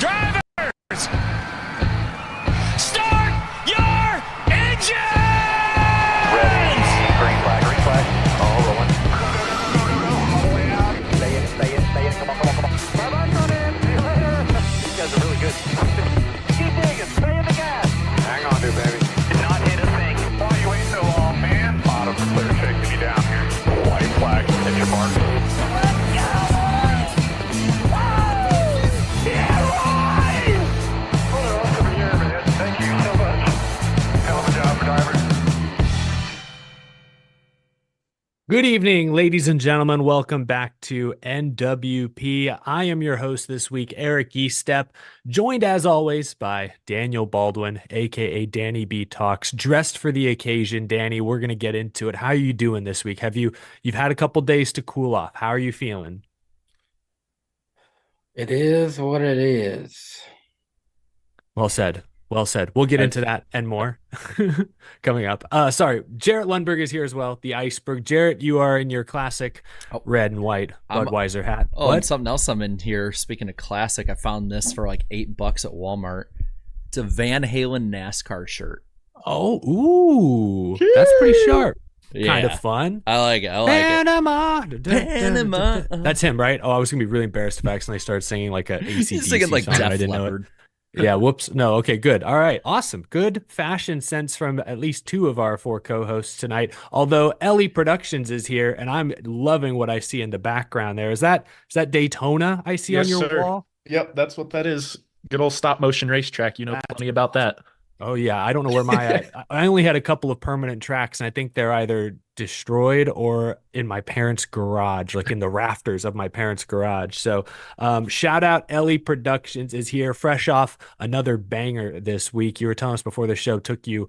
Drivers, start your engines! Ready, green flag, all rolling. All the way out, stay in, come on. Bye-bye, Conan, see you later. These guys are really good. Keep digging, stay in the gas. Hang on, dude, baby. Did not hit a thing. Why are you waiting so long, man? Bottom clear, shaking you down here. White flag, hit your mark. Good evening, ladies and gentlemen. Welcome back to NWP. I am your host this week, Eric Eastep, joined as always by Daniel Baldwin, aka Danny B Talks, dressed for the occasion. Danny, we're going to get into it. How are you doing this week? You've had a couple days to cool off. How are you feeling? It is what it is. Well said. Well said. We'll get into that and more coming up. Sorry, Jarrett Lundberg is here as well, the iceberg. Jarrett, you are in your classic red and white Budweiser hat. Oh, and something else I'm in here. Speaking of classic, I found this for like $8 at Walmart. It's a Van Halen NASCAR shirt. Oh, ooh, that's pretty sharp. Yeah. Kind of fun. I like it. Panama. Panama. That's him, right? Oh, I was gonna be really embarrassed if I accidentally started singing like a AC/DC He's singing like song. Def I didn't know it. Leppard. Yeah, whoops. No, okay, good. All right, awesome. Good fashion sense from at least two of our four co-hosts tonight. Although Ellie Productions is here, and I'm loving what I see in the background there. Is that Daytona I see on your wall? Yep, that's what that is. Good old stop motion racetrack. You know plenty about that. Oh yeah, I don't know where I only had a couple of permanent tracks, and I think they're either destroyed or in my parents' garage, like in the rafters of my parents' garage. So shout out Ellie Productions is here, fresh off another banger this week. You were telling us before the show took you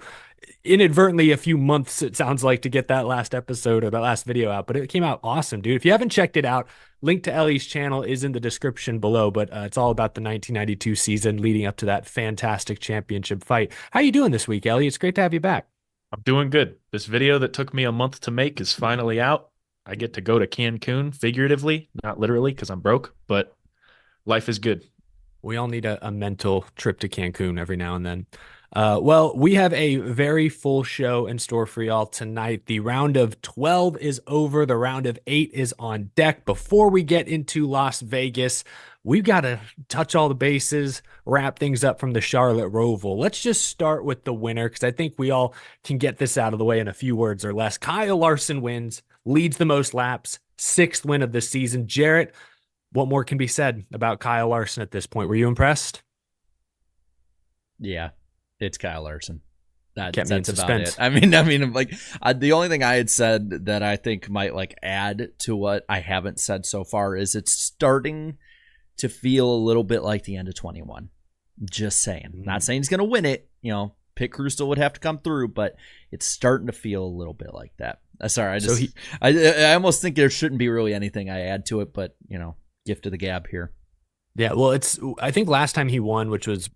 inadvertently a few months, it sounds like, to get that last episode or that last video out, but it came out awesome, dude. If you haven't checked it out, link to Ellie's channel is in the description below, but it's all about the 1992 season leading up to that fantastic championship fight. How you doing this week, Ellie? It's great to have you back. I'm doing good. This video that took me a month to make is finally out. I get to go to Cancun, figuratively, not literally, because I'm broke, but life is good. We all need a mental trip to Cancun every now and then. Well, we have a very full show in store for y'all tonight. The round of 12 is over. The round of 8 is on deck. Before we get into Las Vegas, we've got to touch all the bases, wrap things up from the Charlotte Roval. Let's just start with the winner, because I think we all can get this out of the way in a few words or less. Kyle Larson wins, leads the most laps, 6th win of the season. Jarrett, what more can be said about Kyle Larson at this point? Were you impressed? Yeah. It's Kyle Larson. Kept me in That's about suspense. it. I mean, like the only thing I had said that I think might like add to what I haven't said so far is it's starting to feel a little bit like the end of 21. Just saying. Not saying he's going to win it. You know, pit crew still would have to come through, but it's starting to feel a little bit like that. Sorry, I almost think there shouldn't be really anything I add to it, but you know, gift of the gab here. Yeah, well, I think last time he won, which was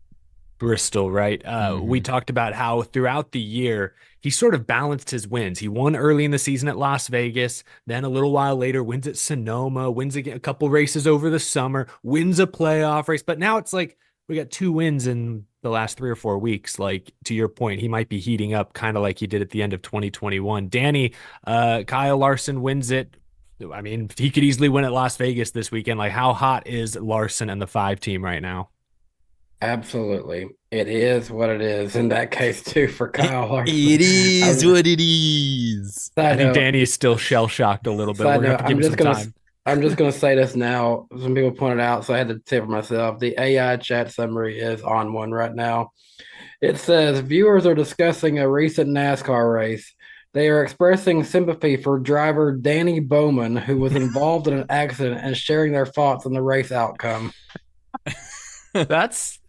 Bristol, right? We talked about how throughout the year he sort of balanced his wins. He won early in the season at Las Vegas, then a little while later wins at Sonoma, wins a couple races over the summer, wins a playoff race. But now it's like we got 2 wins in the last 3 or 4 weeks. Like, to your point, he might be heating up kind of like he did at the end of 2021. Danny, Kyle Larson wins it. I mean, he could easily win at Las Vegas this weekend. Like, how hot is Larson and the 5 team right now? Absolutely. It is what it is in that case, too, for Kyle Larson. It is what it is. I think Danny is still shell-shocked a little bit. We're going to have to give him some time. I'm just going to say this now. Some people pointed out, so I had to say for myself. The AI chat summary is on one right now. It says, viewers are discussing a recent NASCAR race. They are expressing sympathy for driver Danny Bowman, who was involved in an accident, and sharing their thoughts on the race outcome. That's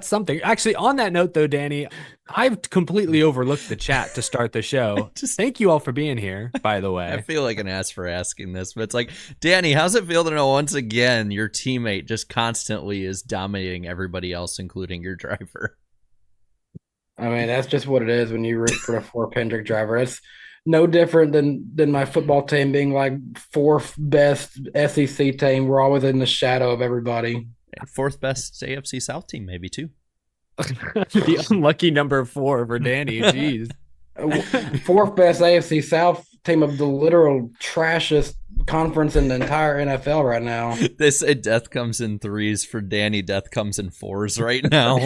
something. Actually, on that note, though, Danny, I've completely overlooked the chat to start the show. Thank you all for being here, by the way. I feel like an ass for asking this, but it's like, Danny, how's it feel to know once again your teammate just constantly is dominating everybody else, including your driver? I mean, that's just what it is when you root for a four-Pendrick driver. It's no different than my football team being like 4th best SEC team. We're always in the shadow of everybody. Fourth best AFC South team, maybe too. The unlucky number 4 for Danny. Jeez. Fourth best AFC South team of the literal trashest conference in the entire NFL right now. They say death comes in 3s. For Danny, death comes in 4s right now.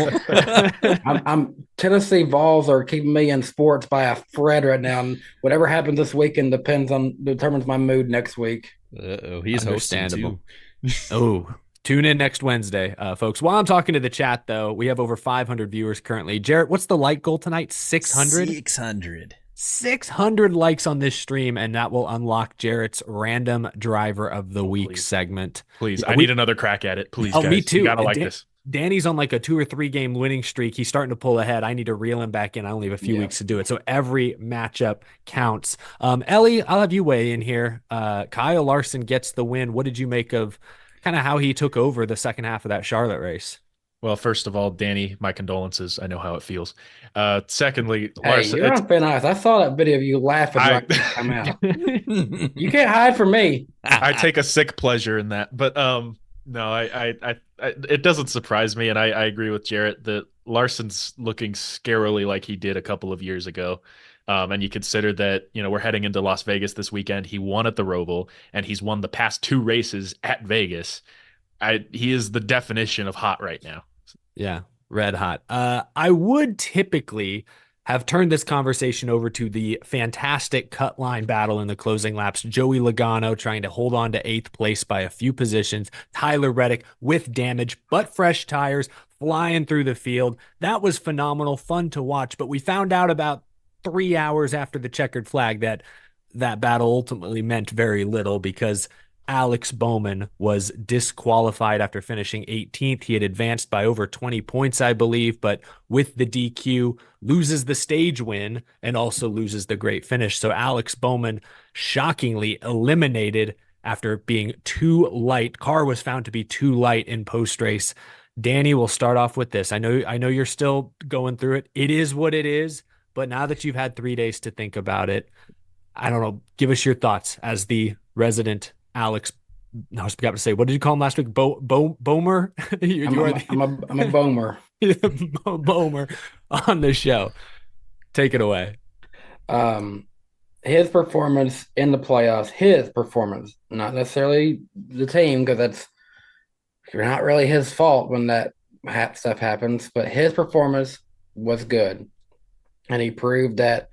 I'm Tennessee Vols are keeping me in sports by a thread right now, and whatever happens this weekend determines my mood next week. He's hosting too. Oh, tune in next Wednesday, folks. While I'm talking to the chat, though, we have over 500 viewers currently. Jarrett, what's the like goal tonight? 600? 600 likes on this stream, and that will unlock Jarrett's random driver of the week segment. Please, I need another crack at it. Please, oh, guys. Me too. You gotta like this. Danny's on like a 2 or 3 game winning streak. He's starting to pull ahead. I need to reel him back in. I only have a few weeks to do it. So every matchup counts. Ellie, I'll have you weigh in here. Kyle Larson gets the win. What did you make of kind of how he took over the second half of that Charlotte race? Well, first of all, Danny, my condolences. I know how it feels. Secondly, hey, Larson, you're not being honest. I saw that video of you laughing right when you come out. You can't hide from me. I take a sick pleasure in that. But no, I it doesn't surprise me, and I agree with Jarrett that Larson's looking scarily like he did a couple of years ago. And you consider that, we're heading into Las Vegas this weekend. He won at the Roval, and he's won the past 2 races at Vegas. He is the definition of hot right now. Yeah, red hot. I would typically have turned this conversation over to the fantastic cut line battle in the closing laps. Joey Logano trying to hold on to 8th place by a few positions. Tyler Reddick with damage, but fresh tires flying through the field. That was phenomenal, fun to watch. But we found out about 3 hours after the checkered flag that battle ultimately meant very little, because Alex Bowman was disqualified after finishing 18th. He had advanced by over 20 points, I believe, but with the DQ, loses the stage win and also loses the great finish. So Alex Bowman shockingly eliminated after being too light. Car was found to be too light in post-race. Danny, we'll start off with this. I know you're still going through it. It is what it is, but now that you've had 3 days to think about it, I don't know, give us your thoughts as the resident Alex. No, I was about to say, what did you call him last week? Bomer? I'm a Bomer. Bomer on the show. Take it away. His performance in the playoffs, not necessarily the team, because that's not really his fault when that stuff happens, but his performance was good. And he proved that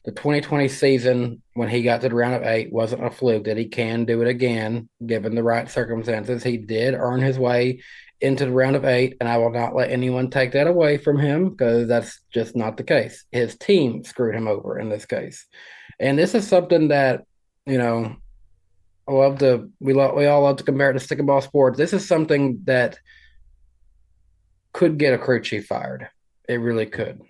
the 2020 season, when he got to the round of 8, wasn't a fluke, that he can do it again, given the right circumstances. He did earn his way into the round of 8, and I will not let anyone take that away from him, because that's just not the case. His team screwed him over in this case. And this is something that, we all love to compare it to stick and ball sports. This is something that could get a crew chief fired. It really could.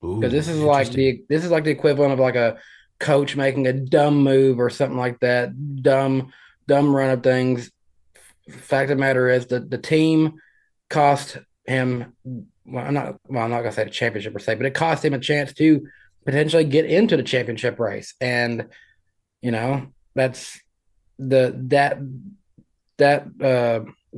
Because this is like the equivalent of like a coach making a dumb move or something like that, dumb run of things. Fact of the matter is that the team cost him. I'm not gonna say the championship per se, but it cost him a chance to potentially get into the championship race, and that's the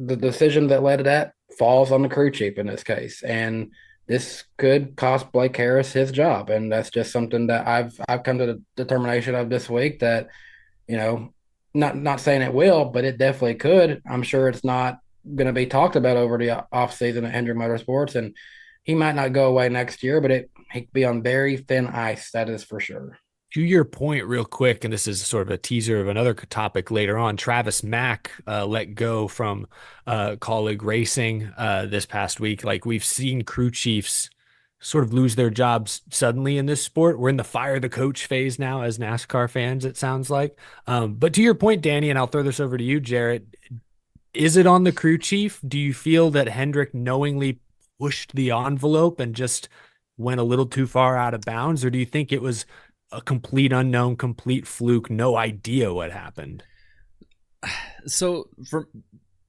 decision that led to that falls on the crew chief in this case, and this could cost Blake Harris his job. And that's just something that I've come to the determination of this week that, not saying it will, but it definitely could. I'm sure it's not going to be talked about over the offseason at Hendrick Motorsports, and he might not go away next year, but he could be on very thin ice. That is for sure. To your point real quick, and this is sort of a teaser of another topic later on, Travis Mack let go from Colleague Racing this past week. Like, we've seen crew chiefs sort of lose their jobs suddenly in this sport. We're in the fire the coach phase now as NASCAR fans, it sounds like. But to your point, Danny, and I'll throw this over to you, Jarrett, is it on the crew chief? Do you feel that Hendrick knowingly pushed the envelope and just went a little too far out of bounds? Or do you think it was a complete unknown, complete fluke, no idea what happened? So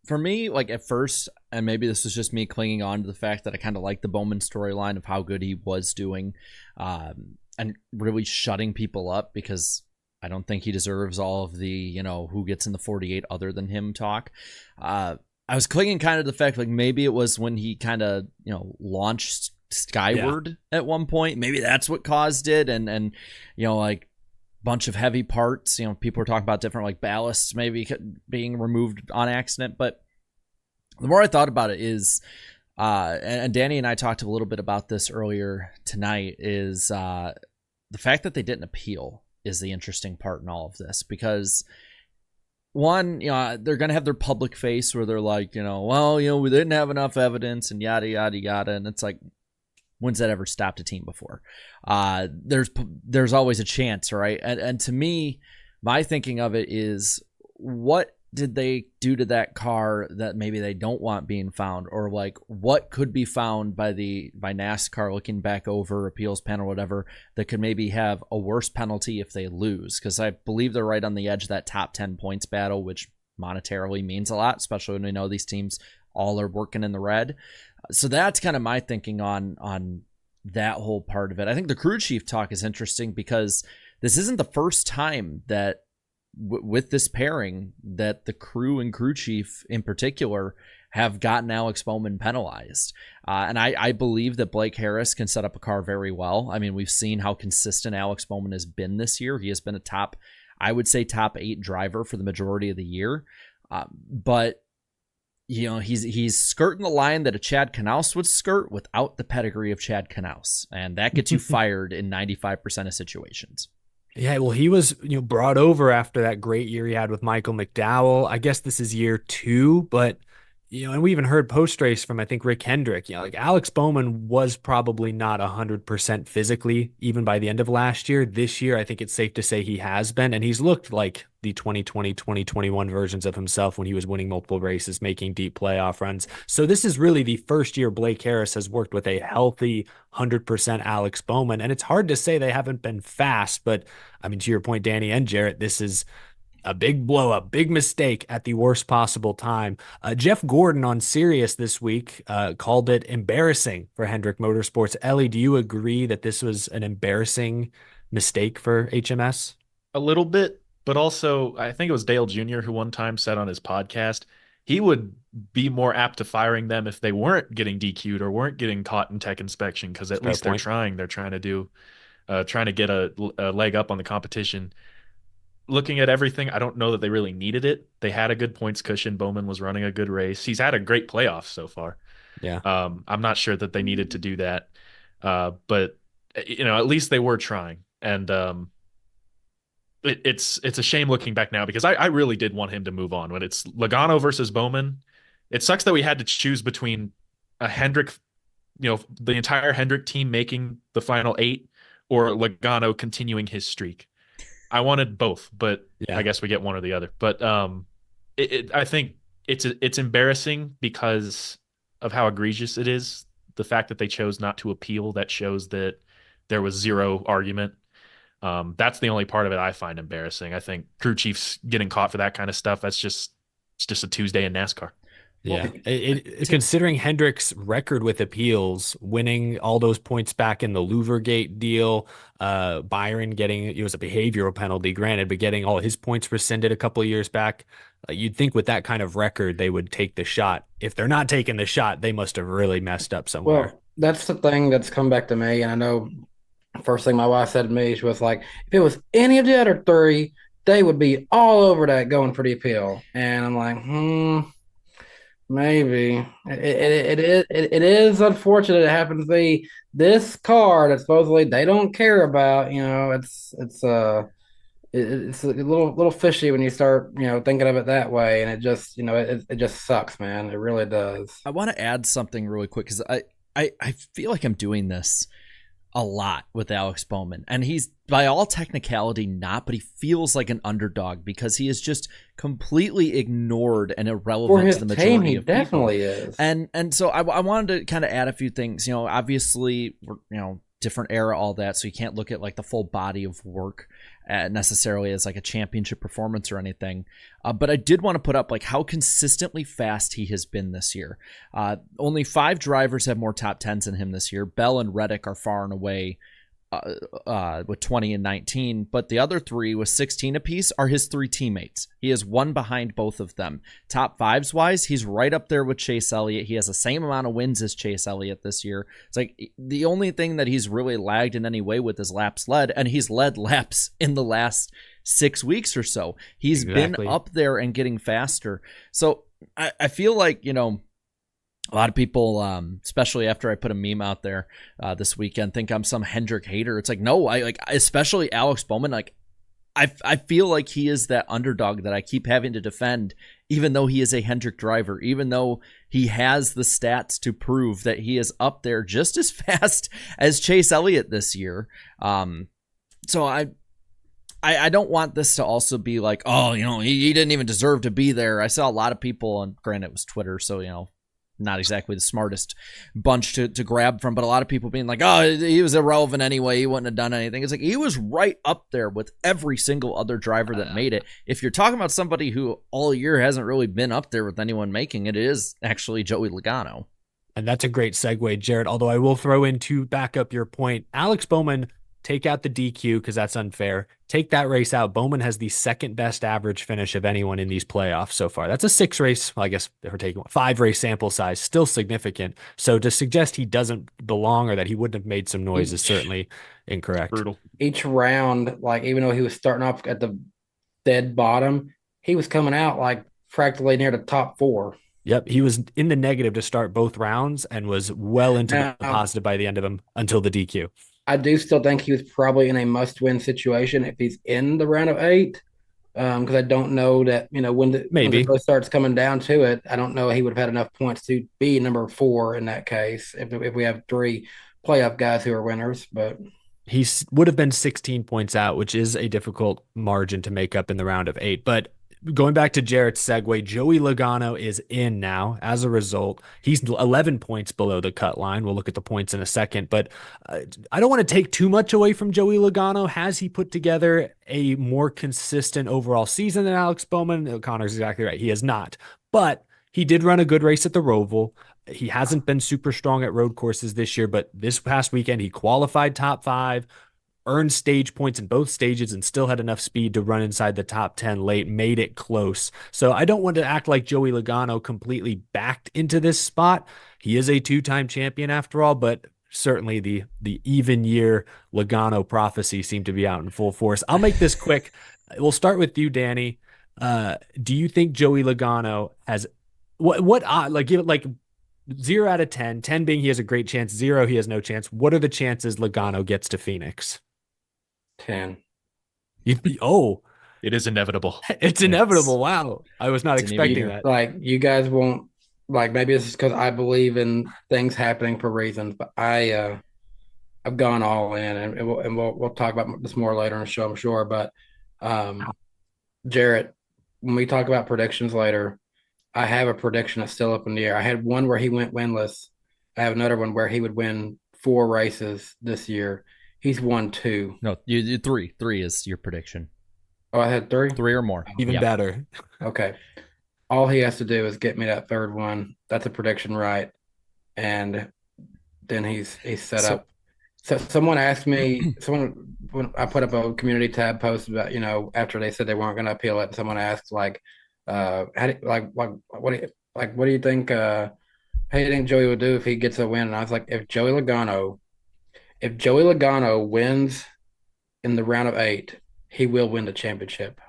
for me, like at first, and maybe this was just me clinging on to the fact that I kind of like the Bowman storyline of how good he was doing, and really shutting people up, because I don't think he deserves all of the, who gets in the 48 other than him talk. I I was clinging kind of to the fact like maybe it was when he kind of, launched skyward at one point. Maybe that's what caused it. And like bunch of heavy parts, people were talking about different like ballasts maybe being removed on accident. But the more I thought about it is, and Danny and I talked a little bit about this earlier tonight, is the fact that they didn't appeal is the interesting part in all of this, because one, they're going to have their public face where they're like, we didn't have enough evidence and yada, yada, yada. And it's like, when's that ever stopped a team before? There's always a chance, right? And to me, my thinking of it is, what did they do to that car that maybe they don't want being found? Or like, what could be found by NASCAR looking back over appeals panel or whatever that could maybe have a worse penalty if they lose? Because I believe they're right on the edge of that top 10 points battle, which monetarily means a lot, especially when we know these teams all are working in the red. So that's kind of my thinking on that whole part of it. I think the crew chief talk is interesting because this isn't the first time that with this pairing that the crew and crew chief in particular have gotten Alex Bowman penalized. And I believe that Blake Harris can set up a car very well. I mean, we've seen how consistent Alex Bowman has been this year. He has been a top 8 driver for the majority of the year. But he's skirting the line that a Chad Knaus would skirt without the pedigree of Chad Knaus. And that gets you fired in 95% of situations. Yeah, well, he was brought over after that great year he had with Michael McDowell. I guess this is year 2, but and we even heard post race from I think Rick Hendrick. Like Alex Bowman was probably not 100% physically even by the end of last year. This year, I think it's safe to say he has been, and he's looked like the 2020, 2021 versions of himself when he was winning multiple races, making deep playoff runs. So this is really the first year Blake Harris has worked with a healthy 100% Alex Bowman, and it's hard to say they haven't been fast, but I mean, to your point, Danny and Jarrett, this is a big blow up, big mistake at the worst possible time. Jeff Gordon on Sirius this week called it embarrassing for Hendrick Motorsports. Ellie, do you agree that this was an embarrassing mistake for HMS? A little bit, but also I think it was Dale Jr. who one time said on his podcast he would be more apt to firing them if they weren't getting DQ'd or weren't getting caught in tech inspection, because at least they're trying to get a leg up on the competition. Looking at everything, I don't know that they really needed it. They had a good points cushion. Bowman was running a good race. He's had a great playoff so far. Yeah. I'm not sure that they needed to do that. But at least they were trying. And it's a shame looking back now, because I really did want him to move on. When it's Logano versus Bowman, it sucks that we had to choose between a Hendrick, the entire Hendrick team making the final 8 or Logano continuing his streak. I wanted both, but yeah. I guess we get one or the other. But I think it's embarrassing because of how egregious it is. The fact that they chose not to appeal, that shows that there was zero argument. That's the only part of it I find embarrassing. I think crew chiefs getting caught for that kind of stuff, it's just a Tuesday in NASCAR. Yeah, considering Hendrick's record with appeals, winning all those points back in the Louvergate deal, Byron getting, it was a behavioral penalty, granted, but getting all his points rescinded a couple of years back, you'd think with that kind of record, they would take the shot. If they're not taking the shot, they must have really messed up somewhere. Well, that's the thing that's come back to me, and I know first thing my wife said to me, she was like, if it was any of the other 3, they would be all over that going for the appeal. And I'm like, maybe it is unfortunate it happens to be this car that supposedly they don't care about. It's a little fishy when you start thinking of it that way, and it just it just sucks, man. It really does. I want to add something really quick because I feel like I'm doing this a lot with Alex Bowman, and he's by all technicality not, but he feels like an underdog because he is just completely ignored and irrelevant to the majority of people. He definitely is. And so I wanted to kind of add a few things. Obviously we're different era, all that, so you can't look at like the full body of work necessarily as like a championship performance or anything. But I did want to put up like how consistently fast he has been this year. Only 5 drivers have more top 10s than him this year. Bell and Reddick are far and away with 20 and 19, but the other 3 with 16 apiece are his 3 teammates. He is 1 behind both of them. Top 5s wise, he's right up there with Chase Elliott. He has the same amount of wins as Chase Elliott this year. It's like the only thing that he's really lagged in any way with is laps led, and he's led laps in the last 6 weeks or so. He's been up there and getting faster. So I feel like, a lot of people, especially after I put a meme out there this weekend, think I'm some Hendrick hater. It's like, no, especially Alex Bowman. Like, I feel like he is that underdog that I keep having to defend, even though he is a Hendrick driver, even though he has the stats to prove that he is up there just as fast as Chase Elliott this year. So I don't want this to also be like, oh, he didn't even deserve to be there. I saw a lot of people, and granted it was Twitter, so, not exactly the smartest bunch to grab from, but a lot of people being like, oh, he was irrelevant anyway, he wouldn't have done anything. It's like he was right up there with every single other driver that made it. If you're talking about somebody who all year hasn't really been up there with anyone making it, it is actually Joey Logano. And that's a great segue, Jared, although I will throw in, to back up your point, Alex Bowman, take out the DQ because that's unfair. Take that race out. Bowman has the second best average finish of anyone in these playoffs so far. That's a 6 race, well, I guess if we're taking 5 race sample size, still significant. So to suggest he doesn't belong or that he wouldn't have made some noise is certainly incorrect. Brutal. Each round, like even though he was starting off at the dead bottom, he was coming out like practically near the top 4. Yep, he was in the negative to start both rounds and was well into the positive by the end of them until the DQ. I do still think he was probably in a must-win situation if he's in the round of 8, because I don't know that, when the starts coming down to it, I don't know he would have had enough points to be number 4 in that case if we have 3 playoff guys who are winners. But he would have been 16 points out, which is a difficult margin to make up in the round of 8. But going back to Jarrett's segue, Joey Logano is in now. As a result, he's 11 points below the cut line. We'll look at the points in a second, but I don't want to take too much away from Joey Logano. Has he put together a more consistent overall season than Alex Bowman? Connor's exactly right. He has not, but he did run a good race at the Roval. He hasn't been super strong at road courses this year, but this past weekend he qualified top 5, earned stage points in both stages, and still had enough speed to run inside the top 10 late, made it close. So I don't want to act like Joey Logano completely backed into this spot. He is a 2-time champion after all, but certainly the even year Logano prophecy seemed to be out in full force. I'll make this quick. We'll start with you, Danny. Do you think Joey Logano has give it like 0 out of 10, 10 being he has a great chance, 0 he has no chance. What are the chances Logano gets to Phoenix? 10. It is inevitable. It's inevitable. Wow. I was not expecting that. Like, you guys won't, like, maybe it's just because I believe in things happening for reasons, but I've gone all in, and we'll talk about this more later in the show, I'm sure. But Jarrett, when we talk about predictions later, I have a prediction that's still up in the air. I had one where he went winless. I have another one where he would win 4 races this year. He's won 2. No, you 3. 3 is your prediction. Oh, I had 3? 3 or more. Even better. Okay. All he has to do is get me that 3rd one. That's a prediction right. And then he's set up. So someone asked me, when I put up a community tab post about, after they said they weren't going to appeal it, and someone asked what do you think how do you think Joey would do if he gets a win? And I was like, if Joey Logano wins in the round of 8, he will win the championship.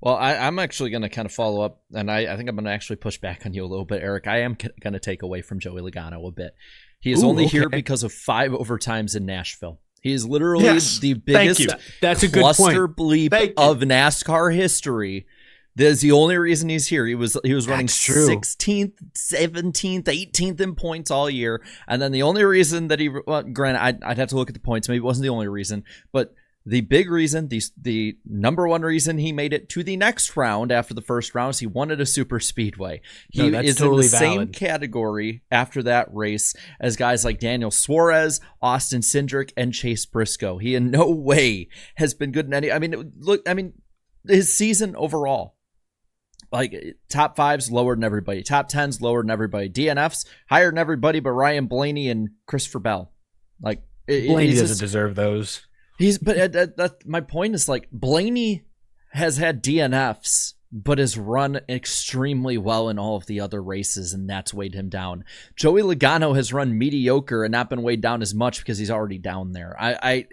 Well, I'm actually going to kind of follow up, and I think I'm going to actually push back on you a little bit, Eric. I am going to take away from Joey Logano a bit. He is here because of 5 overtimes in Nashville. He is literally the biggest That's a good cluster point. bleep of NASCAR history. That's the only reason he's here. He was running 16th, 17th, 18th in points all year, and then the only reason that granted, I'd have to look at the points. Maybe it wasn't the only reason, but the big reason, the number one reason he made it to the next round after the first round is he won at a super speedway. He is totally in the same category after that race as guys like Daniel Suarez, Austin Cindric, and Chase Briscoe. He in no way has been good in any. His season overall, like top 5s lower than everybody, top 10s lower than everybody, DNFs higher than everybody but Ryan Blaney and Christopher Bell. Like, Blaney doesn't deserve those. But my point is, like, Blaney has had DNFs, but has run extremely well in all of the other races, and that's weighed him down. Joey Logano has run mediocre and not been weighed down as much because he's already down there. I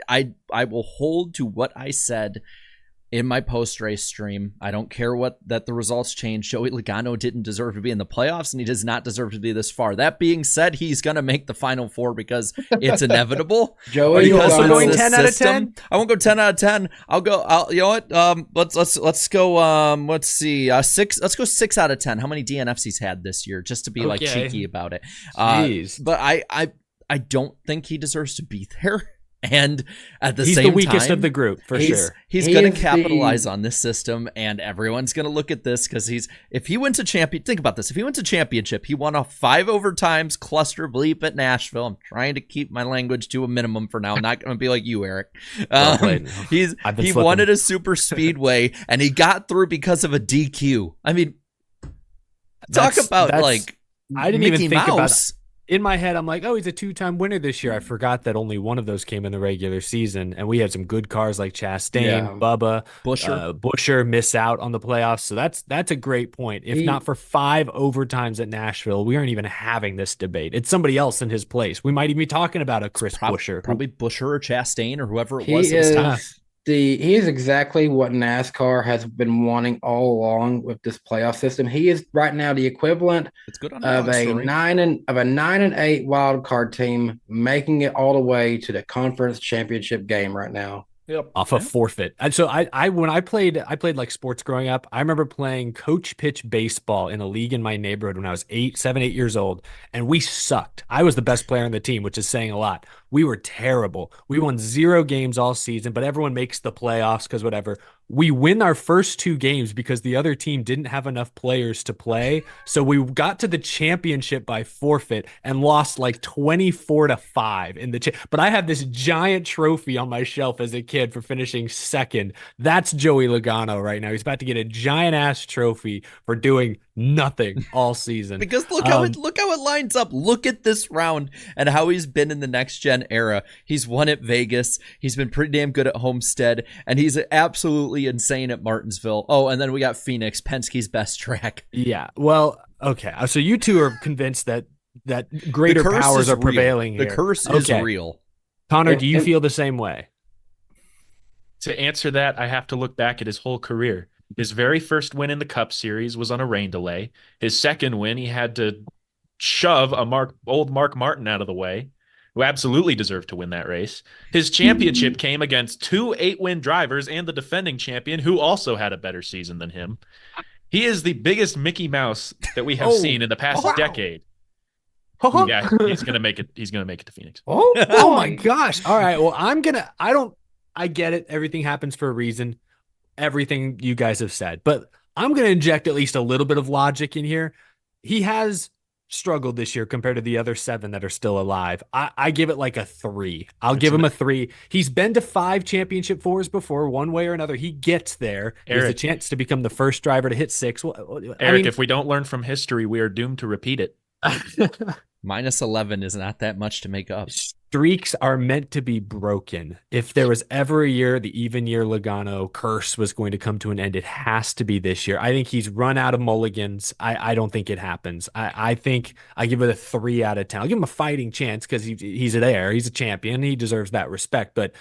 will hold to what I said in my post-race stream. I don't care that the results change. Joey Logano didn't deserve to be in the playoffs, and he does not deserve to be this far. That being said, he's going to make the Final Four because it's inevitable. Joey, are you also going This 10 out of 10? I won't go 10 out of 10. You know what? Let's go. Let's see. 6. Let's go 6 out of 10. How many DNFs he's had this year, just to be like cheeky about it. Jeez. But I don't think he deserves to be there. And at the he's same the weakest time, of the group for sure. He's going to capitalize on this system, and everyone's going to look at this because if he wins a champion, think about this. If he wins a championship, he won a 5 overtimes cluster bleep at Nashville. I'm trying to keep my language to a minimum for now. I'm not going to be like you, Eric. He won at a super speedway, and he got through because of a DQ. I mean, talk about like I didn't Mickey even think Mouse. about it. In my head, I'm like, oh, he's a 2-time winner this year. I forgot that only one of those came in the regular season, and we had some good cars like Chastain, Bubba, Busher miss out on the playoffs. So that's a great point. If not for 5 overtimes at Nashville, we aren't even having this debate. It's somebody else in his place. We might even be talking about a Chris Busher, probably Busher or Chastain or whoever it was. He is exactly what NASCAR has been wanting all along with this playoff system. He is right now the equivalent of a 9-8 wild card team making it all the way to the conference championship game right now. Yep. Off a forfeit. And so when I played like sports growing up, I remember playing coach pitch baseball in a league in my neighborhood when I was 7, 8 years old, and we sucked. I was the best player on the team, which is saying a lot. We were terrible. We won 0 games all season, but everyone makes the playoffs because whatever. We win our first 2 games because the other team didn't have enough players to play. So we got to the championship by forfeit and lost like 24-5 in the but I have this giant trophy on my shelf as a kid for finishing second. That's Joey Logano right now. He's about to get a giant ass trophy for doing nothing all season. Because look how it lines up. Look at this round and how he's been in the next gen era. He's won at Vegas. He's been pretty damn good at Homestead, and he's absolutely insane at Martinsville. Oh, and then we got Phoenix, Penske's best track. Yeah. Well, okay. So you two are convinced that greater powers are prevailing here. The curse is real. Connor, do you feel the same way? To answer that, I have to look back at his whole career. His very first win in the Cup Series was on a rain delay. His second win, he had to shove old Mark Martin out of the way, who absolutely deserved to win that race. His championship came against 2 8-win drivers and the defending champion, who also had a better season than him. He is the biggest Mickey Mouse that we have seen in the past decade. Yeah, he's gonna make it. He's gonna make it to Phoenix. Oh my gosh! All right. Well, I get it. Everything happens for a reason. Everything you guys have said, but I'm gonna inject at least a little bit of logic in here. He has struggled this year compared to the other 7 that are still alive. I give it like a 3. I'll give him a 3. He's been to 5 championship 4s before, one way or another. He gets there. He has a chance to become the first driver to hit 6. Well, Eric, if we don't learn from history, we are doomed to repeat it. Minus 11 is not that much to make up. Streaks are meant to be broken. If there was ever a year the even year Logano curse was going to come to an end, it has to be this year. I think he's run out of mulligans. I don't think it happens. I think I give it a 3 out of 10. I'll give him a fighting chance because he's there. He's a champion. He deserves that respect. But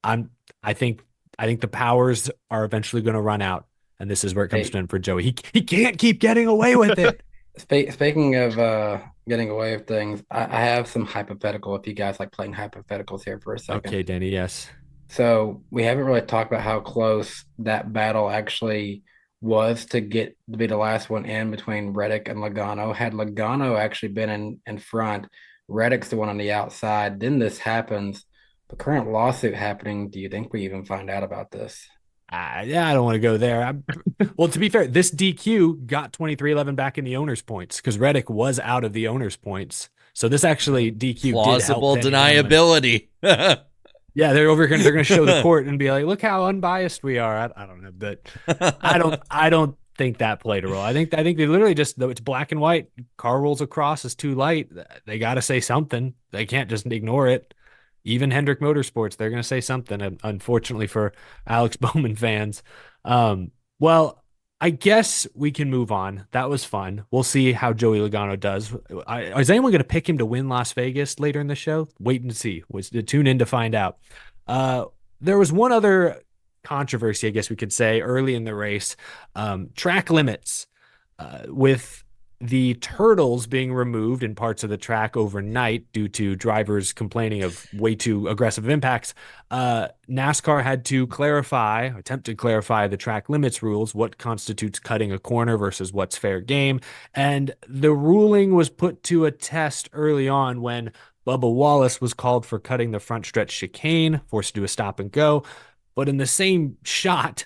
I think the powers are eventually going to run out, and this is where it comes to an end for Joey. He can't keep getting away with it. Speaking of getting away with things, I have some hypothetical, if you guys like playing hypotheticals here for a second. Okay, Danny, yes. So we haven't really talked about how close that battle actually was to get to be the last one in between Reddick and Logano. Had Logano actually been in front, Reddick's the one on the outside, then this happens. The current lawsuit happening, do you think we even find out about this? Yeah, I don't want to go there. Well, to be fair, this DQ got 23-11 back in the owner's points because Reddick was out of the owner's points. So this actually DQ plausible deniability. Yeah, they're over here. They're going to show the court and be like, "Look how unbiased we are." I don't know, but I don't think that played a role. I think they literally just, though it's black and white. Car rolls across is too light. They got to say something. They can't just ignore it. even Hendrick Motorsports, they're going to say something, unfortunately for Alex Bowman fans. Well, I guess we can move on. That was fun. We'll see how Joey Logano does. Is anyone going to pick him to win Las Vegas later in the show? Wait and see. Tune in to find out. There was one other controversy, I guess we could say, early in the race. Track limits. With the turtles being removed in parts of the track overnight due to drivers complaining of way too aggressive impacts, NASCAR had to attempt to clarify the track limits rules, what constitutes cutting a corner versus what's fair game. And the ruling was put to a test early on when Bubba Wallace was called for cutting the front stretch chicane, forced to do a stop and go. But in the same shot,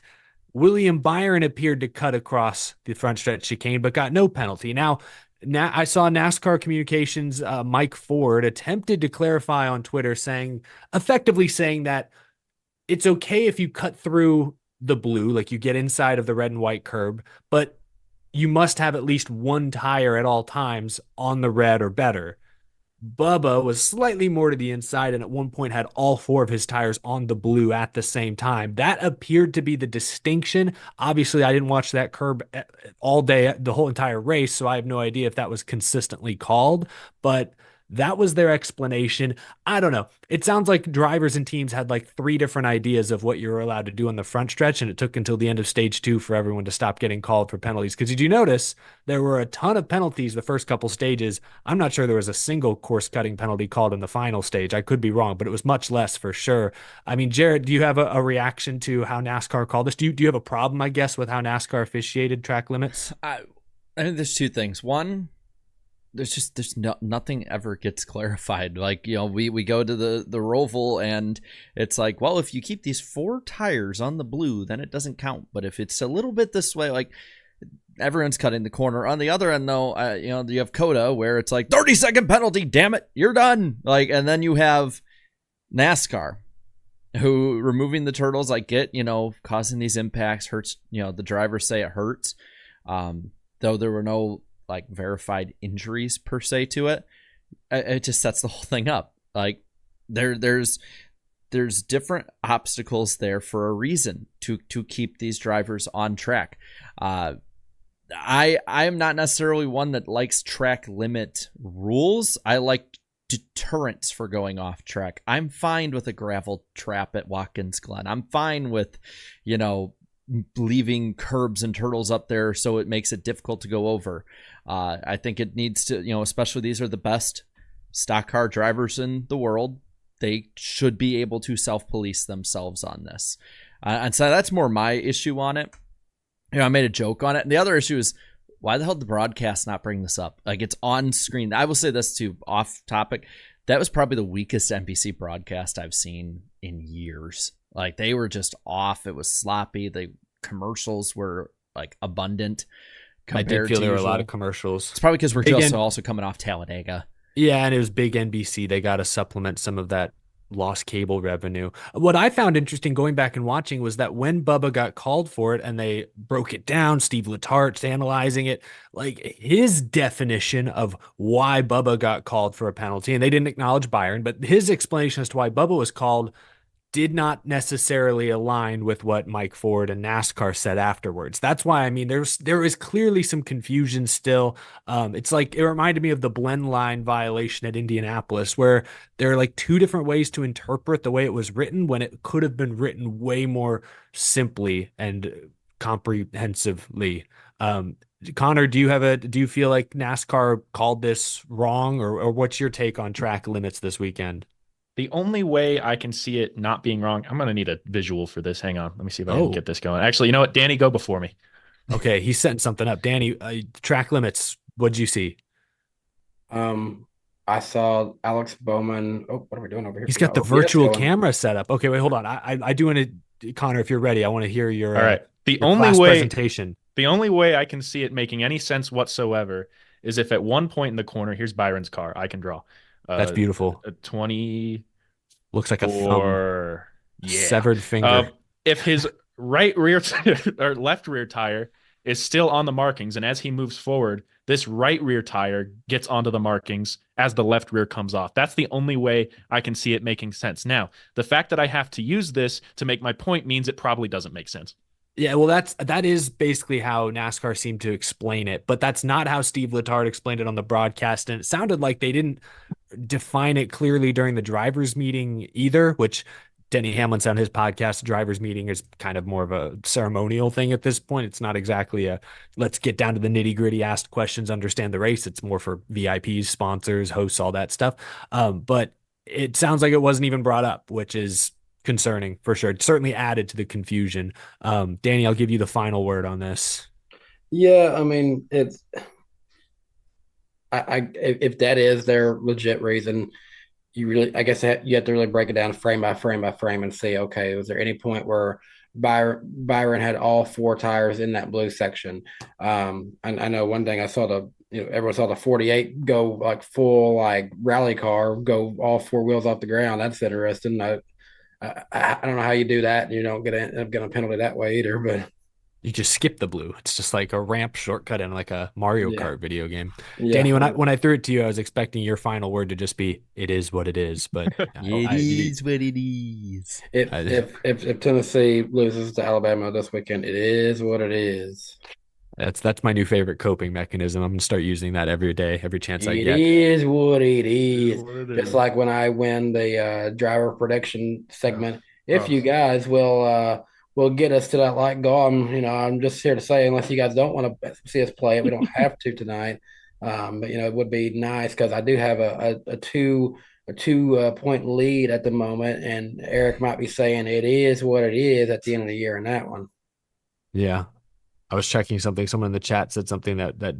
William Byron appeared to cut across the front stretch chicane, but got no penalty. Now I saw NASCAR Communications Mike Ford attempted to clarify on Twitter, effectively saying that it's okay if you cut through the blue, like you get inside of the red and white curb, but you must have at least one tire at all times on the red or better. Bubba was slightly more to the inside and at one point had all four of his tires on the blue at the same time. That appeared to be the distinction. Obviously, I didn't watch that curb all day, the whole entire race, so I have no idea if that was consistently called, but that was their explanation. I don't know. It sounds like drivers and teams had like 3 different ideas of what you were allowed to do on the front stretch, and it took until the end of stage 2 for everyone to stop getting called for penalties. Because did you notice there were a ton of penalties the first couple stages? I'm not sure there was a single course cutting penalty called in the final stage. I could be wrong, but it was much less for sure. I mean, Jared, do you have a reaction to how NASCAR called this? Do you have a problem, I guess, with how NASCAR officiated track limits? I think there's 2 things. One, nothing ever gets clarified. Like, we go to the Roval and it's like, well, if you keep these 4 tires on the blue, then it doesn't count. But if it's a little bit this way, like everyone's cutting the corner. On the other end, though, you have Coda where it's like 30-second penalty. Damn it, you're done. Like, and then you have NASCAR who removing the turtles. I get, causing these impacts hurts. The drivers say it hurts. Though there were no like verified injuries per se to it. It just sets the whole thing up. Like there's different obstacles there for a reason to keep these drivers on track. I am not necessarily one that likes track limit rules. I like deterrents for going off track. I'm fine with a gravel trap at Watkins Glen. I'm fine with, leaving curbs and turtles up there so it makes it difficult to go over. I think it needs to, especially these are the best stock car drivers in the world. They should be able to self-police themselves on this. And so that's more my issue on it. I made a joke on it. And the other issue is, why the hell did the broadcast not bring this up? Like, it's on screen. I will say this too, off topic. That was probably the weakest NBC broadcast I've seen in years. Like, they were just off. It was sloppy. The commercials were like abundant. I did feel there were a lot of commercials. It's probably because we're just also coming off Talladega. Yeah, and it was big NBC. They got to supplement some of that lost cable revenue. What I found interesting going back and watching was that when Bubba got called for it and they broke it down, Steve Letart's analyzing it, like his definition of why Bubba got called for a penalty, and they didn't acknowledge Byron, but his explanation as to why Bubba was called did not necessarily align with what Mike Ford and NASCAR said afterwards. That's why, I mean, there is clearly some confusion still. It's like, it reminded me of the blend line violation at Indianapolis, where there are like 2 different ways to interpret the way it was written when it could have been written way more simply and comprehensively. Connor, do you feel like NASCAR called this wrong, or what's your take on track limits this weekend? The only way I can see it not being wrong, I'm going to need a visual for this. Hang on. Let me see if I can get this going. Actually, you know what? Danny, go before me. Okay, he's setting something up. Danny, track limits, what'd you see? I saw Alex Bowman. Oh, what are we doing over here? He's got the virtual camera set up. Okay, wait, hold on. I do want to, Connor, if you're ready, I want to hear your, all right. The your only way presentation. The only way I can see it making any sense whatsoever is if at one point in the corner, here's Byron's car. I can draw. That's beautiful. A 20. Looks like a thumb. Yeah. Severed finger. If his right rear or left rear tire is still on the markings, and as he moves forward, this right rear tire gets onto the markings as the left rear comes off. That's the only way I can see it making sense. Now, the fact that I have to use this to make my point means it probably doesn't make sense. Yeah, well, that is basically how NASCAR seemed to explain it, but that's not how Steve Letarte explained it on the broadcast, and it sounded like they didn't define it clearly during the drivers' meeting either, which Denny Hamlin said on his podcast, the drivers' meeting is kind of more of a ceremonial thing at this point. It's not exactly a let's get down to the nitty gritty, ask questions, understand the race. It's more for VIPs, sponsors, hosts, all that stuff. But it sounds like it wasn't even brought up, which is concerning for sure. It certainly added to the confusion. Danny, I'll give you the final word on this. Yeah, I mean, if that is their legit reason, you really, I guess you have to really break it down frame by frame by frame and see, okay, was there any point where Byron had all 4 tires in that blue section? I know one thing I saw everyone saw the 48 go like full like rally car, go all 4 wheels off the ground. That's interesting. I don't know how you do that. You don't end up getting a penalty that way either, but You just skip the blue. It's just like a ramp shortcut in like a Mario Kart video game. Yeah. Danny, when I threw it to you, I was expecting your final word to just be "it is what it is," but It is what it is. If Tennessee loses to Alabama this weekend, it is what it is. That's my new favorite coping mechanism. I'm gonna start using that every day, every chance I It get. is what it is. What it Just is. like when I win the driver prediction segment. If you guys will get us to that like goal, I'm just here to say, unless you guys don't want to see us play it, we don't have to tonight. But it would be nice because I do have a two point lead at the moment, and Eric might be saying it is what it is at the end of the year in that one. Yeah, I was checking something. Someone in the chat said something that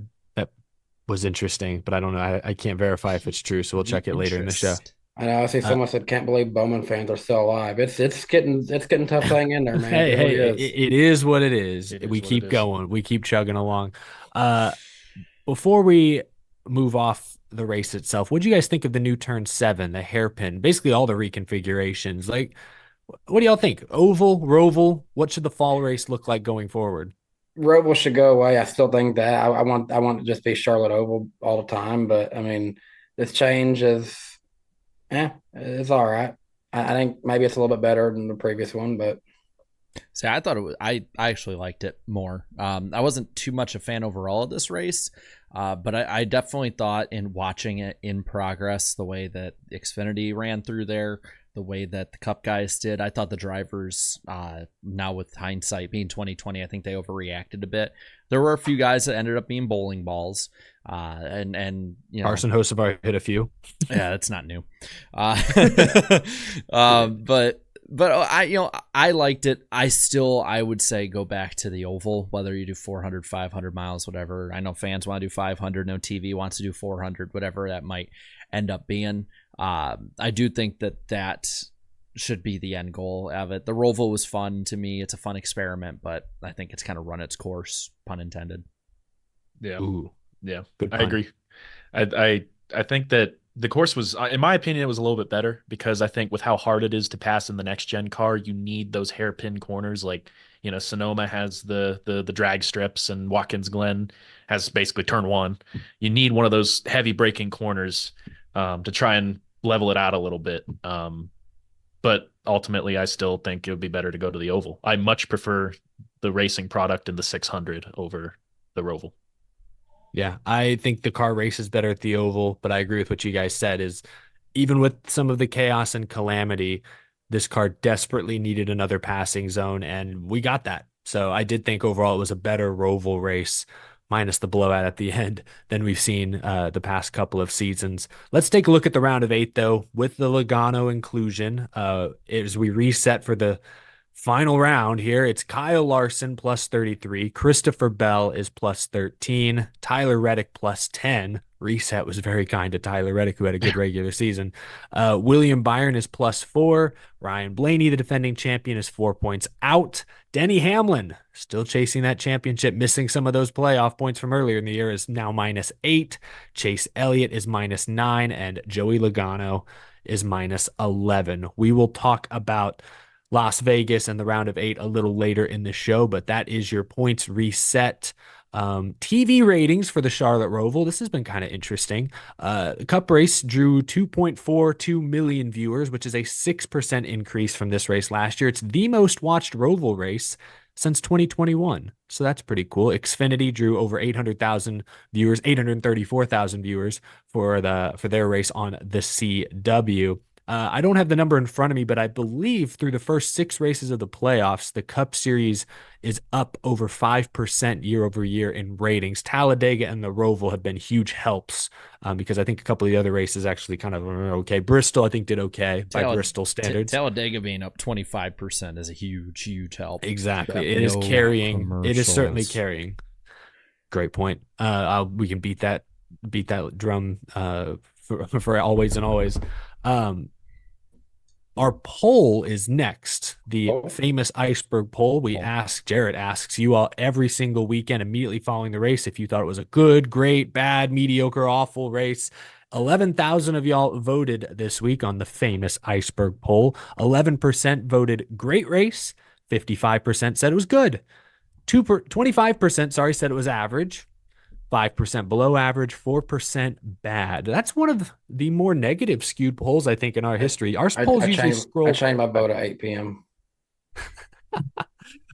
was interesting, but I don't know. I can't verify if it's true, so we'll check it later in the show. I know. I see someone said, "Can't believe Bowman fans are still alive." It's getting tough thing in there, man. Hey, It really is. it is what it is. It is We what keep it is. going. We keep chugging along. Before we move off the race itself, what do you guys think of the new turn 7, the hairpin, basically all the reconfigurations? Like, what do y'all think? Oval, Roval, what should the fall race look like going forward? Roval should go away. I still think that I want to just be Charlotte Oval all the time. But I mean, this change is, it's all right. I think maybe it's a little bit better than the previous one, but See, I thought it was. I actually liked it more. I wasn't too much a fan overall of this race, but I definitely thought in watching it in progress, the way that Xfinity ran through there, the way that the Cup guys did, I thought the drivers, now with hindsight being 2020, I think they overreacted a bit. There were a few guys that ended up being bowling balls, and Carson Hocevar hit a few. Yeah, that's not new. But I liked it. I would say go back to the oval, whether you do 400, 500 miles, whatever. I know fans want to do 500. No TV wants to do 400, whatever that might end up being. I do think that should be the end goal of it. The Roval was fun to me. It's a fun experiment, but I think it's kind of run its course, pun intended. Yeah. Ooh, Yeah, good I pun. agree. I think that the course was, in my opinion, it was a little bit better because I think with how hard it is to pass in the next gen car, you need those hairpin corners. Like, Sonoma has the drag strips and Watkins Glen has basically turn 1. You need one of those heavy braking corners to try and level it out a little bit. But ultimately, I still think it would be better to go to the oval. I much prefer the racing product in the 600 over the Roval. Yeah, I think the car races better at the oval, but I agree with what you guys said is even with some of the chaos and calamity, this car desperately needed another passing zone, and we got that. So I did think overall it was a better Roval race, minus the blowout at the end, than we've seen the past couple of seasons. Let's take a look at the round of 8, though, with the Logano inclusion. As we reset for the final round here, it's Kyle Larson plus 33. Christopher Bell is plus 13. Tyler Reddick plus 10. Reset was very kind to Tyler Reddick, who had a good regular season. William Byron is plus 4. Ryan Blaney, the defending champion, is 4 points out. Denny Hamlin, still chasing that championship, missing some of those playoff points from earlier in the year, is now minus 8. Chase Elliott is minus 9. And Joey Logano is minus 11. We will talk about Las Vegas and the round of 8 a little later in the show, but that is your points reset. TV ratings for the Charlotte Roval. This has been kind of interesting. The Cup race drew 2.42 million viewers, which is a 6% increase from this race last year. It's the most watched Roval race since 2021. So that's pretty cool. Xfinity drew over 800,000 viewers, 834,000 viewers for their race on the CW. I don't have the number in front of me, but I believe through the first 6 races of the playoffs, the Cup Series is up over 5% year over year in ratings. Talladega and the Roval have been huge helps because I think a couple of the other races actually kind of okay. Bristol, I think, did okay by Bristol standards. Talladega being up 25% is a huge, huge help. Exactly. It is carrying. It is certainly carrying. Great point. We can beat that drum for always and always. Our poll is next, the famous iceberg poll. Jarrett asks you all every single weekend immediately following the race if you thought it was a good, great, bad, mediocre, awful race. 11,000 of y'all voted this week on the famous iceberg poll. 11% voted great race. 55% said it was good. 25% said it was average. 5% below average, 4% bad. That's one of the more negative skewed polls, I think, in our history. Our polls usually scroll. I changed my vote at 8 p.m.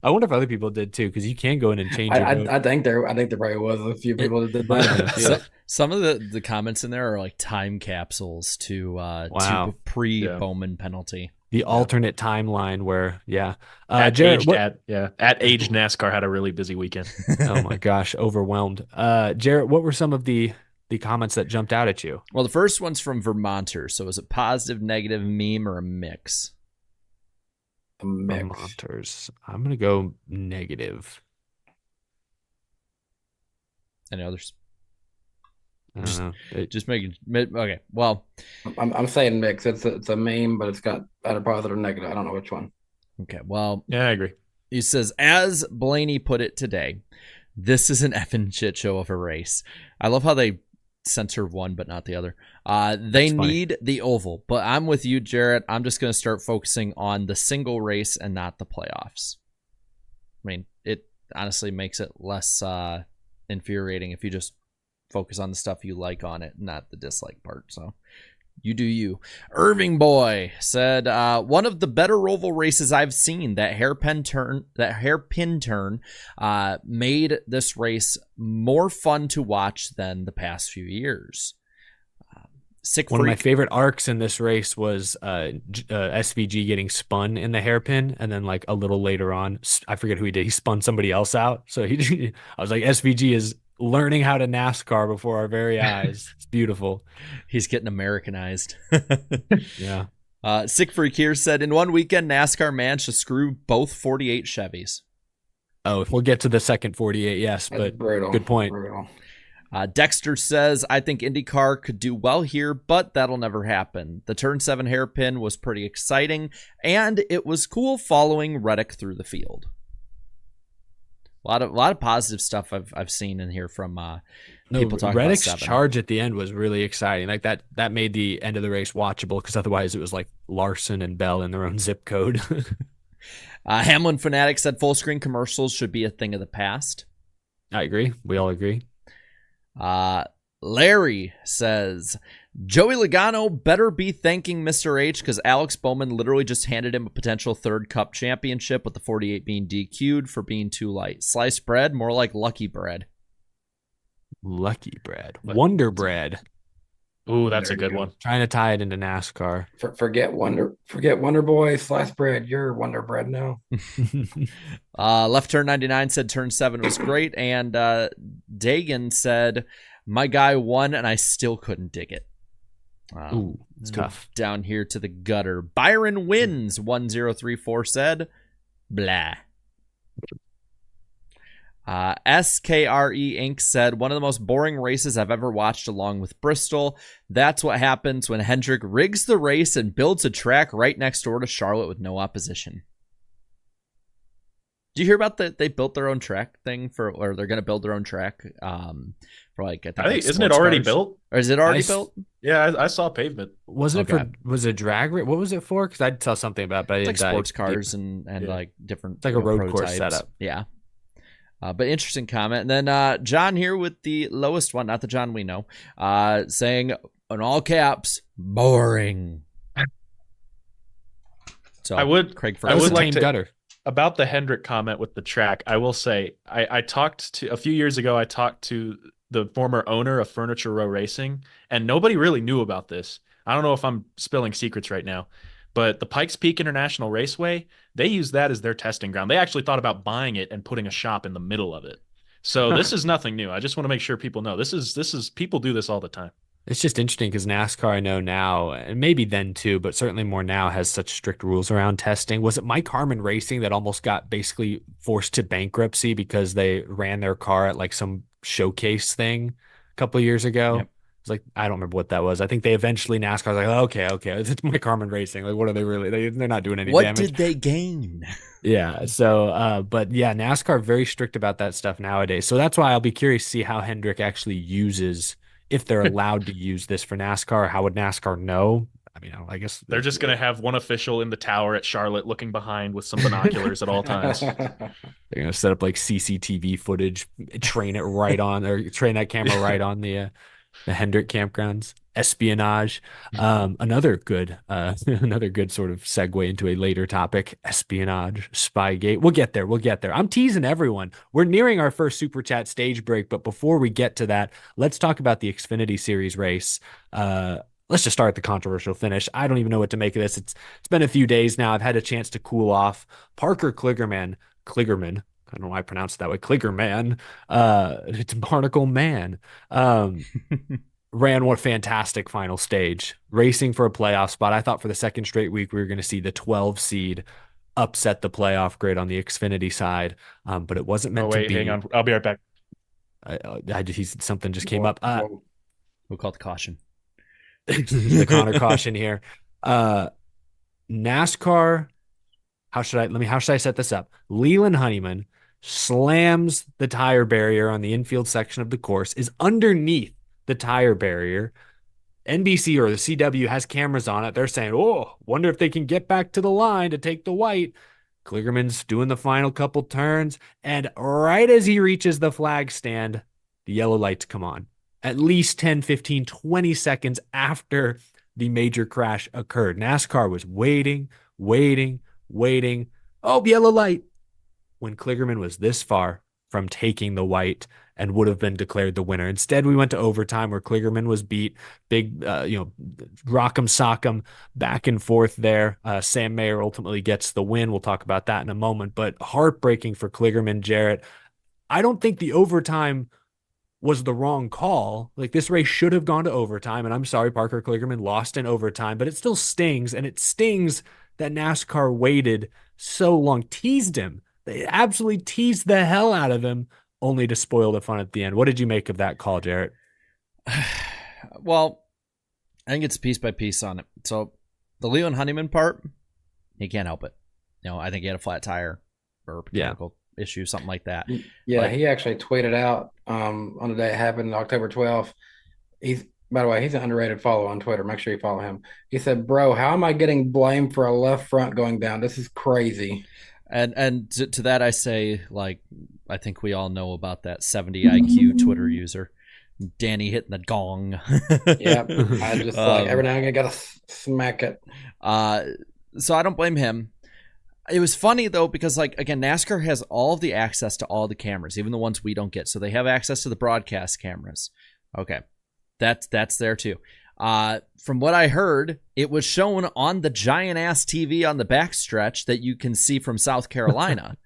I wonder if other people did too, because you can go in and change your vote. I think there probably was a few people that did that. Some of the comments in there are like time capsules to pre-Bowman penalty. The alternate timeline where, at Jared, age NASCAR had a really busy weekend. Oh my gosh, overwhelmed. Jarrett, what were some of the comments that jumped out at you? Well, the first one's from Vermonter. So is it positive, negative, meme, or a mix? A mix. Vermonters. I'm gonna go negative. Any others? Just making okay. Well, I'm saying mix. It's a meme, but it's got either positive or negative. I don't know which one. Okay. Well, yeah, I agree. He says, as Blaney put it today, this is an effing shit show of a race. I love how they censor one but not the other. They need the oval, but I'm with you, Jarrett. I'm just going to start focusing on the single race and not the playoffs. I mean, it honestly makes it less infuriating if you just focus on the stuff you like on it, not the dislike part. So you do you. Irving Boy said, one of the better Roval races I've seen. That hairpin turn made this race more fun to watch than the past few years. One of my favorite arcs in this race was SVG getting spun in the hairpin, and then like a little later on, I forget who he did. He spun somebody else out. So I was like, SVG is learning how to NASCAR before our very eyes. It's beautiful. He's getting Americanized. Yeah. Sick Freak here said, in one weekend, NASCAR managed to screw both 48 Chevys. Oh, we'll get to the second 48, yes, but good point. Dexter says, I think IndyCar could do well here, but that'll never happen. The Turn 7 hairpin was pretty exciting, and it was cool following Reddick through the field. A lot of positive stuff I've seen in here from people talking Reddick's about 7. charge at the end was really exciting. Like that made the end of the race watchable, because otherwise it was like Larson and Bell in their own zip code. Hamlin Fanatic said full screen commercials should be a thing of the past. I agree. We all agree. Larry says, Joey Logano better be thanking Mr. H, because Alex Bowman literally just handed him a potential third Cup championship, with the 48 being DQ'd for being too light. Sliced bread, more like lucky bread. Lucky bread. Wonder bread. Ooh, that's a good one. Trying to tie it into NASCAR. Forget Wonder Boy, sliced bread. You're Wonder Bread now. Left Turn 99 said Turn 7 was great, and Deegan said, my guy won and I still couldn't dig it. Ooh, it's tough. Down here to the gutter. Byron wins, 1034 said, blah. SKRE Inc. said, one of the most boring races I've ever watched, along with Bristol. That's what happens when Hendrick rigs the race and builds a track right next door to Charlotte with no opposition. Do you hear about that? They built their own track thing or they're going to build their own track for like, I think like isn't it already built? Or is it already built? Yeah, I saw pavement. Wasn't it was it drag race? What was it for? Because I saw something about it, but I like didn't sports cars and like different. It's like a road course setup. Yeah. But interesting comment. And then John here with the lowest one, not the John we know, saying in all caps, boring. So I would like gutter. About the Hendrick comment with the track, I will say I talked to a few years ago. I talked to the former owner of Furniture Row Racing, and nobody really knew about this. I don't know if I'm spilling secrets right now, but the Pikes Peak International Raceway, they use that as their testing ground. They actually thought about buying it and putting a shop in the middle of it. So this is nothing new. I just want to make sure people know this is people do this all the time. It's just interesting because NASCAR, I know now, and maybe then too, but certainly more now, has such strict rules around testing. Was it Mike Harmon Racing that almost got basically forced to bankruptcy because they ran their car at like some showcase thing a couple of years ago? Yep. It's like, I don't remember what that was. I think they eventually, NASCAR was like, oh, okay, it's Mike Harmon Racing. Like, what are they really? They're not doing any damage. What did they gain? Yeah. So, but yeah, NASCAR very strict about that stuff nowadays. So that's why I'll be curious to see how Hendrick actually uses, if they're allowed to use this for NASCAR. How would NASCAR know? I mean, I guess they're just going to have one official in the tower at Charlotte looking behind with some binoculars at all times. They're going to set up like CCTV footage, train that camera right on the Hendrick campgrounds. Espionage. Another good sort of segue into a later topic. Espionage, SpyGate. We'll get there. I'm teasing everyone. We're nearing our first Super Chat stage break, but before we get to that, let's talk about the Xfinity Series race. Let's just start at the controversial finish. I don't even know what to make of this. It's been a few days now. I've had a chance to cool off. Parker Kligerman, I don't know why I pronounced it that way. Kligerman. It's Barnacle Man. Ran what fantastic final stage, racing for a playoff spot. I thought for the second straight week we were going to see the 12 seed upset the playoff grid on the Xfinity side, but it wasn't meant to be. Hang on, I'll be right back. Something just came up. We'll call it the caution. The Connor caution here. NASCAR. How should I set this up? Leland Honeyman slams the tire barrier on the infield section of the course, is underneath the tire barrier. NBC or the CW has cameras on it. They're saying, oh, wonder if they can get back to the line to take the white. Kligerman's doing the final couple turns, and right as he reaches the flag stand, the yellow lights come on. At least 10, 15, 20 seconds after the major crash occurred. NASCAR was waiting. Oh, yellow light. When Kligerman was this far from taking the white and would have been declared the winner. Instead, we went to overtime where Kligerman was beat. Big, rock'em sock'em back and forth there. Sam Mayer ultimately gets the win. We'll talk about that in a moment, but heartbreaking for Kligerman, Jarrett. I don't think the overtime was the wrong call. Like, this race should have gone to overtime, and I'm sorry Parker Kligerman lost in overtime, but it still stings, and it stings that NASCAR waited so long, teased him. They absolutely teased the hell out of him, only to spoil the fun at the end. What did you make of that call, Jarrett? Well, I think it's piece by piece on it. So the Leland Honeyman part, he can't help it. I think he had a flat tire or mechanical issue, something like that. Yeah, he actually tweeted out on the day it happened, October 12th. By the way, he's an underrated follow on Twitter. Make sure you follow him. He said, bro, how am I getting blamed for a left front going down? This is crazy. And to that I say, like, I think we all know about that 70 IQ Twitter user, Danny hitting the gong. Yeah, I just every now and again gotta smack it. So I don't blame him. It was funny though, because like, again, NASCAR has all of the access to all the cameras, even the ones we don't get. So they have access to the broadcast cameras. Okay, that's there too. From what I heard, it was shown on the giant ass TV on the backstretch that you can see from South Carolina.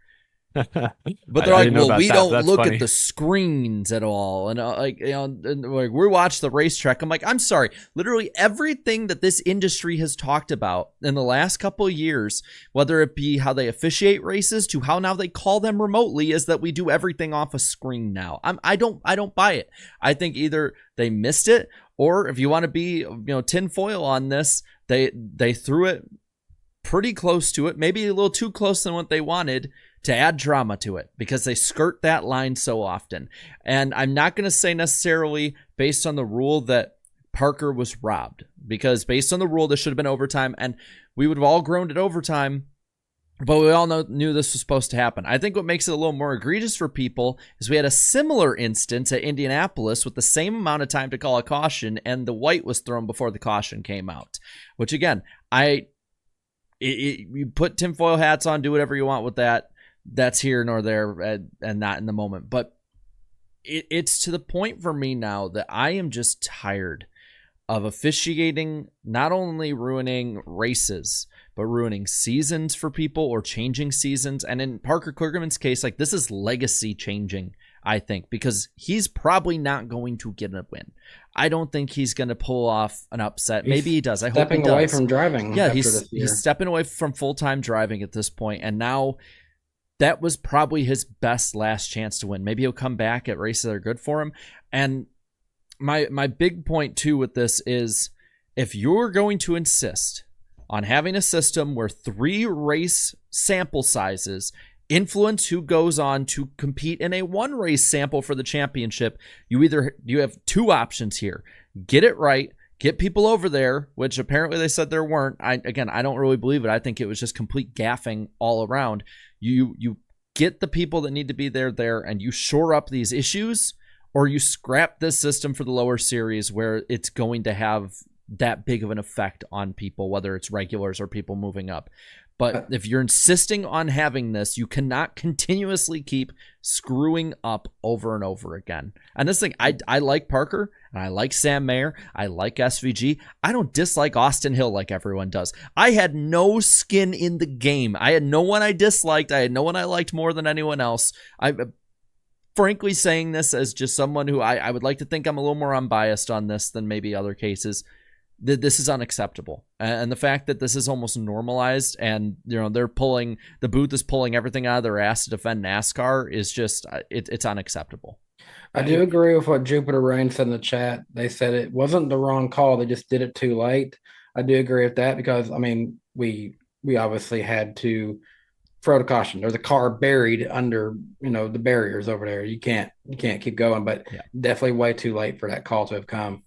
But they're like, well, we don't look at the screens at all. And and we watch the racetrack. I'm like, I'm sorry. Literally everything that this industry has talked about in the last couple of years, whether it be how they officiate races to how now they call them remotely, is that we do everything off a screen now. I don't buy it. I think either they missed it, or if you want to be, tinfoil on this, they threw it pretty close to it, maybe a little too close than what they wanted, to add drama to it because they skirt that line so often. And I'm not going to say necessarily based on the rule that Parker was robbed, because based on the rule, there should have been overtime, and we would have all groaned at overtime, but we all knew this was supposed to happen. I think what makes it a little more egregious for people is we had a similar instance at Indianapolis with the same amount of time to call a caution, and the white was thrown before the caution came out, which again, you put tinfoil hats on, do whatever you want with that. That's here nor there and not in the moment. But it's to the point for me now that I am just tired of officiating not only ruining races, but ruining seasons for people or changing seasons. And in Parker Kligerman's case, like, this is legacy changing, I think, because he's probably not going to get a win. I don't think he's going to pull off an upset. Maybe he does. I hope he does. Stepping away from driving. Yeah, he's stepping away from full-time driving at this point, and now that was probably his best last chance to win. Maybe he'll come back at races that are good for him. And my big point too with this is, if you're going to insist on having a system where 3 race sample sizes influence who goes on to compete in a 1 race sample for the championship, you have 2 options here. Get it right, get people over there, which apparently they said there weren't. I don't really believe it. I think it was just complete gaffing all around. You get the people that need to be there, and you shore up these issues, or you scrap this system for the lower series where it's going to have that big of an effect on people, whether it's regulars or people moving up. But if you're insisting on having this, you cannot continuously keep screwing up over and over again. And this thing, I like Parker, and I like Sam Mayer, I like SVG. I don't dislike Austin Hill like everyone does. I had no skin in the game. I had no one I disliked. I had no one I liked more than anyone else. I'm frankly saying this as just someone who I would like to think I'm a little more unbiased on this than maybe other cases. This is unacceptable, and the fact that this is almost normalized, and the booth is pulling everything out of their ass to defend NASCAR is just it's unacceptable. I do agree with what Jupiter Rain said in the chat. They said it wasn't the wrong call; they just did it too late. I do agree with that because we obviously had to throw the caution. There's a car buried under the barriers over there. You can't keep going, but definitely way too late for that call to have come.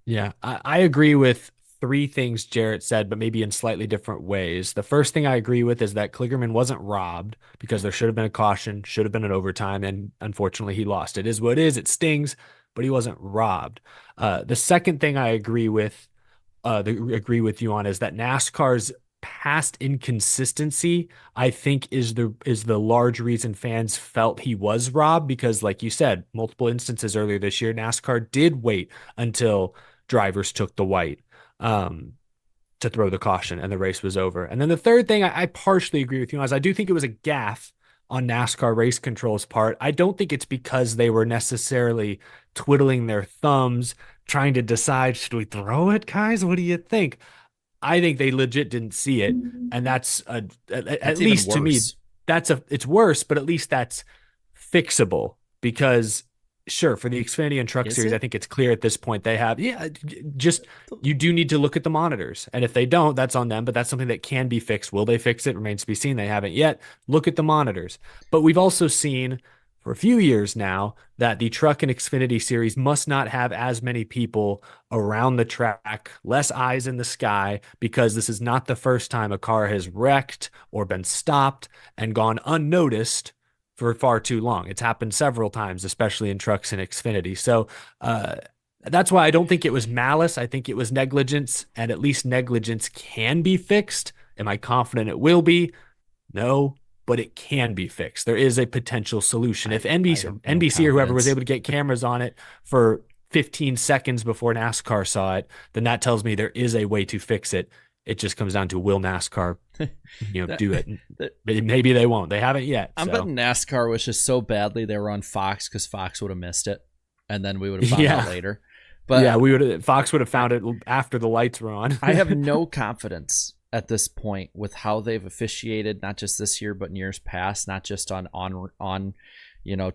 Yeah, I agree with 3 things Jarrett said, but maybe in slightly different ways. The first thing I agree with is that Kligerman wasn't robbed, because there should have been a caution, should have been an overtime, and unfortunately he lost. It is what it is. It stings, but he wasn't robbed. The second thing I agree with you on is that NASCAR's past inconsistency, I think, is the large reason fans felt he was robbed, because, like you said, multiple instances earlier this year, NASCAR did wait until drivers took the white to throw the caution, and the race was over. And then the third thing I partially agree with you on is I do think it was a gaffe on NASCAR race control's part. I don't think it's because they were necessarily twiddling their thumbs trying to decide, should we throw it, guys? What do you think? I think they legit didn't see it, and that's at least to me, it's worse, but at least that's fixable, because sure, for the Xfinity and Truck Series, I think it's clear at this point they have, just you do need to look at the monitors, and if they don't, that's on them, but that's something that can be fixed. Will they fix it? Remains to be seen. They haven't yet. Look at the monitors. But we've also seen for a few years now that the Truck and Xfinity Series must not have as many people around the track, less eyes in the sky, because this is not the first time a car has wrecked or been stopped and gone unnoticed for far too long. It's happened several times, especially in Trucks and Xfinity. So that's why I don't think it was malice. I think it was negligence, and at least negligence can be fixed. Am I confident it will be? No, but it can be fixed. There is a potential solution. If NBC or whoever was able to get cameras on it for 15 seconds before NASCAR saw it, then that tells me there is a way to fix it. It just comes down to, will NASCAR do it? Maybe they won't. They haven't yet. I'm betting NASCAR wishes so badly they were on Fox, because Fox would have missed it, and then we would have found out later. But Fox would have found it after the lights were on. I have no confidence at this point with how they've officiated, not just this year, but in years past, not just on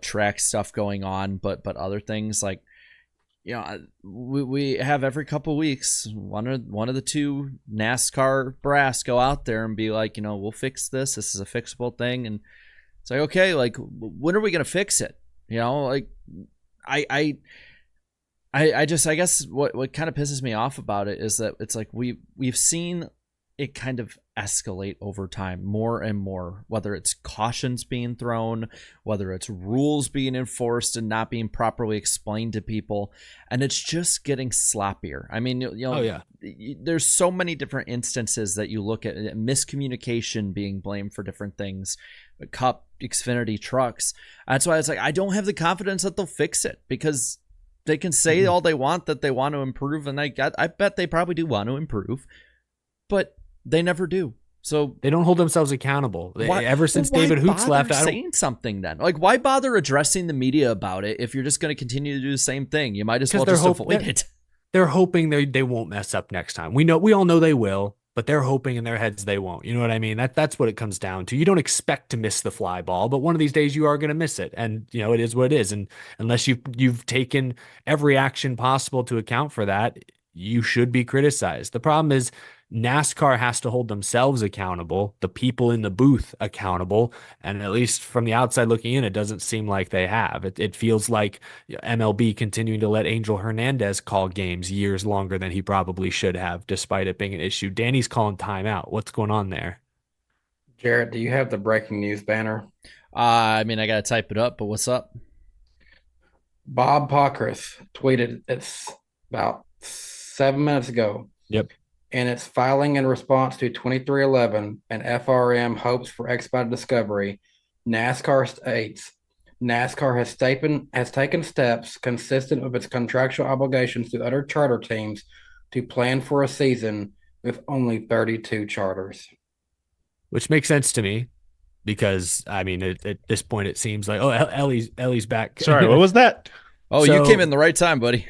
track stuff going on, but other things like, we have every couple of weeks, one of the 2 NASCAR brass go out there and be like, we'll fix this. This is a fixable thing. And It's like, okay, like when are we going to fix it? You know, like I guess what kind of pisses me off about it is that it's like we've seen it kind of escalate over time more and more, whether it's cautions being thrown, whether it's rules being enforced and not being properly explained to people, and it's just getting sloppier. I mean, you know, Oh, yeah. There's so many different instances that you look at, miscommunication being blamed for different things, Cup, Xfinity, trucks. That's why it's like I don't have the confidence that they'll fix it, because they can say all they want that they want to improve, and I bet they probably do want to improve, but they never do. So They don't hold themselves accountable. Ever since David Hoots left, saying something then. Like, why bother addressing the media about it if you're just going to continue to do the same thing? You might as well just avoid it. They're hoping they won't mess up next time. We all know they will, but they're hoping in their heads they won't. You know what I mean? That's what it comes down to. You don't expect to miss the fly ball, but one of these days you are going to miss it, and you know it is what it is. And unless you've taken every action possible to account for that, you should be criticized. The problem is NASCAR has to hold themselves accountable, the people in the booth accountable, and at least from the outside looking in, it doesn't seem like they have. It feels like MLB continuing to let Angel Hernandez call games years longer than he probably should have, despite it being an issue. Danny's calling timeout. What's going on there? Jarrett, do you have the breaking news banner? I mean, I got to type it up, but what's up? Bob Pockris tweeted it's about 7 minutes ago. Yep. And it's filing in response to 2311 and FRM hopes for expedited discovery. NASCAR states NASCAR has taken steps consistent with its contractual obligations to other charter teams to plan for a season with only 32 charters. Which makes sense to me because, I mean, at this point it seems like, oh, Ellie's back. Sorry, what was that? Oh, you came in the right time, buddy.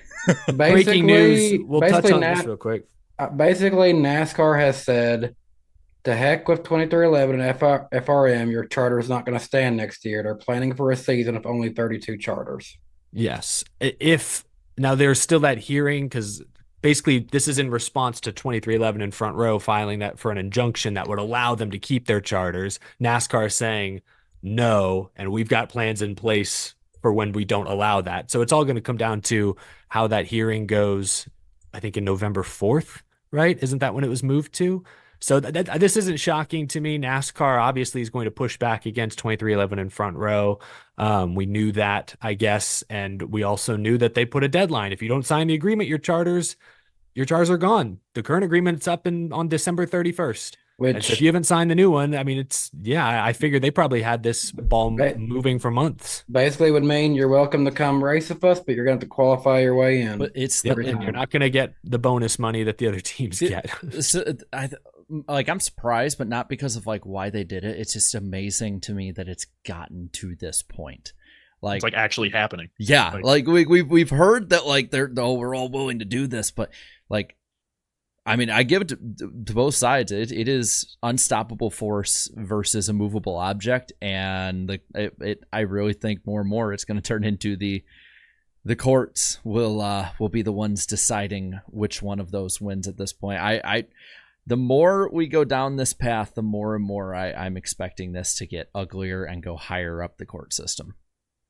Breaking news. We'll touch on this real quick. Basically, NASCAR has said, to heck with 2311 and FRM, your charter is not going to stand next year. They're planning for a season of only 32 charters. Yes. Now there's still that hearing, because basically this is in response to 2311 and Front Row filing that for an injunction that would allow them to keep their charters. NASCAR is saying no, and we've got plans in place for when we don't allow that. So it's all going to come down to how that hearing goes, I think in November 4th, right? Isn't that when it was moved to? So this isn't shocking to me. NASCAR obviously is going to push back against 2311 and Front Row. We knew that, I guess, and we also knew that they put a deadline. If you don't sign the agreement, your charters are gone. The current agreement's up on December 31st. Which, if you haven't signed the new one, I mean, I figured they probably had this ball moving for months. Basically would mean you're welcome to come race with us, but you're going to have to qualify your way in. But you're not going to get the bonus money that the other teams get. So I'm surprised, but not because of like why they did it. It's just amazing to me that it's gotten to this point. Like, it's like actually happening. Yeah, like we've heard that like we're all willing to do this, but like, I mean, I give it to both sides. It is unstoppable force versus a movable object, and I really think more and more it's going to turn into the courts will be the ones deciding which one of those wins at this point. The more we go down this path, the more and more I'm expecting this to get uglier and go higher up the court system.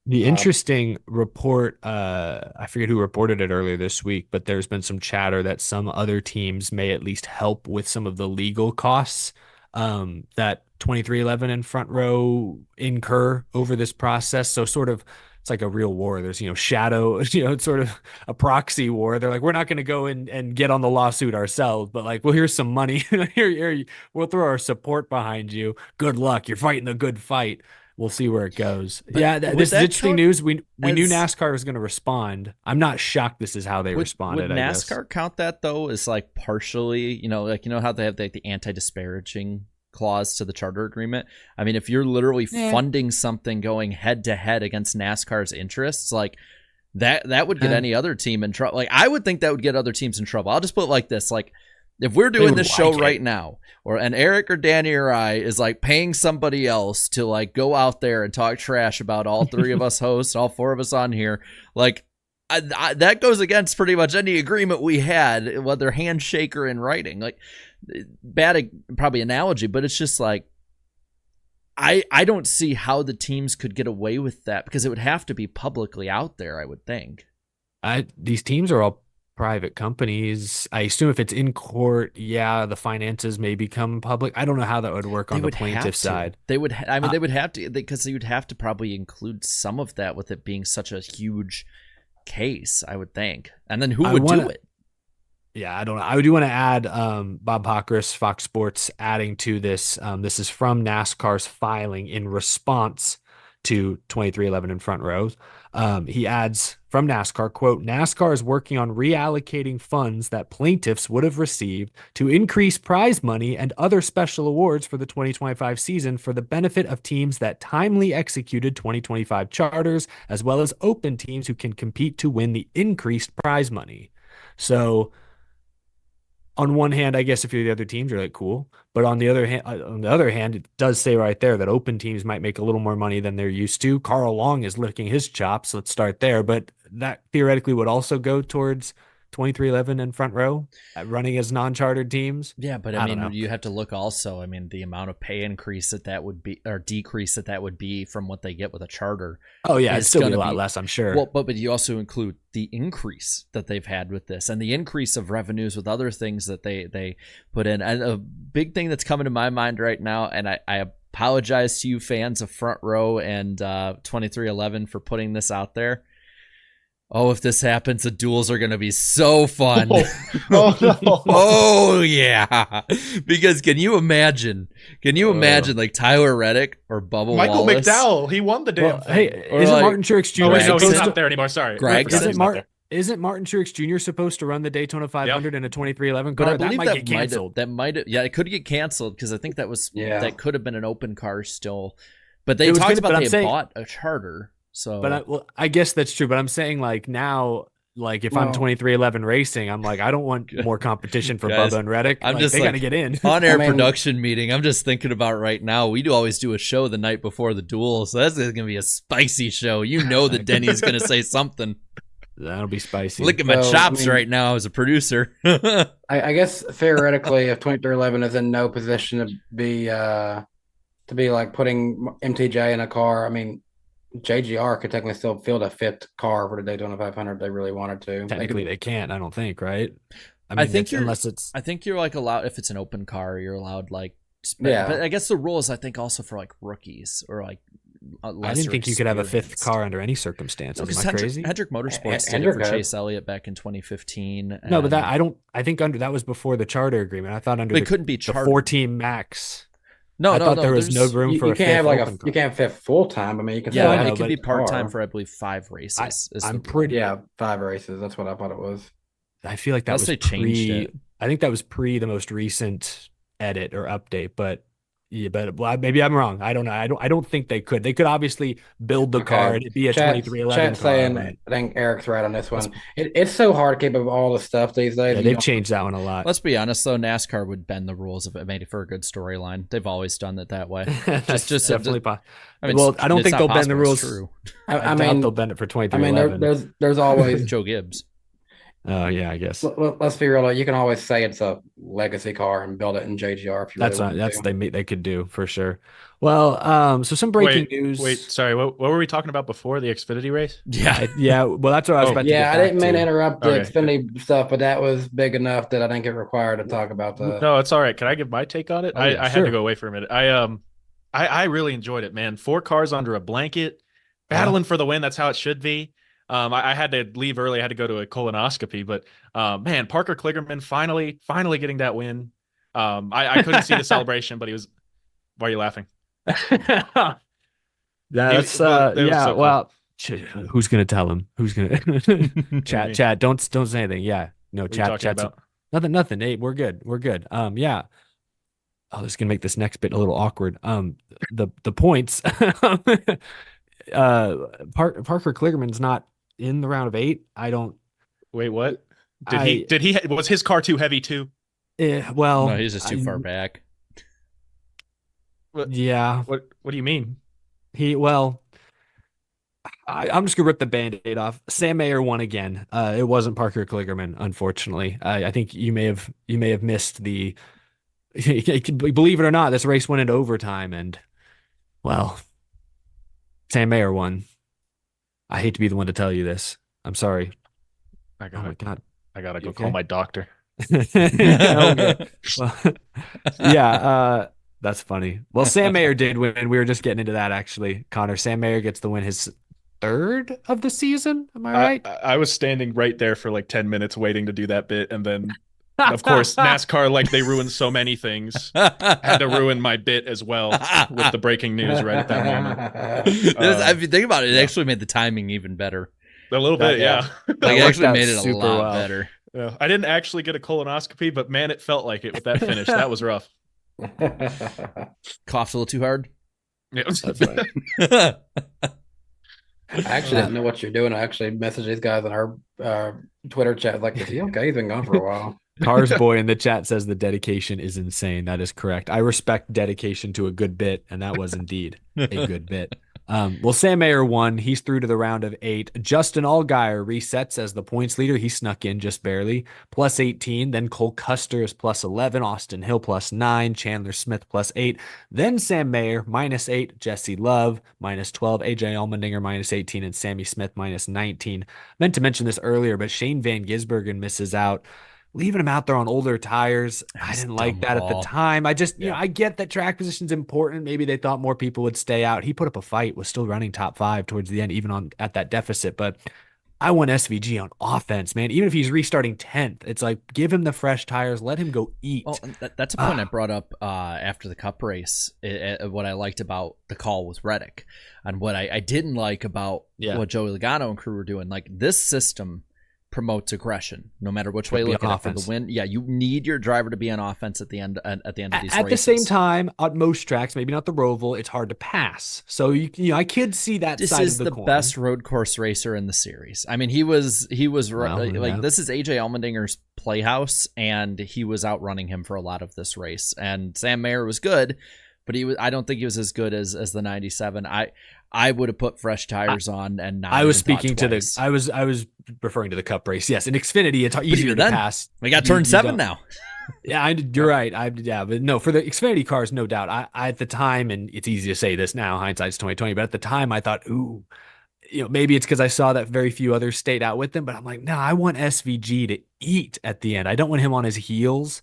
The interesting report, I forget who reported it earlier this week, but there's been some chatter that some other teams may at least help with some of the legal costs that 2311 and Front Row incur over this process. So sort of, it's like a real war. There's, shadow, it's sort of a proxy war. They're like, we're not going to go and get on the lawsuit ourselves, but like, well, here's some money. Here, we'll throw our support behind you. Good luck. You're fighting the good fight. We'll see where it goes. But this is interesting news. We knew NASCAR was going to respond. I'm not shocked this is how they responded. Would NASCAR count that though as like partially, how they have the anti-disparaging clause to the charter agreement? I mean, if you're literally funding something going head to head against NASCAR's interests, like that would get any other team in trouble. Like I would think that would get other teams in trouble. I'll just put it like this, like, if we're doing this show right now, and Eric or Danny or I is like paying somebody else to like go out there and talk trash about all three of us hosts, all four of us on here, like that goes against pretty much any agreement we had, whether handshake or in writing. Like, bad probably analogy, but it's just like, I don't see how the teams could get away with that because it would have to be publicly out there, I would think. These teams are all private companies. I assume if it's in court, the finances may become public. I don't know how that would work on the plaintiff side. They would, they would have to, because you'd have to probably include some of that with it being such a huge case, I would think. And then who would do it? Yeah, I don't know. I do want to add Bob Hockris, Fox Sports, adding to this. This is from NASCAR's filing in response to 2311 in front rows. He adds from NASCAR, quote, NASCAR is working on reallocating funds that plaintiffs would have received to increase prize money and other special awards for the 2025 season for the benefit of teams that timely executed 2025 charters, as well as open teams who can compete to win the increased prize money. So on one hand, I guess if you're the other teams, you're like, cool. But on the other hand, it does say right there that open teams might make a little more money than they're used to. Carl Long is licking his chops. Let's start there. But that theoretically would also go towards 2311 and front row running as non-chartered teams. Yeah, but I mean, you have to look also, I mean, the amount of pay increase that would be, or decrease that would be from what they get with a charter. Oh yeah, it's still going to be a lot less, I'm sure. Well, but you also include the increase that they've had with this and the increase of revenues with other things that they put in. And a big thing that's coming to my mind right now, and I apologize to you fans of front row and 2311 for putting this out there. Oh, if this happens, the duels are going to be so fun. Oh, yeah. Because can you imagine like Tyler Reddick or Bubba Michael Wallace? McDowell, he won the damn thing. Hey, isn't like, Martin Truex Jr. Oh, wait, no, he's not there anymore. Sorry. Greg, isn't Martin Truex Jr. supposed to run the Daytona 500 in a 2311 car? But I believe that might get canceled. It could get canceled because I think that could have been an open car still. But they talked about they bought a charter. So, but I guess that's true. But I'm saying like now, like if I'm 2311 racing, I'm like I don't want more competition for Bubba and Reddick. I'm just they got to get in on air production meeting. I'm just thinking about right now. We always do a show the night before the duel, so that's going to be a spicy show. You know that Denny's going to say something. That'll be spicy. Look at my chops right now as a producer. I guess theoretically, if 2311 is in no position to be like putting MTJ in a car, I mean. JGR could technically still field a fifth car for the Daytona 500 if they really wanted to. Technically, they can't. I don't think, right? I think you're like allowed if it's an open car, you're allowed like. Yeah, but I guess the rule is I think also for like rookies or like. I didn't think you could have a fifth car under any circumstances. Am I crazy? Hendrick Motorsports did it for Chase Elliott back in 2015. No, but I think that was before the charter agreement. I thought under it couldn't be charter. The 4-team max. I thought there was no room for you a can't fifth have like car. You can't have fifth full time. I mean, you can. It can be part time for I believe 5 races. I'm pretty. 5 races. That's what I thought it was. I feel like that was changed it. I think that was pre the most recent edit or update, but. Yeah, but maybe I'm wrong. I don't know. I don't think they could. They could obviously build the car and it'd be a 2311 car. Saying, I think Eric's right on this one. It's so hard to keep up with all the stuff these days. Yeah, they've changed that one a lot. Let's be honest, though. NASCAR would bend the rules if it made it for a good storyline. They've always done it that way. just definitely. I don't think they'll bend the rules. True. I mean, they'll bend it for 2311. I mean, there's always Joe Gibbs. Oh yeah, I guess. Let's be real. You can always say it's a legacy car and build it in JGR if you. That's they could do for sure. Well, so some breaking news. Wait, sorry. What were we talking about before the Xfinity race? Yeah. Well, that's what I was about to get I didn't mean to interrupt the Okay. Xfinity stuff, but that was big enough that I didn't get required to talk about that. No, it's all right. Can I give my take on it? Oh, yeah, I had to go away for a minute. I really enjoyed it, man. 4 cars under a blanket, battling for the win. That's how it should be. I had to leave early. I had to go to a colonoscopy, but man, Parker Kligerman finally getting that win. I couldn't see the celebration, but he was. Why are you laughing? That's so cool. Well, who's gonna tell him? Who's gonna chat? Don't say anything. Yeah, no chat. Nothing. Hey, we're good. Yeah. Oh, this is gonna make this next bit a little awkward. The points. Parker Kligerman's not in the round of 8. I don't. Wait, what? Did he? Was his car too heavy too? Well, no, he's just too far back. Yeah. What do you mean? I'm just gonna rip the Band-Aid off. Sam Mayer won again. It wasn't Parker Kligerman, unfortunately. I think you may have missed the. Believe it or not, this race went into overtime, and Well, Sam Mayer won. I hate to be the one to tell you this. I'm sorry. I Oh my God. gotta go You call okay? my doctor. Okay. Well, yeah, that's funny. Well, Sam Mayer did win. We were just getting into that actually. Connor, Sam Mayer gets the win, his third of the season. Am I right? I was standing right there for like 10 minutes waiting to do that bit, and then of course NASCAR, like they ruin so many things, had to ruin my bit as well with the breaking news right at that moment. If you think about it, it yeah. actually made the timing even better. A little bit, yeah. Like it worked actually out made it a super lot well. better. Yeah. I didn't actually get a colonoscopy, but man, it felt like it with that finish. That was rough. Coughed a little too hard. Yeah. That's right. I actually didn't know what you're doing. I actually messaged these guys on our Twitter chat. Like, is he okay? He's been gone for a while. Cars Boy in the chat says the dedication is insane. That is correct. I respect dedication to a good bit, and that was indeed a good bit. Well, Sam Mayer won. He's through to the round of 8. Justin Allgaier resets as the points leader. He snuck in just barely. Plus 18. Then Cole Custer is plus 11. Austin Hill plus 9. Chandler Smith plus 8. Then Sam Mayer minus 8. Jesse Love minus 12. AJ Allmendinger minus 18. And Sammy Smith minus 19. Meant to mention this earlier, but Shane Van Gisbergen misses out. Leaving him out there on older tires, I didn't like that at the time. I just, you know, I get that track position's important. Maybe they thought more people would stay out. He put up a fight, was still running top 5 towards the end, even on at that deficit. But I want SVG on offense, man. Even if he's restarting 10th, it's like give him the fresh tires, let him go eat. Well, that's a point I brought up after the Cup race. What I liked about the call was Reddick, and what I didn't like about what Joey Logano and crew were doing. Like this system promotes aggression, no matter which way you look at it. For the win, you need your driver to be on offense at the end of these races. At the same time, at most tracks, maybe not the Roval, it's hard to pass. So you know, I could see that this side is of the the coin. best road course racer in the series. I mean, he was Well, like this is AJ Allmendinger's playhouse, and he was outrunning him for a lot of this race. And Sam Mayer was good, but I don't think he was as good as the 97. I would have put fresh tires on, and not I was even speaking to twice. I was referring to the Cup race. Yes, in Xfinity, it's easier to pass. We got turn 7 now. Yeah, you're right. But no, for the Xfinity cars, no doubt. I at the time, and it's easy to say this now, hindsight's 2020. But at the time, I thought, ooh, you know, maybe it's because I saw that very few others stayed out with them. But I'm like, no, I want SVG to eat at the end. I don't want him on his heels.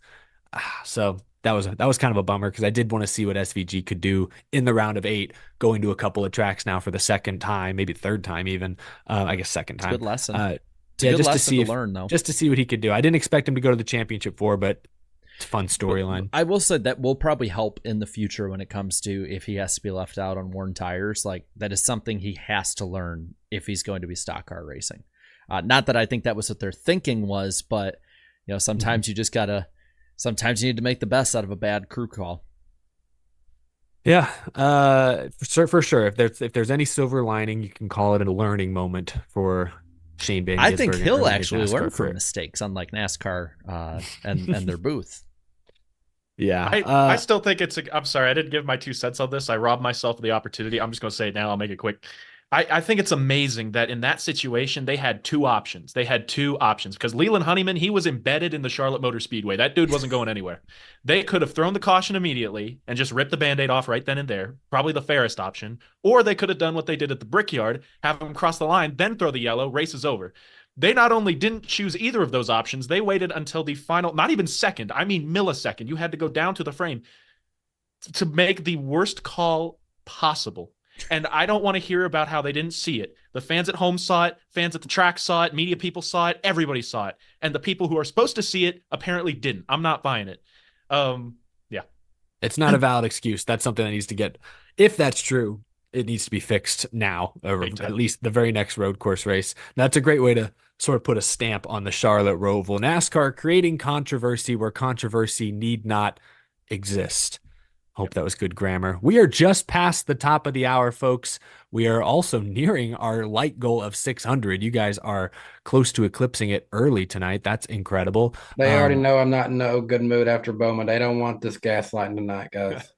So that was kind of a bummer because I did want to see what SVG could do in the round of 8, going to a couple of tracks now for the second time, maybe third time even. I guess second time. It's a good lesson. It's a good lesson to learn, though. Just to see what he could do. I didn't expect him to go to the championship for, but it's a fun storyline. I will say that will probably help in the future when it comes to if he has to be left out on worn tires. Like that is something he has to learn if he's going to be stock car racing. Not that I think that was what their thinking was, but you know, sometimes you just gotta. Sometimes you need to make the best out of a bad crew call. Yeah, for sure. If there's any silver lining, you can call it a learning moment for Shane Van Gisbergen. I think he'll early in actually his learn NASCAR from career. mistakes, unlike NASCAR and their booth. Yeah, I still think I'm sorry, I didn't give my 2 cents on this. I robbed myself of the opportunity. I'm just going to say it now. I'll make it quick. I think it's amazing that in that situation, they had 2 options. Because Leland Honeyman, he was embedded in the Charlotte Motor Speedway. That dude wasn't going anywhere. They could have thrown the caution immediately and just ripped the Band-Aid off right then and there. Probably the fairest option. Or they could have done what they did at the Brickyard, have him cross the line, then throw the yellow, race is over. They not only didn't choose either of those options, they waited until the final, not even second, I mean millisecond. You had to go down to the frame to make the worst call possible. And I don't want to hear about how they didn't see it. The fans at home saw it. Fans at the track saw it. Media people saw it. Everybody saw it. And the people who are supposed to see it apparently didn't. I'm not buying it. Yeah. It's not a valid excuse. That's something that needs to get, if that's true, it needs to be fixed now, or at least the very next road course race. That's a great way to sort of put a stamp on the Charlotte Roval. NASCAR creating controversy where controversy need not exist. Hope that was good grammar. We are just past the top of the hour, folks. We are also nearing our light goal of 600. You guys are close to eclipsing it early tonight. That's incredible. They already know I'm not in no good mood after Bowman. They don't want this gaslighting tonight, guys.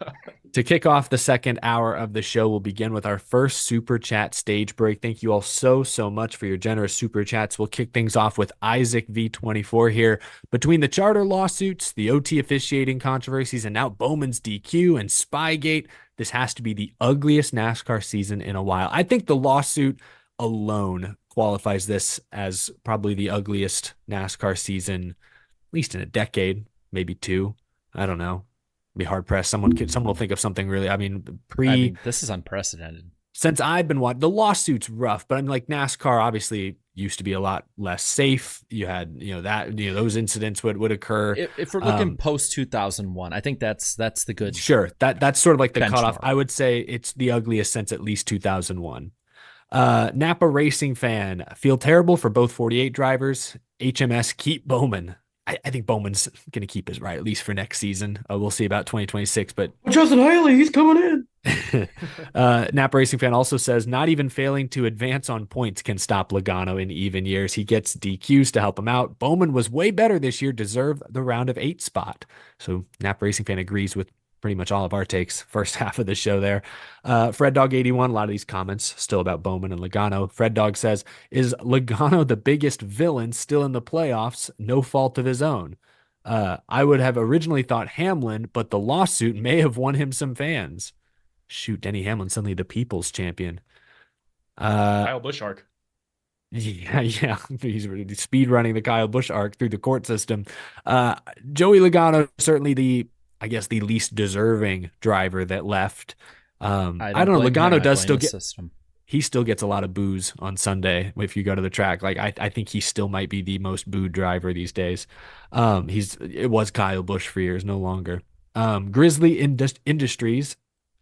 To kick off the second hour of the show, we'll begin with our first Super Chat stage break. Thank you all so much for your generous Super Chats. We'll kick things off with Isaac V24 here. Between the Charter lawsuits, the OT officiating controversies, and now Bowman's DQ and SpyGate, this has to be the ugliest NASCAR season in a while. I think the lawsuit alone qualifies this as probably the ugliest NASCAR season, at least in a decade, maybe two. I don't know. Be hard pressed. Someone will think of something really. I mean, this is unprecedented. Since I've been watching, the lawsuit's rough, but I'm like NASCAR obviously used to be a lot less safe. You had, those incidents would occur. If we're looking post 2001, I think that's the good. Sure. That's sort of like the benchmark. cutoff. I would say it's the ugliest since at least 2001. Napa Racing fan, feel terrible for both 48 drivers. HMS, keep Bowman. I think Bowman's going to keep his right, at least for next season. We'll see about 2026, but Justin Haley, he's coming in. Napa Racing fan also says not even failing to advance on points can stop Logano in even years. He gets DQs to help him out. Bowman was way better this year, deserved the round of 8 spot. So Napa Racing fan agrees with pretty much all of our takes first half of the show there. Fred Dog 81, a lot of these comments still about Bowman and Logano. Fred Dog says, is Logano the biggest villain still in the playoffs? No fault of his own. I would have originally thought Hamlin, but the lawsuit may have won him some fans. Shoot, Denny Hamlin suddenly the people's champion. Kyle Busch arc. Yeah. He's speed running the Kyle Busch arc through the court system. Joey Logano, certainly the least deserving driver that left. I don't know. Logano does still get system. He still gets a lot of boos on Sunday if you go to the track. Like I think he still might be the most booed driver these days. It was Kyle Busch for years, no longer. Grizzly Industries.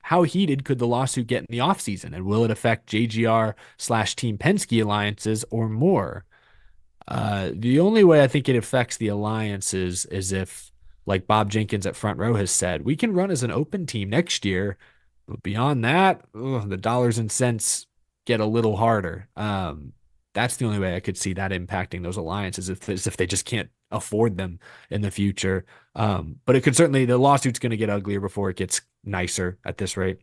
How heated could the lawsuit get in the offseason, and will it affect JGR/Team Penske alliances or more? The only way I think it affects the alliances is if, like Bob Jenkins at Front Row has said, we can run as an open team next year. But beyond that, the dollars and cents get a little harder. That's the only way I could see that impacting those alliances, if they just can't afford them in the future. But it could certainly, the lawsuit's going to get uglier before it gets nicer at this rate.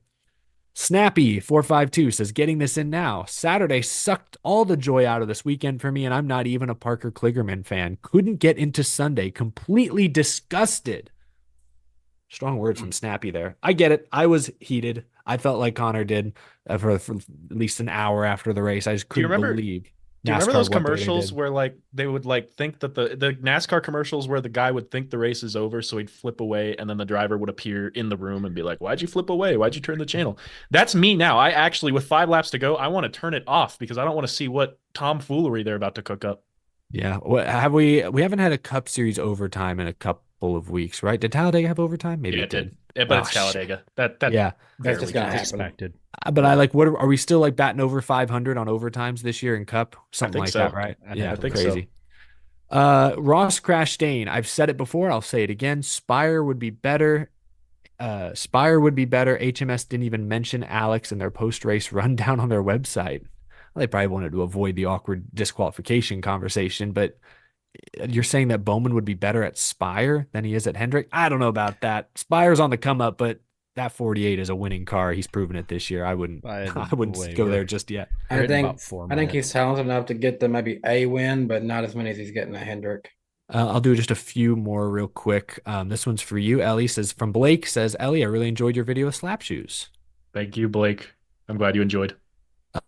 Snappy452 says, getting this in now. Saturday sucked all the joy out of this weekend for me, and I'm not even a Parker Kligerman fan. Couldn't get into Sunday. Completely disgusted. Strong words from Snappy there. I get it. I was heated. I felt like Connor did for at least an hour after the race. I just couldn't believe. Do you remember those commercials where they would think that the NASCAR commercials where the guy would think the race is over, so he'd flip away, and then the driver would appear in the room and be like, why'd you flip away? Why'd you turn the channel? That's me now. I actually, with 5 laps to go, I want to turn it off because I don't want to see what tomfoolery they're about to cook up. Yeah. We haven't had a Cup Series overtime in a couple of weeks, right? Did Talladega have overtime? Maybe it did. Yeah, but it's Talladega. That's just gonna happen. But what are we still batting over 500 on overtimes this year in Cup? Something like that, right? I think crazy. So. Ross Crash Dane. I've said it before. I'll say it again. Spire would be better. HMS didn't even mention Alex in their post-race rundown on their website. Well, they probably wanted to avoid the awkward disqualification conversation, but you're saying that Bowman would be better at Spire than he is at Hendrick? I don't know about that. Spire's on the come up, but that 48 is a winning car. He's proven it this year. I wouldn't go there just yet. I think he's talented enough to get them maybe a win, but not as many as he's getting at Hendrick. I'll do just a few more real quick. This one's for you. Ellie says, from Blake, says, Ellie, I really enjoyed your video of slap shoes. Thank you, Blake. I'm glad you enjoyed.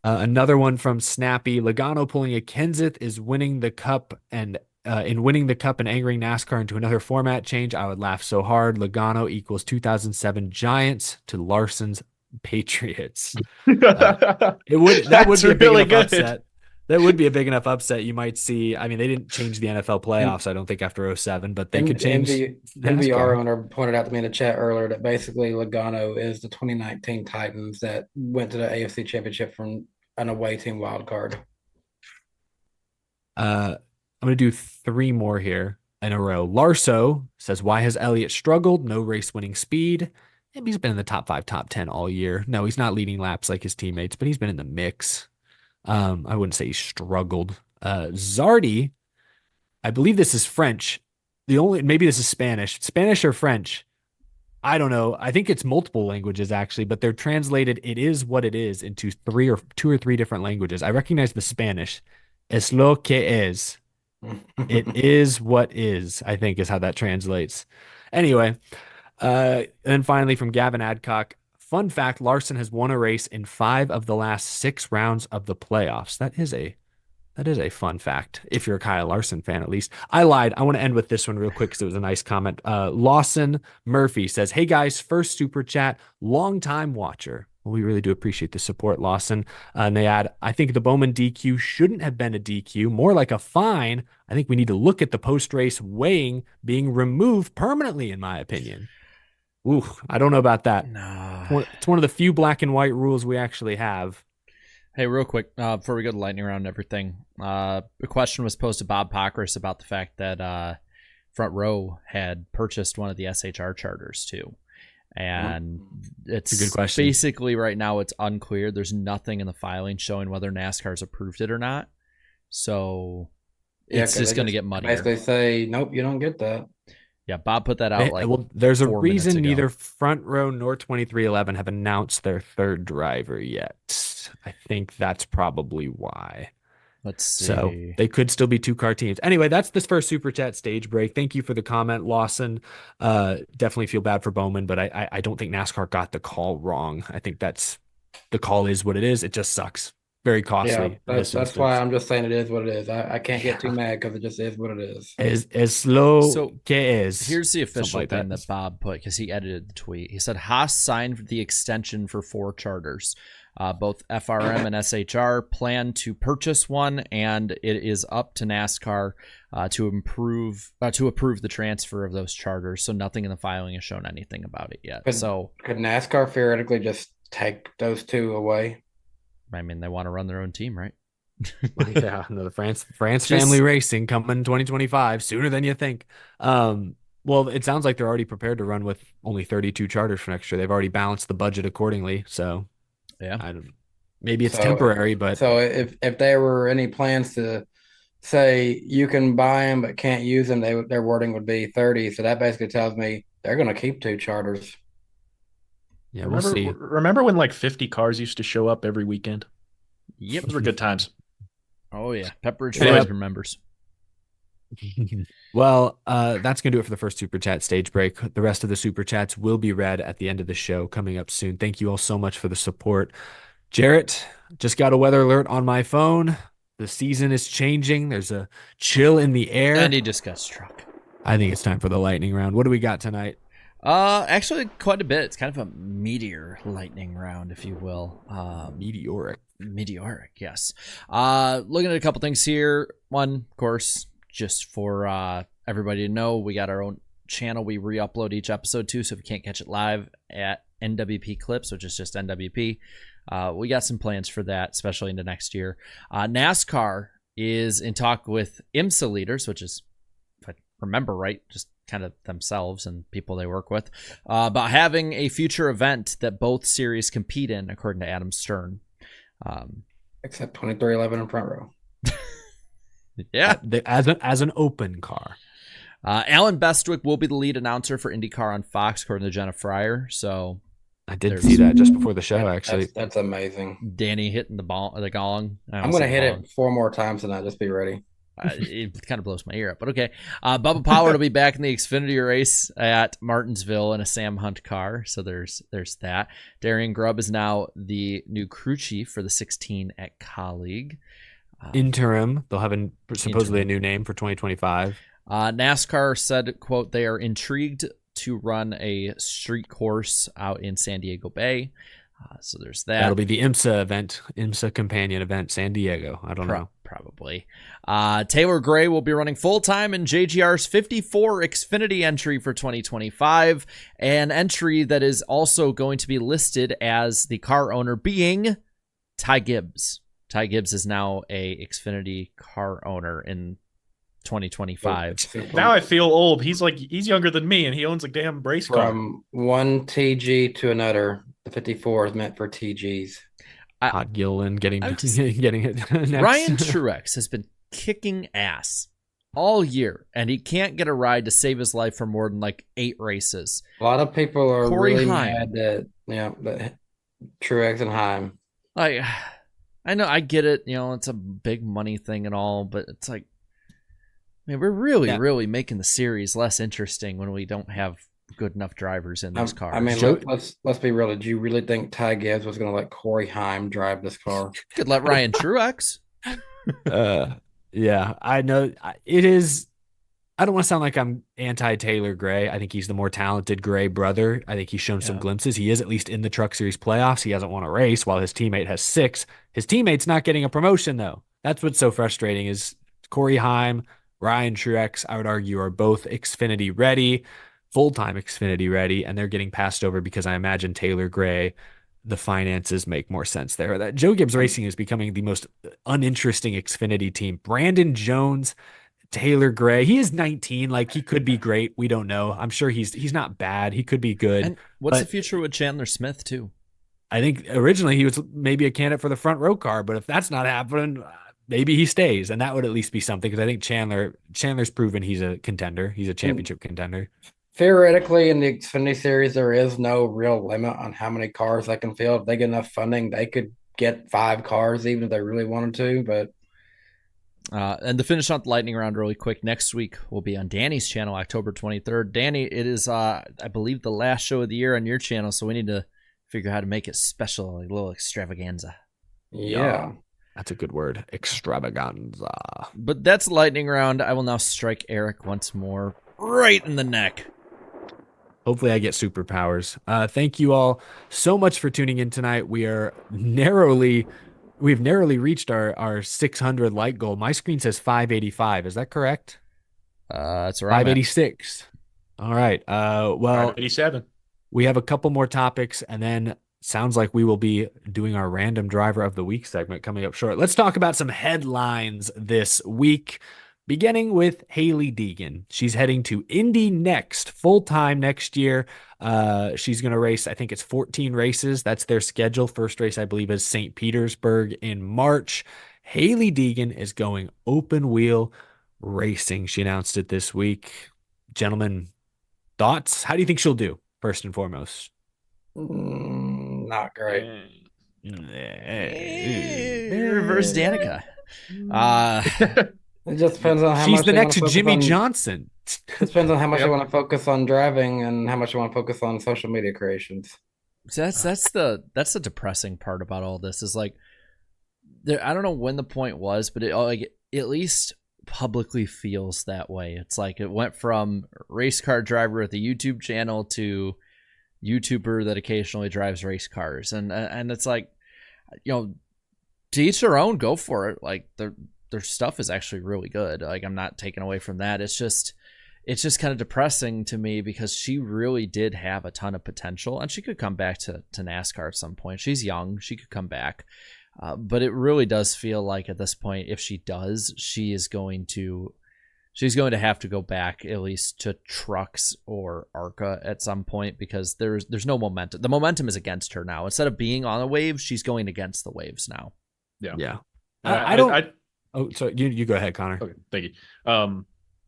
Another one from Snappy. Logano pulling a Kenseth is winning the Cup, and in winning the Cup and angering NASCAR into another format change, I would laugh so hard. Logano equals 2007 Giants to Larson's Patriots. That would be a big enough upset. That would be a big enough upset. You might see. I mean, they didn't change the NFL playoffs, I don't think, after 07, but they could change. NVR owner pointed out to me in the chat earlier that basically Logano is the 2019 Titans that went to the AFC Championship from an away team wild card. I'm going to do 3 more here in a row. Larso says, why has Elliott struggled? No race winning speed. Maybe he's been in the top 5, top 10 all year. No, he's not leading laps like his teammates, but he's been in the mix. I wouldn't say he struggled. Zardy, I believe this is French. Maybe this is Spanish or French. I don't know. I think it's multiple languages actually, but they're translated. It is what it is into 2 or 3 different languages. I recognize the Spanish. Es lo que es. It is what is, I think is how that translates. Anyway, and then finally from Gavin Adcock, fun fact, Larson has won a race in 5 of the last 6 rounds of the playoffs. That is a fun fact, if you're a Kyle Larson fan, at least. I lied. I want to end with this one real quick because it was a nice comment. Lawson Murphy says, "Hey guys, first super chat, long time watcher." Well, we really do appreciate the support, Lawson. And they add, "I think the Bowman DQ shouldn't have been a DQ, more like a fine. I think we need to look at the post-race weighing being removed permanently, in my opinion." Ooh, I don't know about that. No. It's one of the few black and white rules we actually have. Hey, real quick, before we go to lightning round and everything, a question was posed to Bob Pockris about the fact that Front Row had purchased one of the SHR charters too. And it's a good question. Basically right now it's unclear. There's nothing in the filing showing whether NASCAR's approved it or not. So it's just going to get muddier. Basically say, nope, you don't get that. Yeah, Bob put that out there's a 4 minutes reason ago. neither Front Row nor 2311 have announced their third driver yet. I think that's probably why. Let's see. So they could still be 2-car teams. Anyway, that's this first super chat stage break. Thank you for the comment, Lawson. Definitely feel bad for Bowman, but I don't think NASCAR got the call wrong. I think the call is what it is. It just sucks. Very costly. Yeah, that's why I'm just saying it is what it is. I can't get too mad because it just is what it is. Es slow So, que es. Here's the official like thing that. that Bob put because he edited the tweet. He said Haas signed the extension for 4 charters. Both FRM and SHR plan to purchase one, and it is up to NASCAR to approve the transfer of those charters. So nothing in the filing has shown anything about it yet. Could NASCAR theoretically just take those 2 away? I mean, they want to run their own team, right? Yeah, no, the France family racing coming 2025 sooner than you think. Well, it sounds like they're already prepared to run with only 32 charters for next year. They've already balanced the budget accordingly. So yeah, maybe it's temporary, but so if there were any plans to say you can buy them but can't use them, their wording would be 30. So that basically tells me they're going to keep 2 charters. Yeah, we'll see. Remember when like 50 cars used to show up every weekend? Yep, Those were good times. Oh yeah, Pepperidge Anyways. Farm remembers. Well, that's going to do it for the first super chat stage break. The rest of the super chats will be read at the end of the show coming up soon. Thank you all so much for the support. Jarrett, just got a weather alert on my phone. The season is changing. There's a chill in the air. And he just got struck. I think it's time for the lightning round. What do we got tonight? Actually quite a bit. It's kind of a meteor lightning round, if you will. Meteoric, yes. Looking at a couple things here. One, of course, just for everybody to know, we got our own channel we re-upload each episode to, so if you can't catch it live at NWP Clips, which is just NWP, we got some plans for that, especially into next year. NASCAR is in talk with IMSA leaders, which is, if I remember right, just kind of themselves and people they work with, about having a future event that both series compete in, according to Adam Stern. Except 2311 in Front Row. Yeah, as an open car. Alan Bestwick will be the lead announcer for IndyCar on Fox, according to Jenna Fryer. So I did see that just before the show, actually. That's amazing. Danny hitting the gong. I'm going to hit it 4 more times tonight. Just be ready. It kind of blows my ear up, but okay. Bubba Pollard will be back in the Xfinity race at Martinsville in a Sam Hunt car, so there's that. Darian Grubb is now the new crew chief for the 16 at Colleague. Interim. They'll have supposedly a new name for 2025. NASCAR said, quote, they are intrigued to run a street course out in San Diego Bay. So there's that. That'll be the IMSA event, IMSA companion event, San Diego. I don't know. Probably. Taylor Gray will be running full-time in JGR's 54 Xfinity entry for 2025, an entry that is also going to be listed as the car owner being Ty Gibbs. Ty Gibbs is now a Xfinity car owner in 2025. Now I feel old. He's younger than me, and he owns a damn race car. From one TG to another, the 54 is meant for TGs. Hot Gillen getting it next. Ryan Truex has been kicking ass all year, and he can't get a ride to save his life for more than 8 races. A lot of people are Corey really Heim. mad that Truex and Heim. I know, I get it. It's a big money thing and all, but it's like, man, we're really making the series less interesting when we don't have good enough drivers in those cars. I mean, Joe- let's be real. Did you really think Ty Gibbs was going to let Corey Heim drive this car? Could let Ryan Truex. Yeah, I know it is. I don't want to sound like I'm anti-Taylor Gray. I think he's the more talented Gray brother. I think he's shown some glimpses. He is at least in the Truck Series playoffs. He hasn't won a race while his teammate has 6. His teammate's not getting a promotion, though. That's what's so frustrating is Corey Heim, Ryan Truex, I would argue, are both Xfinity ready, full-time Xfinity ready, and they're getting passed over because I imagine Taylor Gray, the finances make more sense there. That Joe Gibbs Racing is becoming the most uninteresting Xfinity team. Brandon Jones, Taylor Gray, he is 19. Like, he could be great. We don't know. I'm sure he's not bad. He could be good. And what's the future with Chandler Smith too? I think originally he was maybe a candidate for the front row car, but if that's not happening, maybe he stays, and that would at least be something because I think Chandler's proven he's a contender. He's a championship contender. Theoretically, in the Xfinity Series, there is no real limit on how many cars they can field. If they get enough funding, they could get 5 cars even if they really wanted to, but and to finish out the lightning round really quick, next week will be on Danny's channel, October 23rd. Danny, it is, I believe, the last show of the year on your channel, so we need to figure out how to make it special, like a little extravaganza. yeah. That's a good word, extravaganza. But that's lightning round. I will now strike Eric once more right in the neck. Hopefully I get superpowers. Thank you all so much for tuning in tonight. We've narrowly reached our 600 like goal. My screen says 585. Is that correct? That's right. 586. All right. Well, 587. we have a couple more topics, and then sounds like we will be doing our random driver of the week segment coming up short. Let's talk about some headlines this week, beginning with Hailie Deegan. She's heading to Indy next, full-time next year. She's going to race, I think it's 14 races. That's their schedule. First race, I believe, is St. Petersburg in March. Hailie Deegan is going open wheel racing. She announced it this week. Gentlemen, thoughts? How do you think she'll do, first and foremost? Not great. Reverse Danica. It just depends on how She's much the they wanna next focus Jimmy on- Johnson. It depends on how much you want to focus on driving and how much you want to focus on social media creations. So that's the depressing part about all this is like, I don't know when the point was, but it like at least publicly feels that way. It's like it went from race car driver with a YouTube channel to YouTuber that occasionally drives race cars, and it's like, you know, to each their own. Go for it. Like their stuff is actually really good. Like, I'm not taking away from that. It's just kind of depressing to me because she really did have a ton of potential, and she could come back to NASCAR at some point. She's young. She could come back. But it really does feel like at this point, if she does, she's going to have to go back at least to trucks or ARCA at some point, because there's no momentum. The momentum is against her now. Instead of being on a wave, she's going against the waves now. Yeah. Oh, so you go ahead, Connor. Okay, thank you.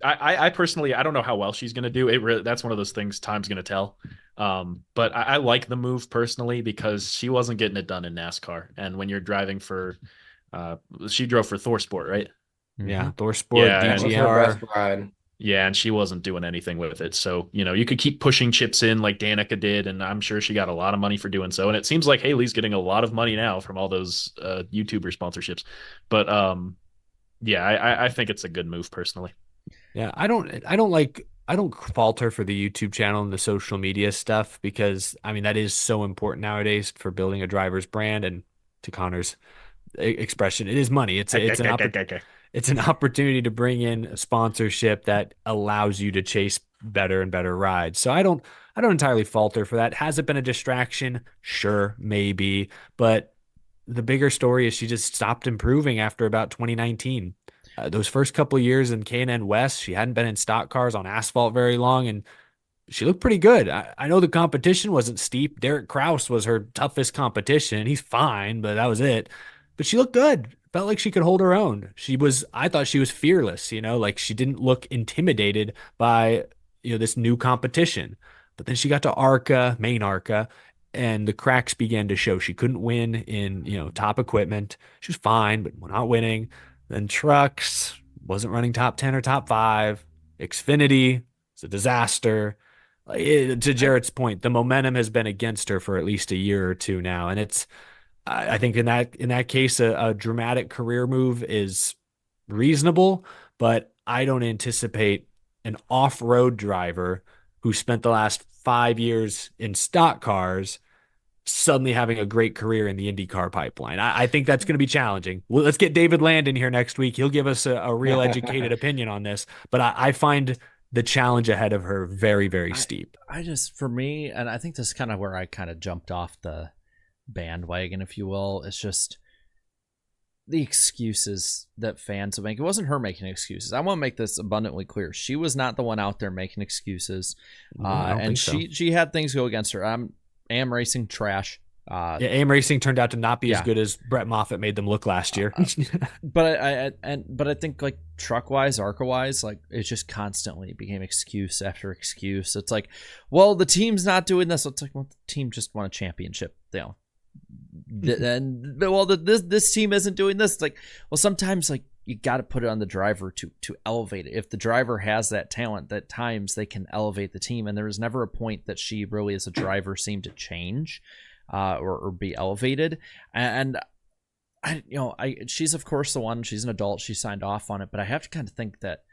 I personally, I don't know how well she's going to do. That's one of those things time's going to tell. But I like the move personally because she wasn't getting it done in NASCAR. And when you're driving for, she drove for Thor Sport, right? Yeah, Thor Sport, Yeah, That was her DGR. best ride. Yeah, and she wasn't doing anything with it. So, you could keep pushing chips in like Danica did, and I'm sure she got a lot of money for doing so. And it seems like Haley's getting a lot of money now from all those YouTuber sponsorships. But yeah, I think it's a good move personally. Yeah, I don't fault her for the YouTube channel and the social media stuff because I mean that is so important nowadays for building a driver's brand. And to Connor's expression, it is money. It's an opportunity to bring in a sponsorship that allows you to chase better and better rides. So I don't entirely fault her for that. Has it been a distraction? Sure, maybe, but the bigger story is she just stopped improving after about 2019. Those first couple of years in K&N West, she hadn't been in stock cars on asphalt very long, and she looked pretty good. I know the competition wasn't steep. Derek Kraus was her toughest competition. He's fine, but that was it. But she looked good. Felt like she could hold her own. I thought she was fearless, like she didn't look intimidated by, this new competition. But then she got to ARCA, main ARCA, and the cracks began to show. She couldn't win in, top equipment. She was fine, but we're not winning. Then trucks, wasn't running top 10 or top 5. Xfinity, it's a disaster. To Jarrett's point, the momentum has been against her for at least a year or two now, and I think in that case, a dramatic career move is reasonable, but I don't anticipate an off-road driver who spent the last 5 years in stock cars suddenly having a great career in the IndyCar pipeline. I think that's going to be challenging. Well, let's get David Land in here next week. He'll give us a real educated opinion on this, but I find the challenge ahead of her very, very steep. I just, for me, and I think this is kind of where I kind of jumped off the bandwagon, if you will. It's just the excuses that fans will make. It wasn't her making excuses. I want to make this abundantly clear. She was not the one out there making excuses. And she had things go against her. AM Racing trash. AM Racing turned out to not be as good as Brett Moffitt made them look last year. But I think like truck wise, ARCA wise, like it just constantly became excuse after excuse. It's like, well, the team's not doing this. It's like, well, the team just won a championship. This team isn't doing this. It's like, well, sometimes like you got to put it on the driver to elevate it. If the driver has that talent, at times they can elevate the team. And there was never a point that she really, as a driver, seemed to change or be elevated. And she's of course the one. She's an adult. She signed off on it. But I have to kind of think that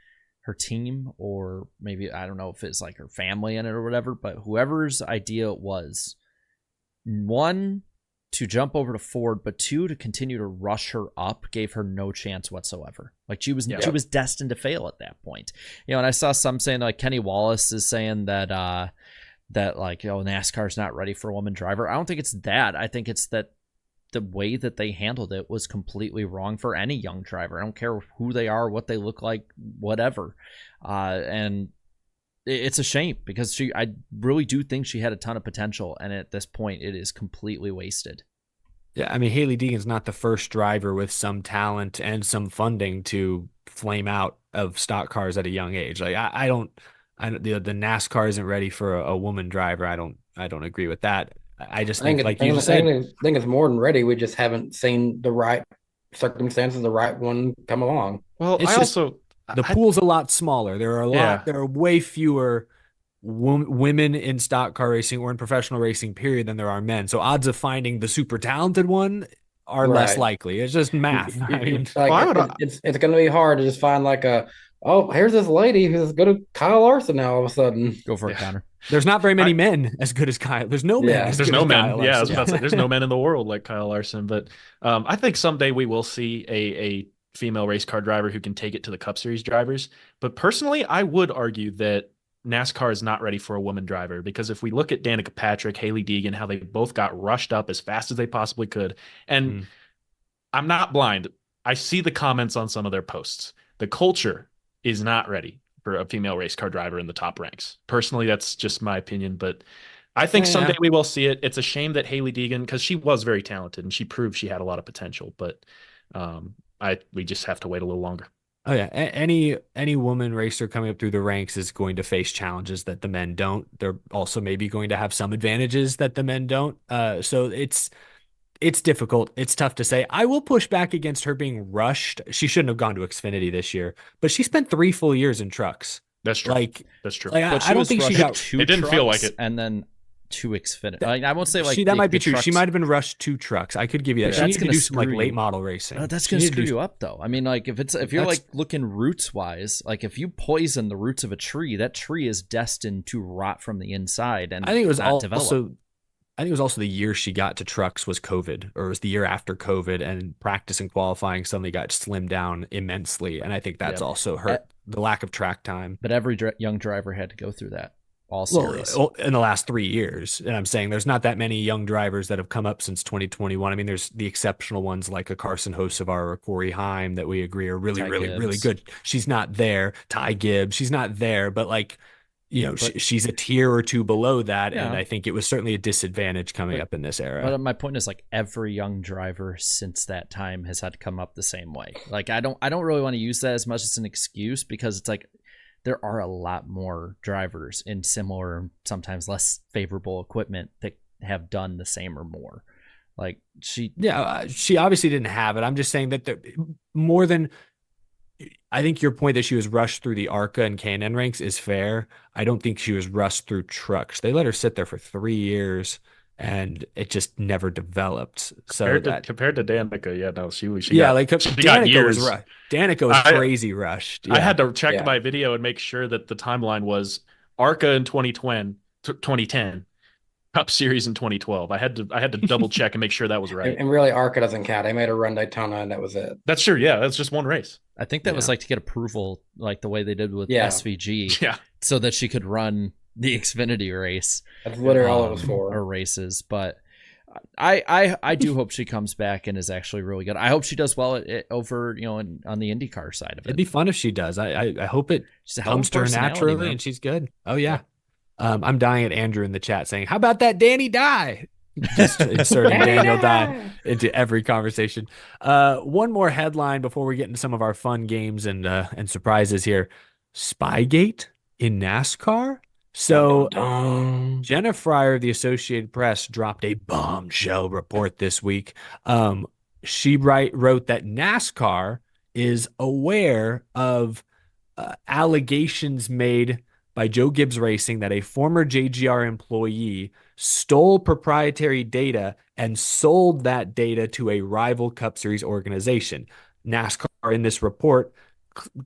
her team, or maybe I don't know if it's like her family in it or whatever, but whoever's idea it was, one, to jump over to Ford, but two, to continue to rush her up, gave her no chance whatsoever. Like she was destined to fail at that point. And I saw some saying like Kenny Wallace is saying that like, NASCAR's not ready for a woman driver. I don't think it's that. I think it's that the way that they handled it was completely wrong for any young driver. I don't care who they are, what they look like, whatever. And it's a shame because I really do think she had a ton of potential, and at this point it is completely wasted. Yeah, I mean, Hailie Deegan's not the first driver with some talent and some funding to flame out of stock cars at a young age. Like the NASCAR isn't ready for a woman driver. I don't agree with that. I just think, like you said, I think it's more than ready. We just haven't seen the right circumstances, the right one come along. Well, the pool's a lot smaller. There are way fewer women in stock car racing or in professional racing, period, than there are men. So odds of finding the super talented one are less likely. It's just math. It's going to be hard to just find like here's this lady who's as good as Kyle Larson now all of a sudden. Go for it, Connor. There's not very many men as good as Kyle. There's no men. There's no men. Yeah, I was about to say there's no men in the world like Kyle Larson. But I think someday we will see a female race car driver who can take it to the Cup Series drivers. But personally, I would argue that NASCAR is not ready for a woman driver, because if we look at Danica Patrick, Hailie Deegan, how they both got rushed up as fast as they possibly could. And I'm not blind. I see the comments on some of their posts. The culture is not ready for a female race car driver in the top ranks. Personally, that's just my opinion, but I think someday we will see it. It's a shame that Hailie Deegan, because she was very talented and she proved she had a lot of potential, but we just have to wait a little longer. Oh yeah, any woman racer coming up through the ranks is going to face challenges that the men don't. They're also maybe going to have some advantages that the men don't. So it's difficult. It's tough to say. I will push back against her being rushed. She shouldn't have gone to Xfinity this year, but she spent 3 full years in trucks. That's true. That's true. But I don't think she got. It didn't feel like it. And then 2 Xfinity. I won't say that might be true. She might have been rushed 2 trucks. I could give you that. She needs to do some like late model racing. That's going to screw you up though. I mean, like if you're like looking roots wise, like if you poison the roots of a tree, that tree is destined to rot from the inside. And I think it was develop. I think it was also the year she got to trucks was COVID, or it was the year after COVID, and practice and qualifying suddenly got slimmed down immensely. And I think that's also hurt the lack of track time. But every young driver had to go through that. All series. Well, in the last 3 years. And I'm saying there's not that many young drivers that have come up since 2021. I mean, there's the exceptional ones like a Carson Hocevar or a Corey Heim that we agree are really, really good. She's not there. Ty Gibbs, she's not there, but like, she's a tier or 2 below that. Yeah. And I think it was certainly a disadvantage coming up in this era. But my point is, like, every young driver since that time has had to come up the same way. Like, I don't really want to use that as much as an excuse, because it's like, there are a lot more drivers in similar, sometimes less favorable equipment that have done the same or more. Like she obviously didn't have it. I'm just saying that more than I think your point that she was rushed through the ARCA and K&N ranks is fair. I don't think she was rushed through trucks. They let her sit there for 3 years, and it just never developed. So Compared to Danica, yeah, no, she yeah, got, like she got Danica years. was rushed. Danica was crazy rushed. I Yeah. had to check my video and make sure that the timeline was ARCA in 2010, Cup Series in 2012. I had to double check and make sure that was right. And really, ARCA doesn't count. They made her run Daytona, and that was it. That's true. Yeah, that's just one race. I think that was like to get approval, like the way they did with Yeah. SVG, Yeah. so that she could run the Xfinity race. That's literally all it was for. Or races, but I do hope she comes back and is actually really good. I hope she does well over on the IndyCar side of it. It'd be fun if she does. I hope it comes to her naturally and she's good. Oh yeah. I'm dying at Andrew in the chat saying, "How about that Danny Dye?" Just inserting Daniel Dye into every conversation. One more headline before we get into some of our fun games and surprises here. SpyGate in NASCAR. So Jenna Fryer of the Associated Press dropped a bombshell report this week. She wrote that NASCAR is aware of allegations made by Joe Gibbs Racing that a former JGR employee stole proprietary data and sold that data to a rival Cup Series organization. NASCAR in this report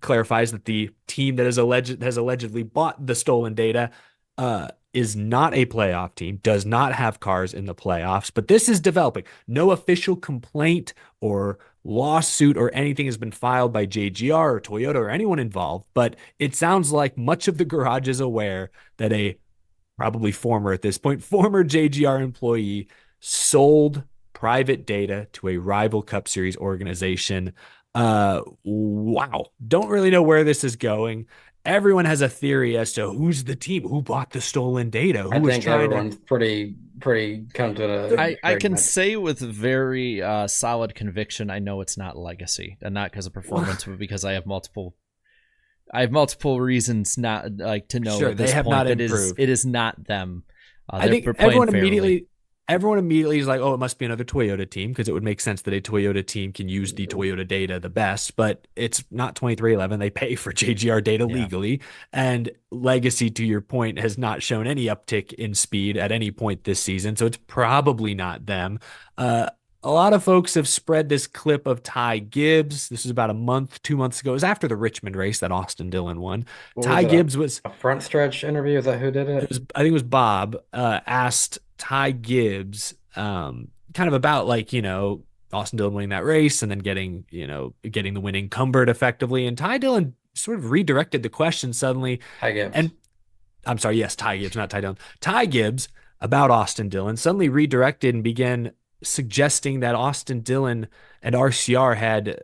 clarifies that the team that has allegedly bought the stolen data is not a playoff team, does not have cars in the playoffs, but this is developing. No official complaint or lawsuit or anything has been filed by JGR or Toyota or anyone involved, but it sounds like much of the garage is aware that a probably former JGR employee sold private data to a rival Cup Series organization. Wow. Don't really know where this is going. Everyone has a theory as to who's the team, who bought the stolen data. I think everyone's pretty come to I can say with very solid conviction, I know it's not Legacy, and not because of performance, but because I have multiple reasons not like to know at this they have point not that improved. It is not them. I think everyone immediately is like, oh, it must be another Toyota team, because it would make sense that a Toyota team can use the Toyota data the best, but it's not 2311. They pay for JGR data legally, and Legacy, to your point, has not shown any uptick in speed at any point this season, so it's probably not them. A lot of folks have spread this clip of Ty Gibbs. This was about 2 months ago. It was after the Richmond race that Austin Dillon won. Ty Gibbs was a front stretch interview. Is that who did it? I think it was Bob asked Ty Gibbs kind of about Austin Dillon winning that race and then getting the win encumbered effectively. And Ty Dillon sort of redirected the question suddenly. Ty Gibbs. And I'm sorry, yes, Ty Gibbs, not Ty Dillon. Ty Gibbs about Austin Dillon suddenly redirected and began suggesting that Austin Dillon and RCR had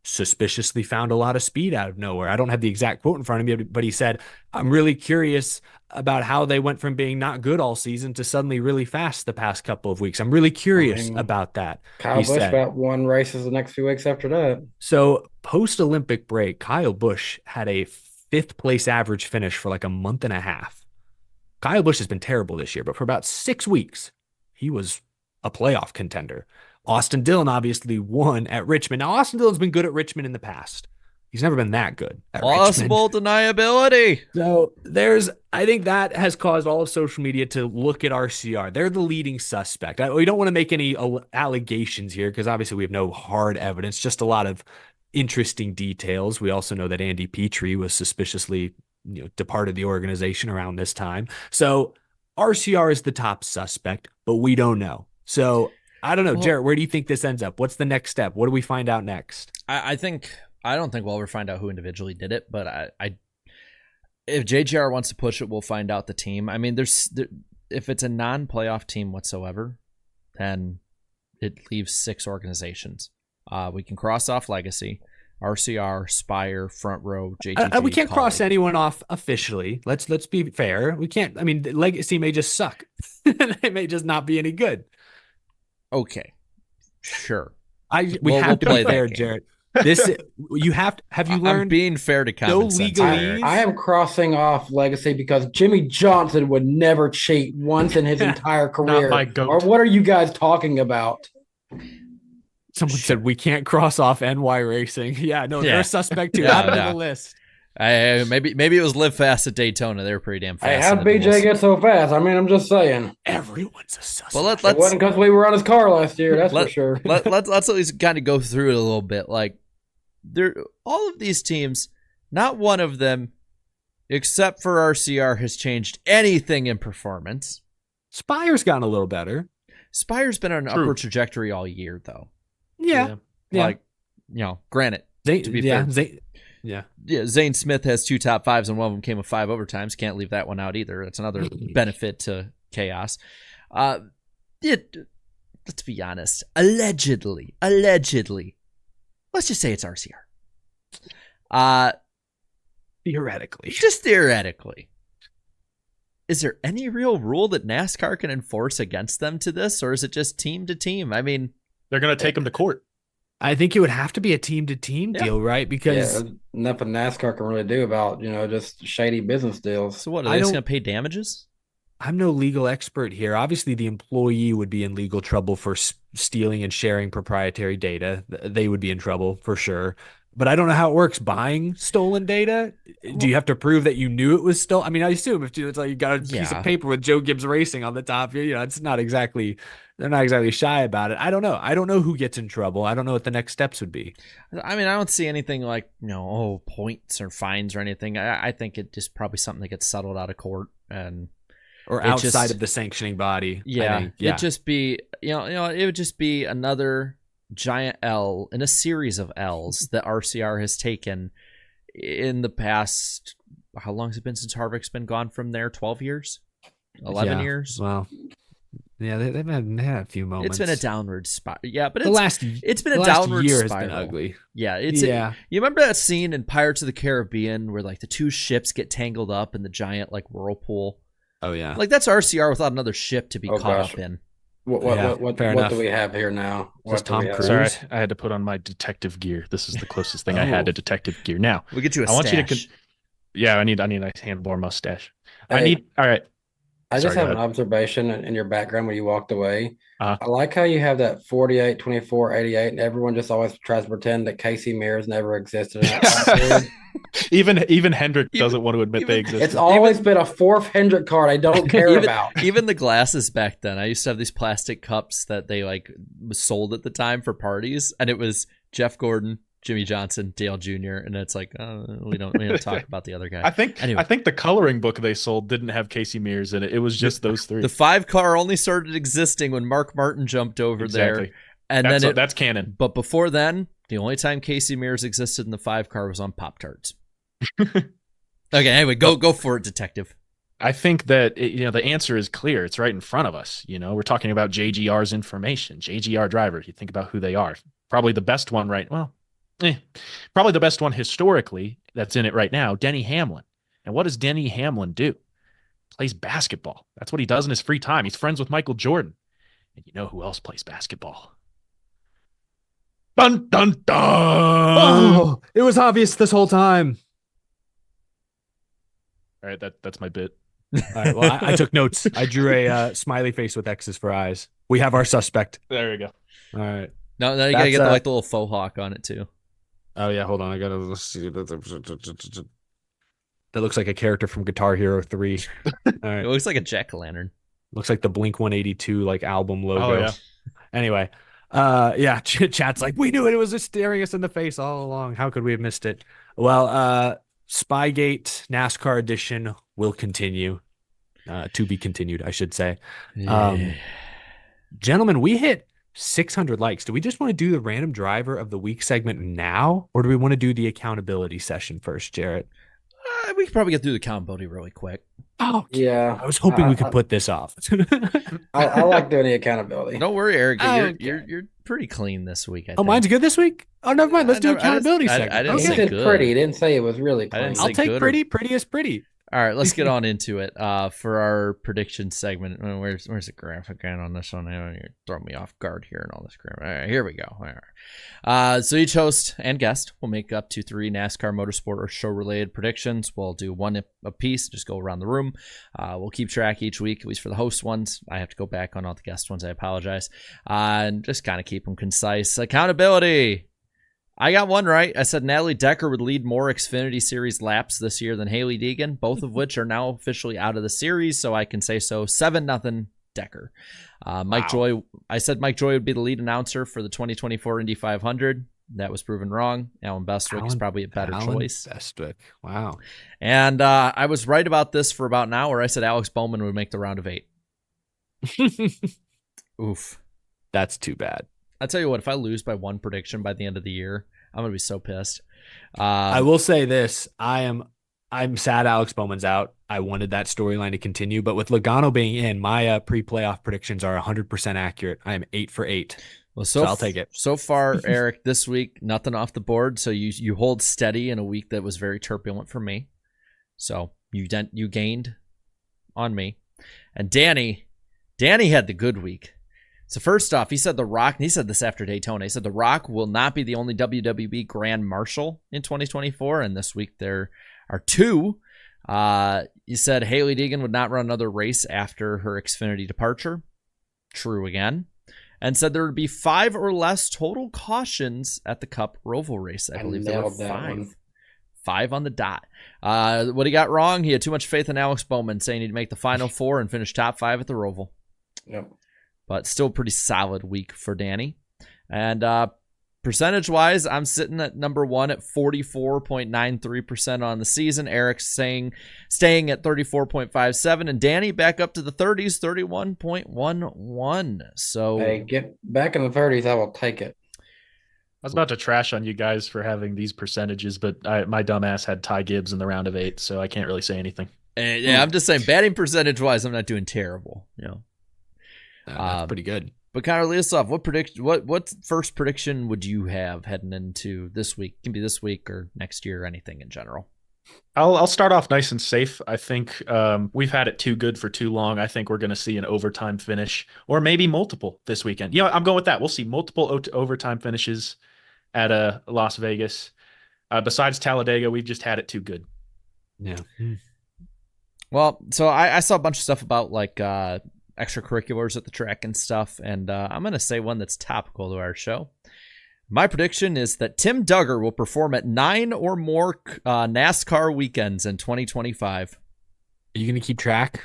suspiciously found a lot of speed out of nowhere. I don't have the exact quote in front of me, but he said, "I'm really curious about how they went from being not good all season to suddenly really fast the past couple of weeks. I'm really curious about that." Kyle Busch about won races the next few weeks after that. So post-Olympic break, Kyle Busch had a 5th place average finish for like a month and a half. Kyle Busch has been terrible this year, but for about 6 weeks, he was a playoff contender. Austin Dillon obviously won at Richmond. Now, Austin Dillon's been good at Richmond in the past. He's never been that good at Possible Richmond. deniability. So I think that has caused all of social media to look at RCR. They're the leading suspect. We don't want to make any allegations here because obviously we have no hard evidence, just a lot of interesting details. We also know that Andy Petrie was suspiciously departed the organization around this time. So RCR is the top suspect, but we don't know. So I don't know, Jarrett, where do you think this ends up? What's the next step? What do we find out next? I don't think we'll ever find out who individually did it, but if JGR wants to push it, we'll find out the team. I mean, if it's a non-playoff team whatsoever, then it leaves 6 organizations. We can cross off Legacy, RCR, Spire, Front Row, JTG. We can't cross anyone off officially. Let's be fair. We can't. I mean, Legacy may just suck. They may just not be any good. Okay, sure. We have to be fair, Jarrett. This you have you learned? I'm being fair to common sense. I am crossing off Legacy because Jimmy Johnson would never cheat once in his entire career. Not my goat. Or what are you guys talking about? Someone said we can't cross off NY Racing. Yeah, no, they're Yeah. a suspect too. Yeah, Add them yeah. to the list. Maybe it was Live Fast at Daytona. They were pretty damn fast. Hey, how'd in the BJ duels. get so fast? I mean, I'm just saying. Everyone's a suspect. Well, It wasn't because we were on his car last year, that's for sure. let's at least kind of go through it a little bit. Like, all of these teams, not one of them, except for RCR, has changed anything in performance. Spire's gotten a little better. Spire's been on an True. upward trajectory all year, though. Yeah. Like, granted, to be fair. Zane Smith has 2 top 5s, and one of them came with 5 overtimes. Can't leave that one out either. That's another benefit to chaos. Let's be honest. Allegedly, let's just say it's RCR. Theoretically. Just theoretically. Is there any real rule that NASCAR can enforce against them to this, or is it just team to team? I mean, They're going to take him to court. I think it would have to be a team-to-team deal, right? Because There's nothing NASCAR can really do about, just shady business deals. so what? Are they just going to pay damages? I'm no legal expert here. Obviously, the employee would be in legal trouble for stealing and sharing proprietary data. They would be in trouble for sure. But I don't know how it works. Buying stolen data? Do you have to prove that you knew it was stolen? I mean, I assume if it's like you got a piece of paper with Joe Gibbs Racing on the top, it's not exactly. They're not exactly shy about it. I don't know. I don't know who gets in trouble. I don't know what the next steps would be. I mean, I don't see anything like, points or fines or anything. I think it just probably something that gets settled out of court or outside of the sanctioning body. Yeah. It'd just be, it would just be another giant L in a series of L's that RCR has taken in the past. How long has it been since Harvick's been gone from there? 12 years? 11 years? Well, yeah, they've had a few moments. It's been a downward spot. Yeah, but it's been a downward year spiral. Has been ugly. Yeah, you remember that scene in Pirates of the Caribbean where like the 2 ships get tangled up in the giant like whirlpool? Oh yeah. Like that's RCR without another ship to be caught up in. What do we have here now? Just Tom Cruise. Sorry, I had to put on my detective gear. This is the closest thing I had to detective gear. Now we'll get you a I want stash. you to. I need a handlebar mustache. Hey. All right. I just Sorry, have go an observation in your background when you walked away. Uh-huh. I like how you have that 48, 24, 88, and everyone just always tries to pretend that Casey Mears never existed. In that even Hendrick doesn't want to admit they exist. It's always been a 4th Hendrick card I don't care about. Even the glasses back then. I used to have these plastic cups that they like sold at the time for parties, and it was Jeff Gordon, Jimmy Johnson, Dale Jr., and it's like, we don't talk about the other guy. I think the coloring book they sold didn't have Casey Mears in it. It was just those 3. The 5 car only started existing when Mark Martin jumped over there, and that's canon. But before then, the only time Casey Mears existed in the 5 car was on Pop-Tarts. Okay, anyway, go for it, detective. I think that the answer is clear. It's right in front of us. We're talking about JGR's information. JGR drivers. You think about who they are. Probably the best one, right? Well. Probably the best one historically that's in it right now, Denny Hamlin. And what does Denny Hamlin do? Plays basketball. That's what he does in his free time. He's friends with Michael Jordan. And you know who else plays basketball? Dun, dun, dun! Oh, it was obvious this whole time. All right, that's my bit. All right, well, I took notes. I drew a smiley face with X's for eyes. We have our suspect. There we go. All right. No, you gotta get the little faux hawk on it too. Oh yeah, hold on. I gotta see. That looks like a character from Guitar Hero 3. All right. It looks like a jack-o'-lantern. Looks like the Blink 182 like album logo. Oh, yeah. Anyway, chat's like, we knew it. It was just staring us in the face all along. How could we have missed it? Well, Spygate NASCAR edition will continue. To be continued, I should say. Gentlemen, we hit 600 likes. Do we just want to do the random driver of the week segment now, or do we want to do the accountability session first, Jarrett? We could probably get through the accountability really quick. Oh, yeah. I was hoping we could put this off. I like doing the accountability. Don't worry, Eric. You're pretty clean this week. I think. Mine's good this week. Oh, never mind. Let's do accountability segment. I didn't He say said good. pretty. He didn't say it was really clean. didn't say I'll take good pretty. Pretty is pretty. All right, let's get on into it. For our prediction segment, where's the graphic again on this one? You're throwing me off guard here and all this crap. All right, here we go. All right. So each host and guest will make up to 3 NASCAR motorsport or show-related predictions. We'll do one a piece, just go around the room. We'll keep track each week, at least for the host ones. I have to go back on all the guest ones. I apologize. And just kind of keep them concise. Accountability. I got one right. I said Natalie Decker would lead more Xfinity Series laps this year than Hailie Deegan, both of which are now officially out of the series, so I can say so. 7-0 Decker. Mike Joy. I said Mike Joy would be the lead announcer for the 2024 Indy 500. That was proven wrong. Alan Bestwick is probably a better choice. Bestwick. Wow. And I was right about this for about an hour. I said Alex Bowman would make the round of 8. Oof. That's too bad. I'll tell you what, if I lose by one prediction by the end of the year, I'm going to be so pissed. I will say this. I'm sad Alex Bowman's out. I wanted that storyline to continue, but with Logano being in, my pre-playoff predictions are 100% accurate. I am 8 for 8. Well, so I'll take it. So far, Eric, this week, nothing off the board. So you hold steady in a week that was very turbulent for me. So you gained on me. And Danny had the good week. So first off, he said The Rock, and he said this after Daytona, he said The Rock will not be the only WWB Grand Marshal in 2024, and this week there are 2. He said Hailie Deegan would not run another race after her Xfinity departure. True again. And said there would be 5 or less total cautions at the Cup Roval race. I believe there were 5. 5 on the dot. What he got wrong, he had too much faith in Alex Bowman, saying he'd make the final 4 and finish top 5 at the Roval. Yep. But still pretty solid week for Danny. And percentage-wise, I'm sitting at number 1 at 44.93% on the season. Eric's staying at 34.57%. And Danny back up to the 30s, 31.11%. So, hey, get back in the 30s. I will take it. I was about to trash on you guys for having these percentages, but my dumbass had Ty Gibbs in the round of 8, so I can't really say anything. Yeah, I'm just saying, batting percentage-wise, I'm not doing terrible. That's pretty good. But Connor, lead us off. What first prediction would you have heading into this week? It can be this week or next year or anything in general. I'll start off nice and safe. I think we've had it too good for too long. I think we're going to see an overtime finish or maybe multiple this weekend. I'm going with that. We'll see multiple overtime finishes at Las Vegas. Besides Talladega, we've just had it too good. Yeah. Well, so I saw a bunch of stuff about like extracurriculars at the track and stuff, and I'm going to say one that's topical to our show. My prediction is that Tim Duggar will perform at 9 or more NASCAR weekends in 2025. Are you going to keep track?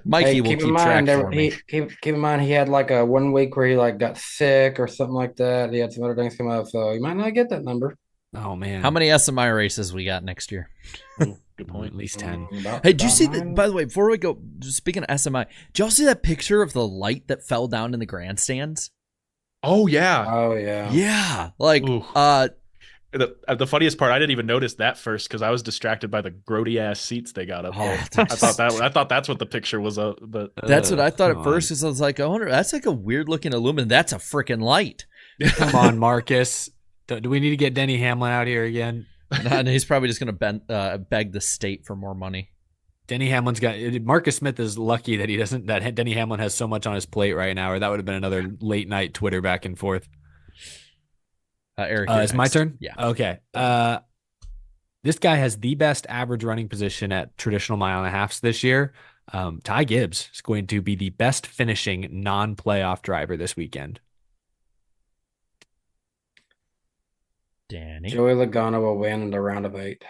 Mikey will keep track for me. Keep in mind, he had like a 1 week where he like got sick or something like that. He had some other things come up, so you might not get that number. Oh, man. How many SMI races we got next year? Good point. At least 10. Hey, did you see that? By the way, before we go, speaking of SMI, did y'all see that picture of the light that fell down in the grandstands? Oh, yeah. Oh, yeah. Yeah. Like, the funniest part, I didn't even notice that first because I was distracted by the grody ass seats they got up there. I thought that's what the picture was of, but that's what I thought at first, because I was like, I wonder, that's like a weird looking aluminum. That's a freaking light. Come on, Marcus. Do we need to get Denny Hamlin out here again? And he's probably just going to beg the state for more money. Denny Hamlin's got Marcus Smith is lucky that that Denny Hamlin has so much on his plate right now, or that would have been another late night Twitter back and forth. Eric, it's my turn. Yeah. Okay. This guy has the best average running position at traditional mile and a halfs this year. Ty Gibbs is going to be the best finishing non-playoff driver this weekend. Danny. Joey Logano will win in the round of 8.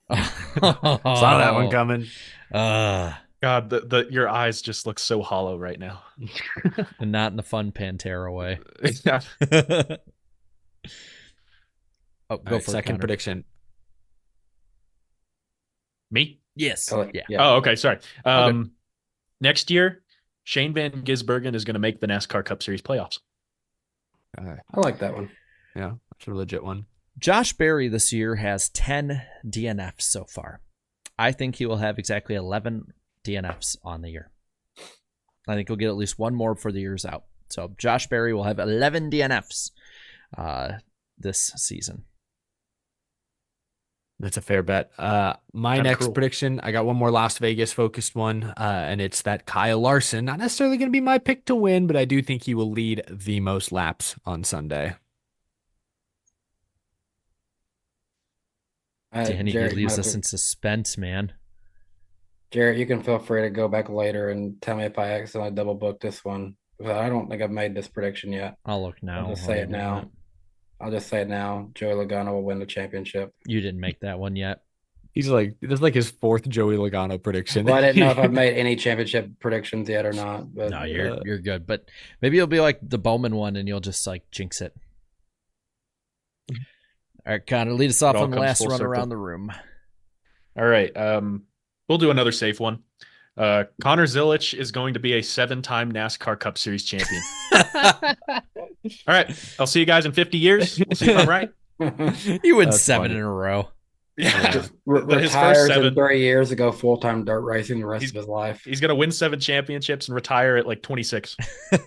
Saw that one coming. God, your eyes just look so hollow right now. And not in the fun Pantera way. Yeah. Go for second prediction. Me? Yes. Yeah. Oh, okay. Sorry. Okay. Next year, Shane Van Gisbergen is going to make the NASCAR Cup Series playoffs. I like that one. Yeah, that's a legit one. Josh Berry this year has 10 DNFs so far. I think he will have exactly 11 DNFs on the year. I think he'll get at least one more for the years out. So Josh Berry will have 11 DNFs this season. That's a fair bet. My Kinda next cruel. prediction, I got one more Las Vegas focused one, and it's that Kyle Larson, not necessarily going to be my pick to win, but I do think he will lead the most laps on Sunday. Danny, he Jarrett, leaves us in suspense, man. Jarrett, you can feel free to go back later and tell me if I accidentally double booked this one. But I don't think I've made this prediction yet. I'll look now. I'll just while say you it do now. that. I'll just say it now. Joey Logano will win the championship. You didn't make that one yet. He's like, that's like his fourth Joey Logano prediction. Well, I didn't know if I've made any championship predictions yet or not. But No, you're good. But maybe it'll be like the Bowman one, and you'll just like jinx it. All right, Connor, lead us off all on the comes last full run circle. around the room. All right. We'll do another safe one. Connor Zilich is going to be a 7-time NASCAR Cup Series champion. All right. I'll see you guys in 50 years. We'll see if I'm right. You win That's 7 funny. in a row. Yeah. Just But his first retires 7, in 3 years to go full-time dirt racing the rest He's- of his life. he's going to win 7 championships and retire at like 26. All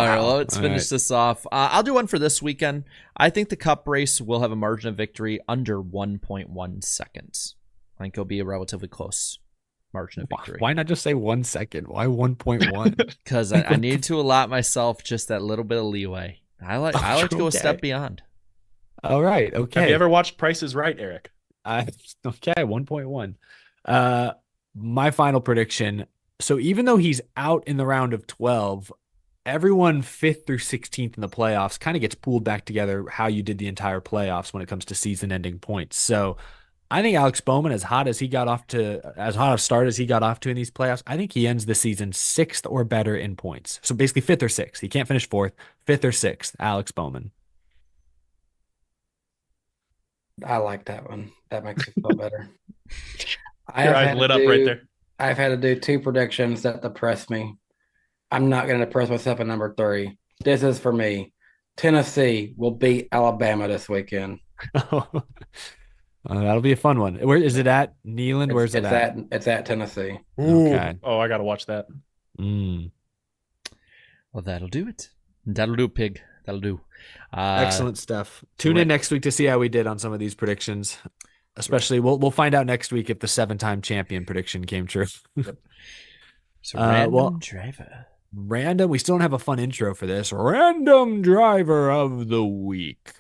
right, Wow. well, let's All finish right. this off. I'll do one for this weekend. I think the Cup race will have a margin of victory under 1.1 seconds. I think it'll be a relatively close margin of victory. Why not just say 1 second? Why 1.1? Because I need to allot myself just that little bit of leeway. I like to go a step Okay. beyond. All right. Okay. Have you ever watched Price is Right, Eric? Okay, 1.1. My final prediction. So even though he's out in the round of 12, everyone 5th through 16th in the playoffs kind of gets pooled back together how you did the entire playoffs when it comes to season-ending points. So I think Alex Bowman, as hot a start as he got off to in these playoffs, I think he ends the season 6th or better in points. So basically 5th or 6th. He can't finish 4th, 5th or 6th, Alex Bowman. I like that one. That makes me feel better. Your eyes lit up right there. I've had to do 2 predictions that depress me. I'm not going to depress myself at number 3. This is for me. Tennessee will beat Alabama this weekend. That'll be a fun one. Where is it at? Neyland? Where's it at? It's at Tennessee. Okay. Oh, I got to watch that. Well, that'll do it. That'll do, pig. That'll do. Excellent stuff. Tune in next week to see how we did on some of these predictions. Especially, we'll find out next week if the 7-time champion prediction came true. So random driver. Random. We still don't have a fun intro for this. Random driver of the week.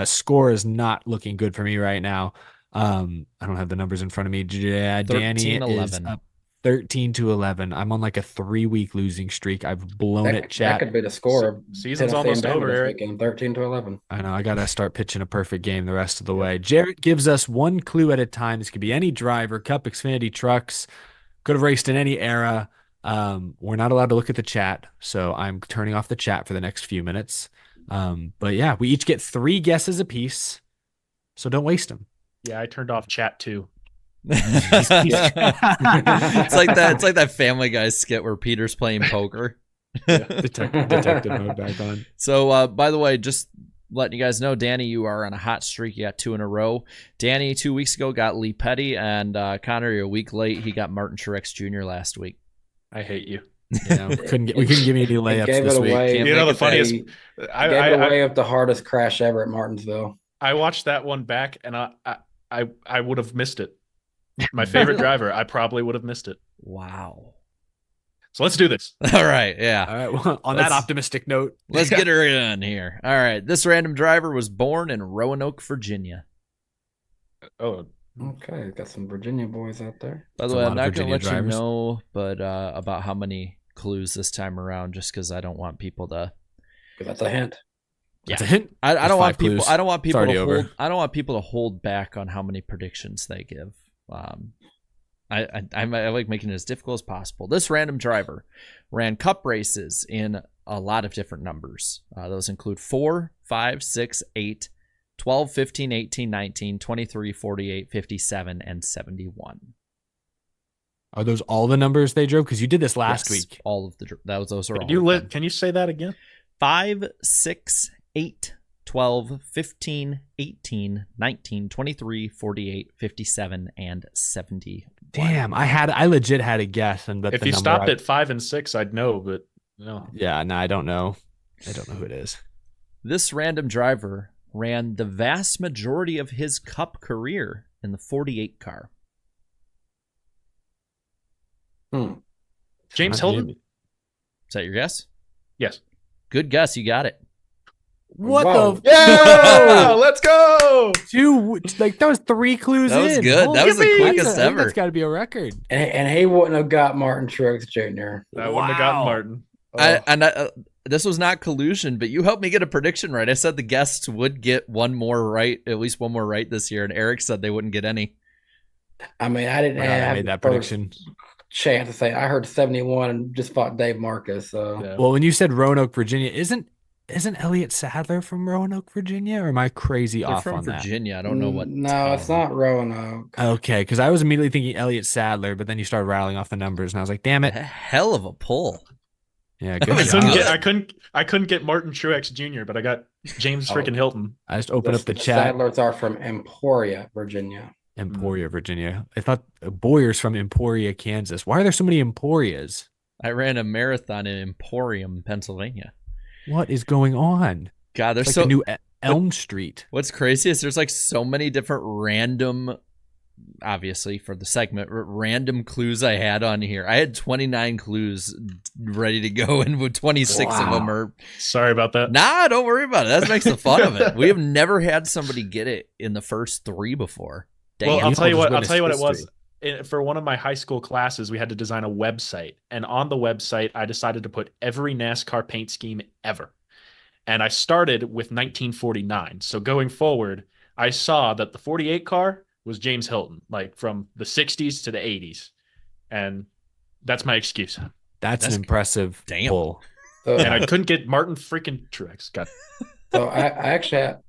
Score is not looking good for me right now. I don't have the numbers in front of me. Danny is 13-11. up 13-11. I'm on like a 3-week losing streak. I've blown it, That chat. could be the score. of Season's Tennessee almost and Bama over, this Eric. weekend, 13-11. I know. I got to start pitching a perfect game the rest of the way. Jarrett gives us one clue at a time. This could be any driver, Cup, Xfinity, trucks. Could have raced in any era. We're not allowed to look at the chat, so I'm turning off the chat for the next few minutes. But yeah, we each get 3 guesses apiece, so don't waste them. Yeah, I turned off chat too. It's like that. It's like that Family Guy skit where Peter's playing poker. Detective mode back on. So, by the way, just letting you guys know, Danny, you are on a hot streak. You got 2 in a row. Danny 2 weeks ago got Lee Petty, and Connor, you're a week late. He got Martin Truex Jr. last week. I hate you. Yeah, we couldn't give me any layups Gave this it week. away. You know the funniest. He I, gave it I, away with the hardest crash ever at Martinsville. I watched that one back, and I would have missed it. My favorite driver, I probably would have missed it. Wow. So let's do this. All right. Yeah. All right. Well, on that Let's- optimistic note, Let's get her in here. All right. This random driver was born in Roanoke, Virginia. Oh, Okay, got some Virginia boys out there. By the That's a way, lot I'm of not going to Virginia let drivers. you know, but about how many clues this time around, just because I don't want people to. That's a hint. it's a hint. I There's don't want 5 people. clues. I don't want people already to over. hold. I don't want people to hold back on how many predictions they give. I like making it as difficult as possible. This random driver ran Cup races in a lot of different numbers. Those include 4, 5, 6, 8, 12, 15, 18, 19, 23, 48, 57, and 71. Are those all the numbers they drove? Because you did this last Yes, week. all of those are all. can you of them. can you say that again? 5, 6, 8, 12, 15, 18, 19, 23, 48, 57, and 71. Damn, I legit had a guess, and but If the you number stopped I- at 5 and 6, I'd know, but no. yeah, no, I don't know. I don't know who it is. This random driver ran the vast majority of his Cup career in the 48 car? James Hilton? Is that your guess? Yes. Good guess. You got it. What Whoa. the? Yeah, let's go. That was 3 clues That was in. good. That was the Yippee! quickest I think ever. That's got to be a record. And he wouldn't have got Martin Truex Jr. I wouldn't have gotten Wow. Martin. This was not collusion, but you helped me get a prediction right. I said the guests would get one more right, at least one more right this year, and Eric said they wouldn't get any. I mean, I didn't Wow, I have made that the first prediction. chance to say. I heard 71 and just fought Dave Marcus. So Yeah. Well, when you said Roanoke, Virginia, isn't Elliott Sadler from Roanoke, Virginia? Or am I crazy They're off from on that? Virginia. I don't know what. No, it's not Roanoke. Okay, because I was immediately thinking Elliott Sadler, but then you started rattling off the numbers, and I was like, "Damn it!" Hell of a pull. Yeah, good I job. couldn't get Martin Truex Jr., but I got James freaking Hilton. I just opened up the chat. Sadlers are from Emporia, Virginia. Emporia, Virginia. I thought Boyer's from Emporia, Kansas. Why are there so many Emporias? I ran a marathon in Emporium, Pennsylvania. What is going on? God, there's It's so like a new Elm Street. What's crazy is there's like so many different random, obviously for the segment, random clues I had on here. I had 29 clues ready to go, and with 26 of them are. Sorry about that. Nah, don't worry about it. That makes the fun of it. We have never had somebody get it in the first 3 before. Damn. Well, I'll tell you what Witness it was. history. For one of my high school classes, we had to design a website. And on the website, I decided to put every NASCAR paint scheme ever. And I started with 1949. So going forward, I saw that the 48 car was James Hilton, like from the 60s to the 80s. And that's my excuse. That's an impressive pull. So, And I couldn't get Martin freaking Truex. God. so I actually had,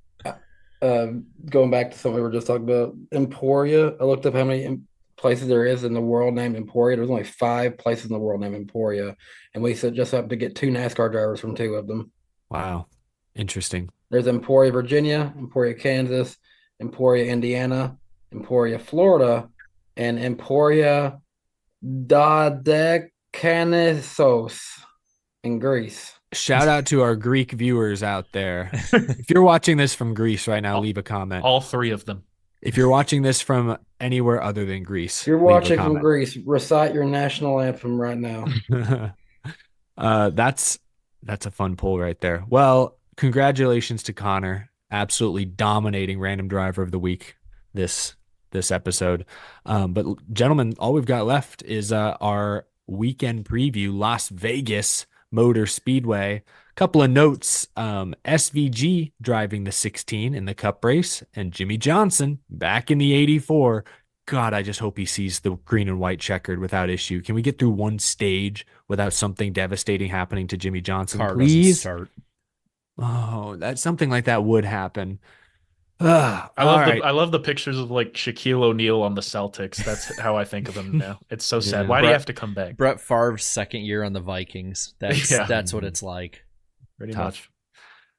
going back to something we were just talking about, Emporia. I looked up how many places there is in the world named Emporia. There's only 5 places in the world named Emporia, and we set just up to get 2 NASCAR drivers from 2 of them. Wow. Interesting. There's Emporia, Virginia, Emporia, Kansas, Emporia, Indiana, Emporia, Florida, and Emporia Dodekanesos in Greece. Shout out to our Greek viewers out there. If you're watching this from Greece right now, leave a comment. All 3 of them. If you're watching this from anywhere other than Greece, If you're leave a watching from comment. Greece, recite your national anthem right now. That's a fun poll right there. Well, congratulations to Connor, absolutely dominating Random Driver of the Week this episode. But gentlemen, all we've got left is our weekend preview, Las Vegas Motor Speedway. Couple of notes: SVG driving the 16 in the Cup race, and Jimmy Johnson back in the 84. God, I just hope he sees the green and white checkered without issue. Can we get through one stage without something devastating happening to Jimmy Johnson, Car please? doesn't start. Oh, that something like that would happen. I love the pictures of like Shaquille O'Neal on the Celtics. That's how I think of him now. It's so sad. Yeah. Why do you have to come back? Brett Favre's second year on the Vikings. Yeah. That's what it's like. Pretty Tough.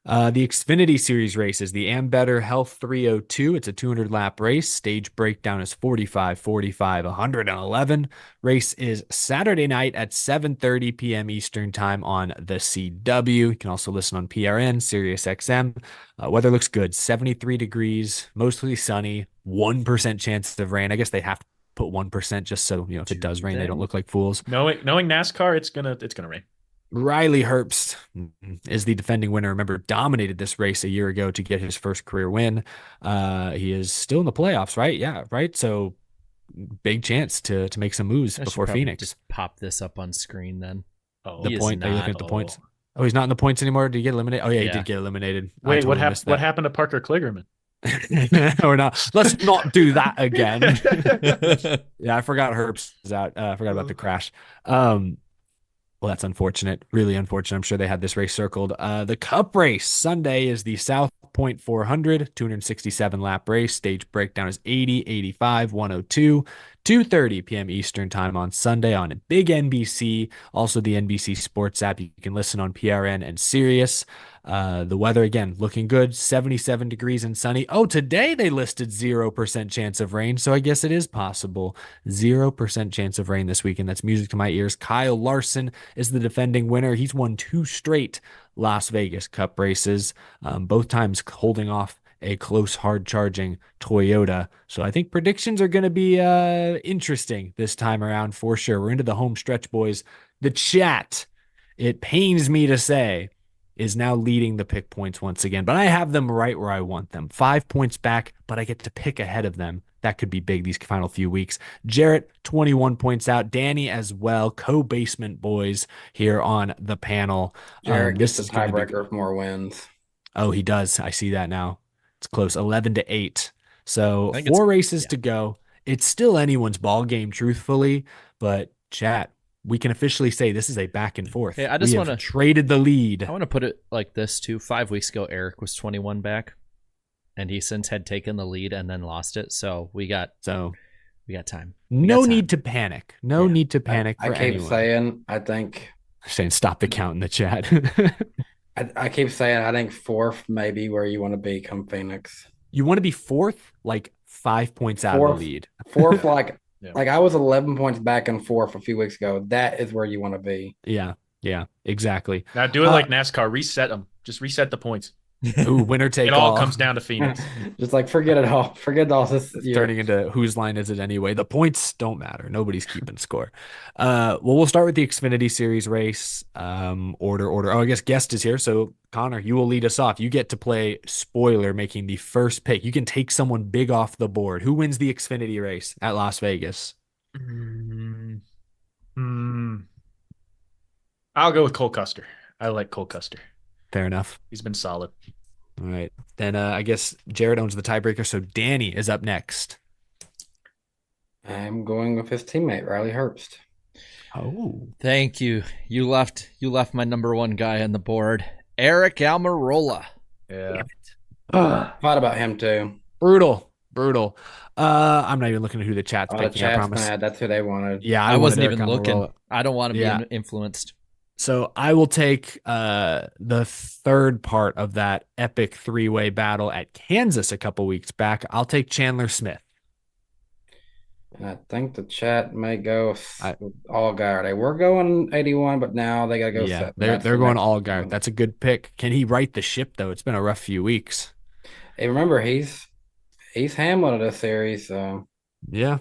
much. The Xfinity Series races, the Ambetter Health 302. It's a 200-lap race. Stage breakdown is 45, 45, 111. Race is Saturday night at 7:30 p.m. Eastern Time on the CW. You can also listen on PRN, Sirius XM. Weather looks good. 73 degrees, mostly sunny, 1% chance of rain. I guess they have to put 1% just so, if it does rain, they don't look like fools. Knowing NASCAR, it's gonna rain. Riley Herbst is the defending winner. Remember, dominated this race a year ago to get his first career win. He is still in the playoffs, right? Yeah, right. So big chance to make some moves I should before probably Phoenix. Just pop this up on screen then. Oh, The He is point. Are you not. looking at the points? Oh, he's not in the points anymore. Did he get eliminated? Oh yeah, he Yeah. did get eliminated. I wait, totally missed what that. happened to Parker Kligerman? Or not. Let's not do that again. Yeah, I forgot Herbst is out. I forgot about the crash. Well, that's unfortunate. Really unfortunate. I'm sure they had this race circled. The Cup race Sunday is the South Point 400, 267 lap race. Stage breakdown is 80, 85, 102. 2:30 p.m. Eastern time on Sunday on Big NBC, also the NBC Sports app. You can listen on PRN and Sirius. The weather, again, looking good, 77 degrees and sunny. Oh, today they listed 0% chance of rain, so I guess it is possible. 0% chance of rain this weekend. That's music to my ears. Kyle Larson is the defending winner. He's won 2 straight Las Vegas Cup races, both times holding off a close, hard-charging Toyota. So I think predictions are going to be interesting this time around for sure. We're into the home stretch, boys. The chat, it pains me to say, is now leading the pick points once again, but I have them right where I want them. 5 points back, but I get to pick ahead of them. That could be big these final few weeks. Jarrett, 21 points out. Danny as well. Co-basement boys here on the panel. Jarrett gets the tiebreaker with more wins. Oh, he does. I see that now. It's close, 11-8. So 4 races to go. It's still anyone's ball game, truthfully. But chat, we can officially say this is a back and forth. Hey, I just want to traded the lead. I want to put it like this too. 5 weeks ago, Eric was 21 back, and he since had taken the lead and then lost it. So we got time. No need to panic. No need to panic. I keep saying, saying stop the count in the chat. I keep saying I think 4th may be where you want to be come Phoenix. You want to be 4th, like 5 points out of the lead. 4th, like I was 11 points back and 4th a few weeks ago. That is where you want to be. Yeah, exactly. Now do it like NASCAR. Reset them. Just reset the points. Ooh, winner take all. It all comes down to Phoenix. Just like forget it all. Forget all this. It's turning into whose line is it anyway? The points don't matter. Nobody's keeping score. Well, we'll start with the Xfinity Series race. Order. Oh, I guess guest is here. So Connor, you will lead us off. You get to play spoiler, making the first pick. You can take someone big off the board. Who wins the Xfinity race at Las Vegas? I'll go with Cole Custer. I like Cole Custer. Fair enough. He's been solid. All right. Then I guess Jared owns the tiebreaker, so Danny is up next. I'm going with his teammate, Riley Herbst. Oh. Thank you. You left my number 1 guy on the board. Eric Almirola. Yeah. Thought about him too. Brutal. I'm not even looking at who the chat's picking. I promise. That's who they wanted. Yeah, I wasn't even looking. I don't want to be influenced. So I will take the 3rd part of that epic 3-way battle at Kansas a couple weeks back. I'll take Chandler Smith. And I think the chat may go Allgaier. They were going 81, but now they got to go. Yeah, they're going Allgaier. That's a good pick. Can he right the ship, though? It's been a rough few weeks. Hey, remember, he's Hamlin of this series. So. Yeah.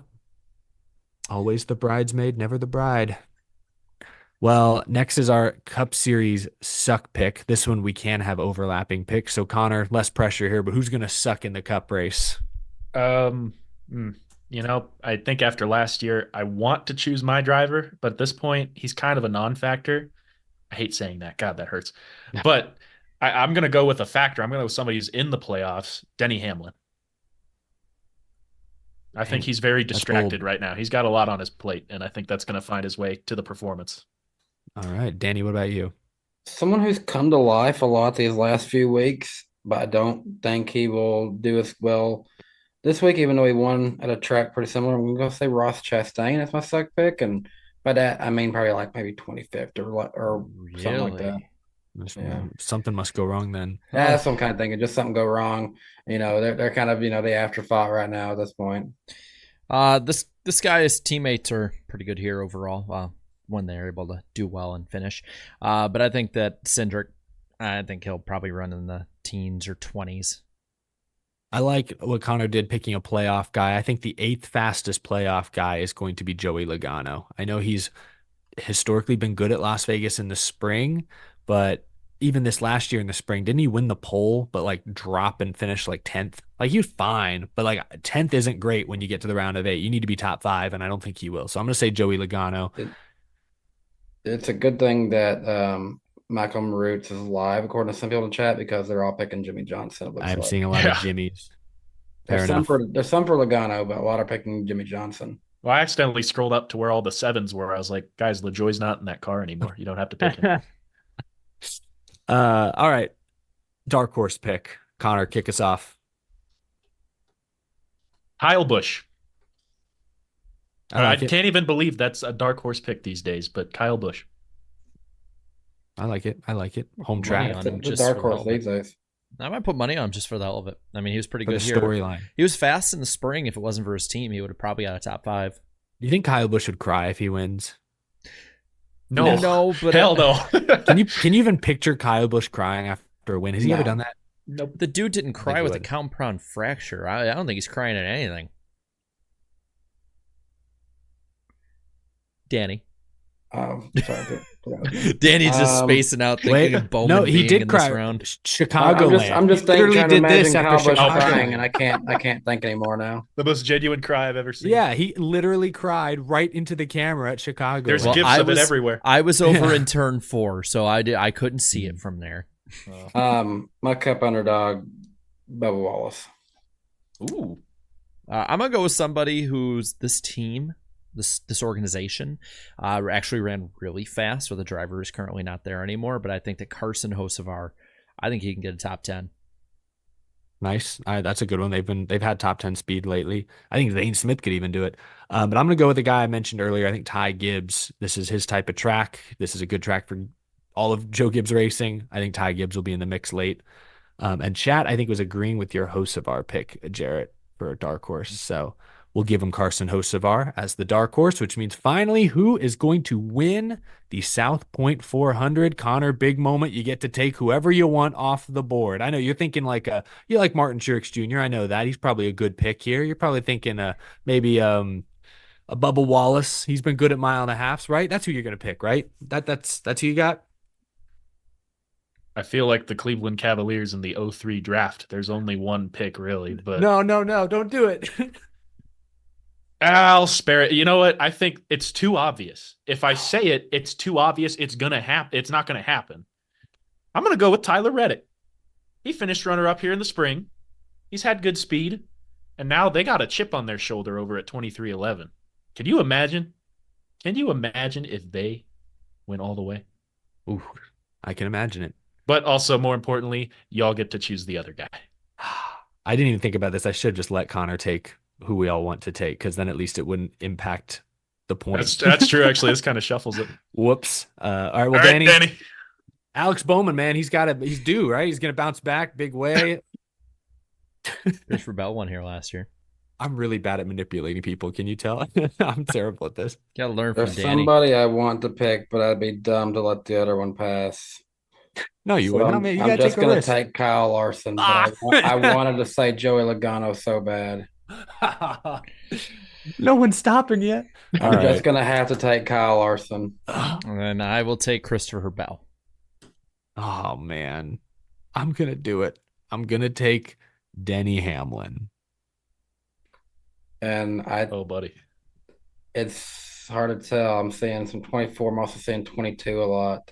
Always the bridesmaid, never the bride. Well, next is our Cup Series suck pick. This one we can have overlapping picks. So Connor, less pressure here, but who's going to suck in the Cup race? I think after last year, I want to choose my driver, but at this point, he's kind of a non-factor. I hate saying that. God, that hurts. But I'm going to go with a factor. I'm going to go with somebody who's in the playoffs, Denny Hamlin. I think he's very distracted right now. He's got a lot on his plate, and I think that's going to find his way to the performance. All right, Danny, what about you? Someone who's come to life a lot these last few weeks, but I don't think he will do as well this week, even though he won at a track pretty similar. I'm going to say Ross Chastain as my suck pick, and by that I mean probably like maybe 25th or something like that. Yeah. Something must go wrong then. Yeah, that's what I'm kind of thinking. Just something go wrong. They're kind of the afterthought right now at this point. This guy's teammates are pretty good here overall. When they're able to do well and finish. But I think that Cindric, I think he'll probably run in the teens or 20s. I like what Connor did picking a playoff guy. I think the 8th fastest playoff guy is going to be Joey Logano. I know he's historically been good at Las Vegas in the spring, but even this last year in the spring, didn't he win the pole, but like drop and finish like 10th? Like he was fine, but like 10th isn't great when you get to the round of 8. You need to be top 5, and I don't think he will. So I'm going to say Joey Logano. It's a good thing that Michael Marutz is live, according to some people in the chat, because they're all picking Jimmy Johnson. I'm seeing a lot of Jimmys. There's some for Logano, but a lot are picking Jimmy Johnson. Well, I accidentally scrolled up to where all the 7s were. I was like, guys, LaJoie's not in that car anymore. You don't have to pick him. All right. Dark horse pick. Connor, kick us off. Kyle Busch. I like it. can't even believe that's a dark horse pick these days, but Kyle Busch. I like it. Home Money track. on him It's a just dark for the horse hell of it. these days. I might put money on him just for the hell of it. I mean, he was pretty For the good here. storyline. He was fast in the spring. If it wasn't for his team, he would have probably got a top 5. Do you think Kyle Busch would cry if he wins? No, but Hell no. Can you even picture Kyle Busch crying after a win? Has he ever done that? Nope. the dude didn't cry he with a would. compound fracture. I don't think he's crying at anything. Danny. Sorry. Danny's just spacing out thinking of Bowman no, he being did in cry. this round. Chicago. I'm just He thinking, literally trying to did this imagine after Kyle Busch Chicago. crying, and I can't think anymore now. The most genuine cry I've ever seen. Yeah, he literally cried right into the camera at Chicago. There's Well, gifs I of was- it everywhere. I was over Yeah. in turn 4, so I couldn't see it from there. My cup underdog, Bubba Wallace. Ooh. I'm gonna go with somebody who's this team, this organization, actually ran really fast. So the driver is currently not there anymore. But I think that Carson Hocevar, I think he can get a top 10. Nice. That's a good one. They've had top 10 speed lately. I think Zane Smith could even do it. But I'm going to go with the guy I mentioned earlier. I think Ty Gibbs. This is his type of track. This is a good track for all of Joe Gibbs Racing. I think Ty Gibbs will be in the mix late. And Chat, I think, was agreeing with your Hocevar pick, Jarrett, for a dark horse. So we'll give him Carson Hocevar as the dark horse, which means finally who is going to win the South Point 400? Connor, big moment. You get to take whoever you want off the board. I know you're thinking you like Martin Truex Jr. I know that. He's probably a good pick here. You're probably thinking maybe a Bubba Wallace. He's been good at mile and a halves, right? That's who you're going to pick, right? That's who you got? I feel like the Cleveland Cavaliers in the 03 draft. There's only one pick, really. But No, don't do it. I'll spare it. You know what? I think it's too obvious. If I say it, it's too obvious. It's gonna happen. It's not gonna happen. I'm gonna go with Tyler Reddick. He finished runner-up here in the spring. He's had good speed, and now they got a chip on their shoulder over at 23:11. Can you imagine? Can you imagine if they went all the way? Ooh, I can imagine it. But also, more importantly, y'all get to choose the other guy. I didn't even think about this. I should have just let Connor take who we all want to take, because then at least it wouldn't impact the point. That's true. Actually, this kind of shuffles it. Whoops. All right. Well, All right, Danny. Alex Bowman, man, he's due, right? He's gonna bounce back big way. Christopher Bell won here last year. I'm really bad at manipulating people. Can you tell? I'm terrible at this. Gotta learn from There's Danny. somebody I want to pick, but I'd be dumb to let the other one pass. No, you So wouldn't. I'm, You I'm gotta just take a gonna risk. take Kyle Larson. But I wanted to say Joey Logano so bad. No one's stopping you. All I'm right. just gonna have to take Kyle Larson. And then I will take Christopher Bell. Oh man, I'm gonna do it. I'm gonna take Denny Hamlin. And Oh, buddy. it's hard to tell. I'm seeing some 24. I'm also seeing 22 a lot.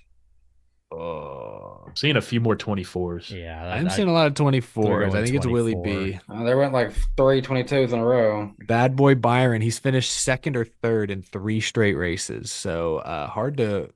Oh, I'm seeing a few more 24s. Yeah, I'm seeing a lot of 24s. I going think it's Willie 24. B. There went like 3 22s in a row. Bad boy Byron. He's finished second or third in 3 straight races. So hard to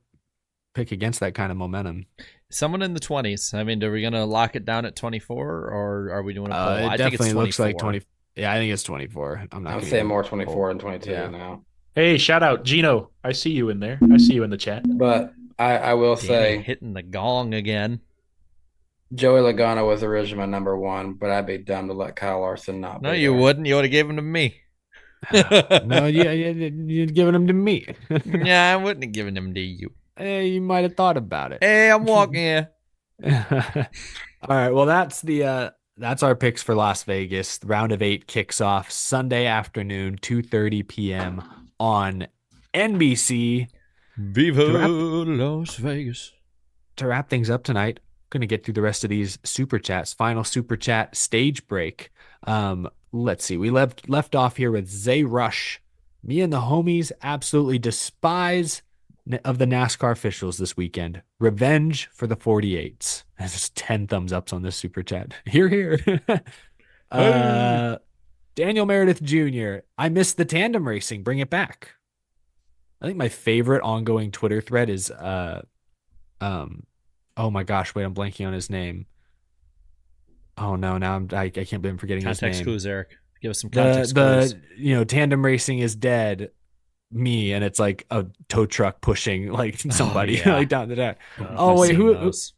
pick against that kind of momentum. Someone in the 20s. I mean, are we gonna lock it down at 24, or are we doing a poll? It I think definitely it's 24. looks like 20. Yeah, I think it's 24. I'm not. I'm gonna seeing even- more 24 and 22 Yeah. now. Hey, shout out Gino. I see you in there. I see you in the chat. But I will Danny say hitting the gong again. Joey Logano was originally my number 1, but I'd be dumb to let Kyle Larson not. No, be you there. wouldn't. You would have given him to me. No, you're giving them to me. Yeah, I wouldn't have given him to you. Hey, you might have thought about it. Hey, I'm walking here. All right. Well, that's our picks for Las Vegas. Round of 8 kicks off Sunday afternoon, 2:30 p.m. on NBC. Viva Wrap- Las Vegas. To wrap things up tonight, going to get through the rest of these super chats. Final super chat stage break. Let's see. We left off here with Zay Rush. Me and the homies absolutely despise of the NASCAR officials this weekend. Revenge for the 48s. That's just 10 thumbs ups on this super chat. Here. Daniel Meredith Jr. I missed the tandem racing. Bring it back. I think my favorite ongoing Twitter thread is oh my gosh, wait, I'm blanking on his name. Oh no, now I can't believe I'm forgetting his Context name. clues, Eric. Give us some context clues. Tandem racing is dead. me, and it's like a tow truck pushing like somebody yeah. like down the track. Uh, Oh I've wait, seen who? those.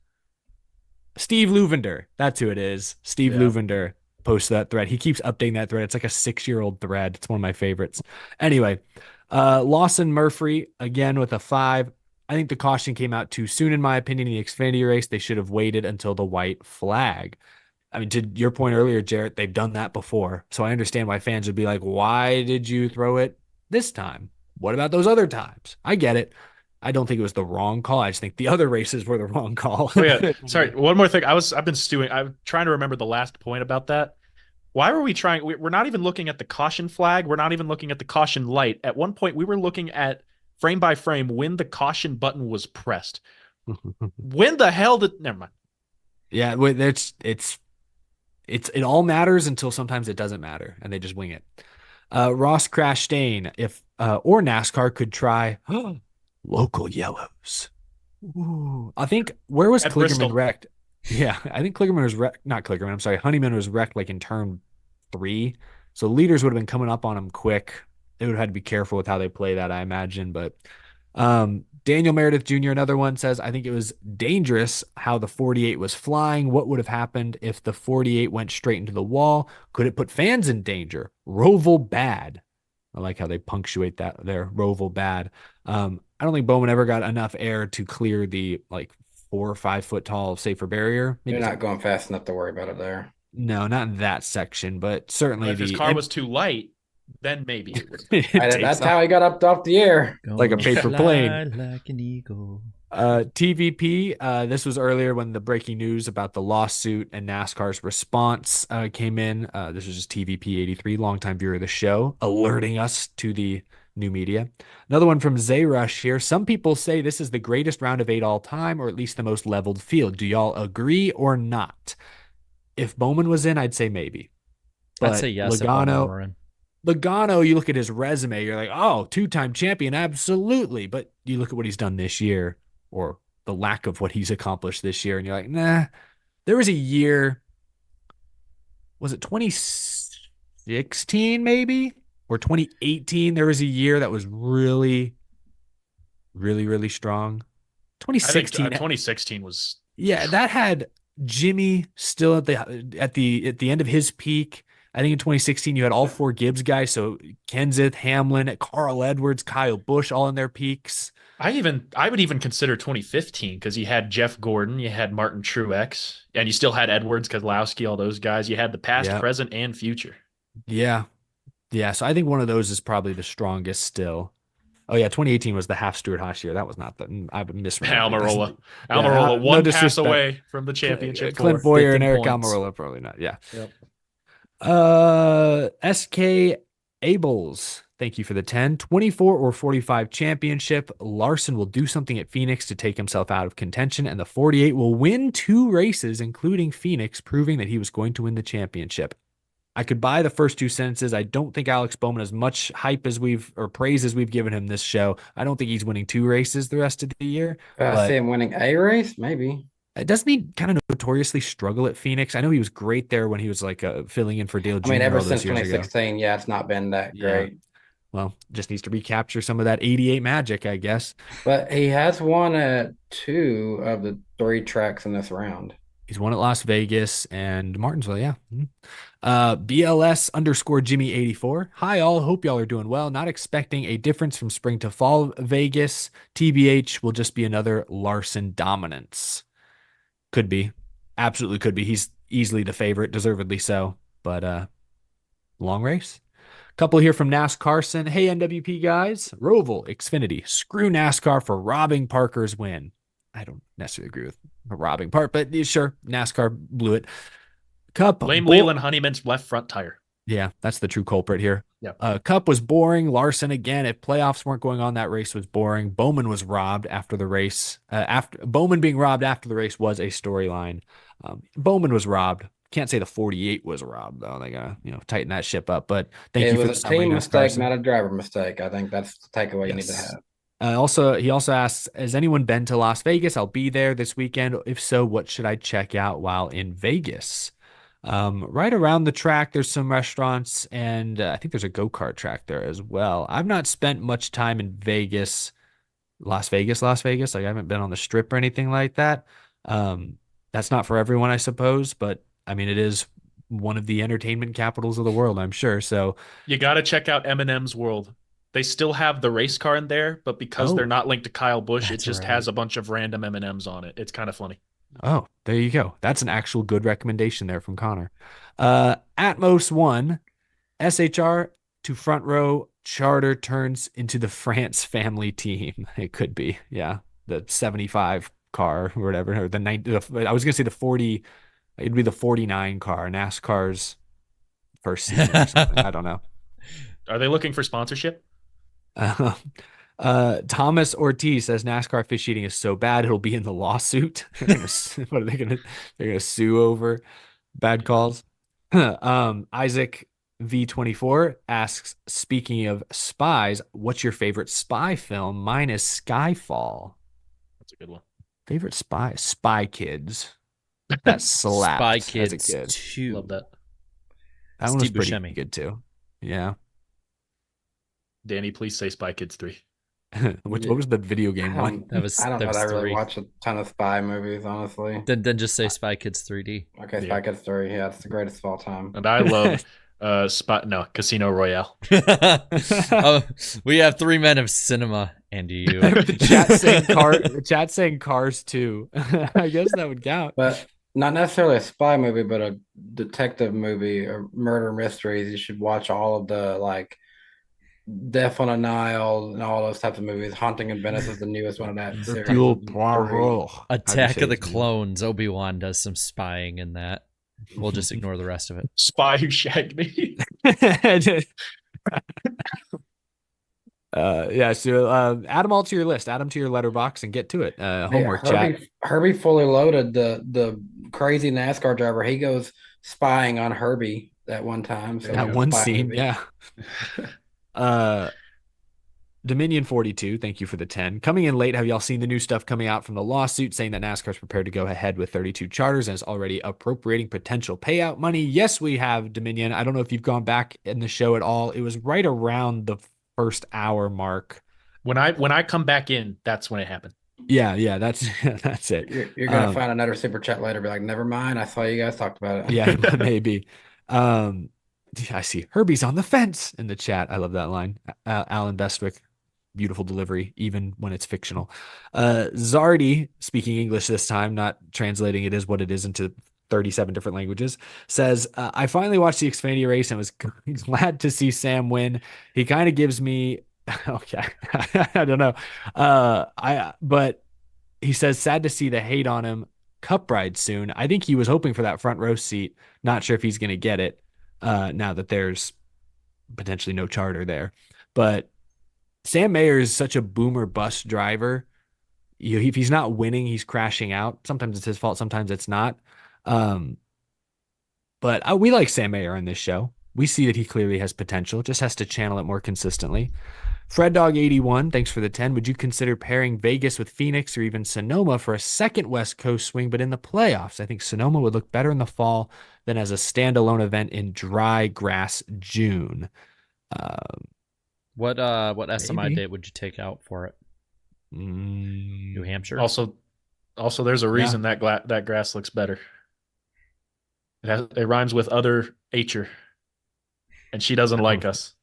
Steve Luvender. That's who it is. Steve Yeah. Luvender posted that thread. He keeps updating that thread. It's like a 6-year-old thread. It's one of my favorites. Anyway, Lawson Murphy again with a 5. I think the caution came out too soon, in my opinion, in the Xfinity race. They should have waited until the white flag. I mean, to your point earlier, Jarrett, they've done that before. So I understand why fans would be like, why did you throw it this time? What about those other times? I get it. I don't think it was the wrong call. I just think the other races were the wrong call. Oh yeah, sorry. One more thing. I've been stewing. I'm trying to remember the last point about that. Why were we trying? We're not even looking at the caution flag. We're not even looking at the caution light. At one point, we were looking at frame by frame when the caution button was pressed. When the hell did? Never mind. Yeah, it all matters until sometimes it doesn't matter, and they just wing it. Ross Crashtain, if or NASCAR could try local yellows. Ooh, I think where was At Kligerman Bristol. wrecked? Yeah, I think Kligerman was wrecked. Not Kligerman. I'm sorry, Honeyman was wrecked like in turn 3. So leaders would have been coming up on him quick. They would have had to be careful with how they play that, I imagine. But Daniel Meredith Jr., another one, says, I think it was dangerous how the 48 was flying. What would have happened if the 48 went straight into the wall? Could it put fans in danger? Roval bad. I like how they punctuate that there. Roval bad. I don't think Bowman ever got enough air to clear the like 4 or 5 foot tall safer barrier. Maybe You're not going fast enough to worry about it there. no, not in that section, but certainly If his the car was too light, then maybe it would. it takes That's off how he got up off the air. like a paper plane. Like an eagle. TVP, this was earlier when the breaking news about the lawsuit and NASCAR's response came in. This was just TVP 83, longtime viewer of the show, alerting us to the new media. Another one from Zayrush here. Some people say this is the greatest round of 8 all time, or at least the most leveled field. Do y'all agree or not? If Bowman was in, I'd say maybe. But I'd say yes. If Bowman were in. Logano, you look at his resume, you're like, oh, 2-time champion, absolutely. But you look at what he's done this year, or the lack of what he's accomplished this year, and you're like, nah. There was a year, was it 2016 maybe? Or 2018? There was a year that was really, really, really strong. I think 2016. 2016 was. Yeah, that had Jimmy still at the end of his peak. I think in 2016 you had all 4 Gibbs guys, so Kenseth, Hamlin, Carl Edwards, Kyle Busch, all in their peaks. I would even consider 2015 because you had Jeff Gordon, you had Martin Truex, and you still had Edwards, Kozlowski, all those guys. You had the past, Yeah. present, and future. Yeah. Yeah. So I think one of those is probably the strongest still. Oh, yeah. 2018 was the half Stuart Haas year. That was not the. I've misremembered. Almirola. Yeah, Almirola, no one pass disrespect. away from the championship. Clint floor. Boyer and 15 Eric points. Almirola, probably not. Yeah. Yep. SK Ables. Thank you for the 10. 24 or 45 championship. Larson will do something at Phoenix to take himself out of contention, and the 48 will win 2 races, including Phoenix, proving that he was going to win the championship. I could buy the first 2 sentences. I don't think Alex Bowman, as much hype as praise as we've given him this show, I don't think he's winning 2 races the rest of the year. I see him winning a race, maybe. Doesn't he kind of notoriously struggle at Phoenix? I know he was great there when he was like filling in for Dale Jr. I mean, ever all those since years ago. 2016, yeah, it's not been that Yeah. great. Well, just needs to recapture some of that 88 magic, I guess. But he has won at 2 of the 3 tracks in this round. He's won at Las Vegas and Martinsville, yeah. BLS _ Jimmy 84. Hi, all. Hope y'all are doing well. Not expecting a difference from spring to fall Vegas. TBH will just be another Larson dominance. Could be. Absolutely could be. He's easily the favorite, deservedly so. But long race. Couple here from NASCARson. Hey, NWP guys. Roval, Xfinity. Screw NASCAR for robbing Parker's win. I don't necessarily agree with the robbing part, but sure, NASCAR blew it. Cup. Blame Leland Honeyman's left front tire. Yeah, that's the true culprit here. Yeah. Cup was boring. Larson again. If playoffs weren't going on, that race was boring. Bowman was robbed after the race. After Bowman being robbed after the race was a storyline. Bowman was robbed. Can't say the 48 was robbed though. They gotta tighten that ship up. But thank you for It the was a summary, team mistake, NASCARson. not a driver mistake. I think that's the takeaway you need to Yes. have. He also asks, has anyone been to Las Vegas? I'll be there this weekend. If so, what should I check out while in Vegas? Right around the track, there's some restaurants, and I think there's a go-kart track there as well. I've not spent much time in Vegas, Las Vegas. Like I haven't been on the Strip or anything like that. That's not for everyone, I suppose, but I mean, it is one of the entertainment capitals of the world, I'm sure. So You got to check out Eminem's World. They still have the race car in there, but because they're not linked to Kyle Busch, it That's just right. has a bunch of random M&Ms on it. It's kind of funny. Oh, there you go. That's an actual good recommendation there from Connor. Atmos 1, SHR to front row, Charter turns into the France family team. It could be, yeah, the 75 car or whatever, or the 90. I was gonna say the 40. It'd be the 49 car, NASCAR's first season or something. I don't know. Are they looking for sponsorship? Thomas Ortiz says NASCAR officiating is so bad it'll be in the lawsuit. What are they gonna? They're gonna sue over bad calls. Isaac V24 asks, speaking of spies, what's your favorite spy film? Mine is Skyfall. That's a good one. Favorite Spy Kids. That slapped Spy as a Kids kid. 2. Love that. That one was Steve pretty Buscemi. good too. Yeah. Danny, please say Spy Kids 3. What was the video game one? That was I don't that know was that I really 3. watch a ton of spy movies, honestly. Then just say Spy Kids 3D. Okay, Spy Kids 3. Yeah, it's the greatest of all time. And I love Casino Royale. Oh, we have 3 men of cinema, and you. The chat saying Cars too. I guess that would count. But not necessarily a spy movie, but a detective movie or murder mysteries. You should watch all of the like Death on a Nile and all those types of movies. Haunting in Venice is the newest one of that series. Attack of the Clones. Obi-Wan does some spying in that. We'll just ignore the rest of it. Spy Who Shagged Me. Yeah, so add them all to your list. Add them to your letterbox and get to it. Homework chat. Herbie Fully Loaded, the crazy NASCAR driver, he goes spying on Herbie that one time. So That one scene, yeah. Dominion 42, thank you for the 10. Coming in late, have y'all seen the new stuff coming out from the lawsuit saying that NASCAR is prepared to go ahead with 32 charters and is already appropriating potential payout money? Yes, we have, Dominion. I don't know if you've gone back in the show at all. It was right around the first hour mark. When I come back in, that's when it happened. Yeah, that's it. You're gonna find another super chat later. Be like, never mind. I saw you guys talked about it. Yeah, maybe. I see Herbie's on the fence in the chat. I love that line. Alan Bestwick, beautiful delivery, even when it's fictional. Zardy, speaking English this time, not translating it as what it is into 37 different languages, says, I finally watched the Xfinity race and was glad to see Sam win. He kind of gives me, okay, I don't know. But he says, sad to see the hate on him. Cup ride soon. I think he was hoping for that front row seat. Not sure if he's going to get it now that there's potentially no charter there. But Sam Mayer is such a boomer bust driver. If he's not winning, he's crashing out. Sometimes it's his fault. Sometimes it's not. But we like Sam Mayer on this show. We see that he clearly has potential. Just has to channel it more consistently. Fred Dog 81, thanks for the 10. Would you consider pairing Vegas with Phoenix or even Sonoma for a second West Coast swing, but in the playoffs? I think Sonoma would look better in the fall than as a standalone event in dry grass June. What SMI maybe. date would you take out for it? New Hampshire. Also, there's a reason that grass looks better. It rhymes with other H'er, and she doesn't like us.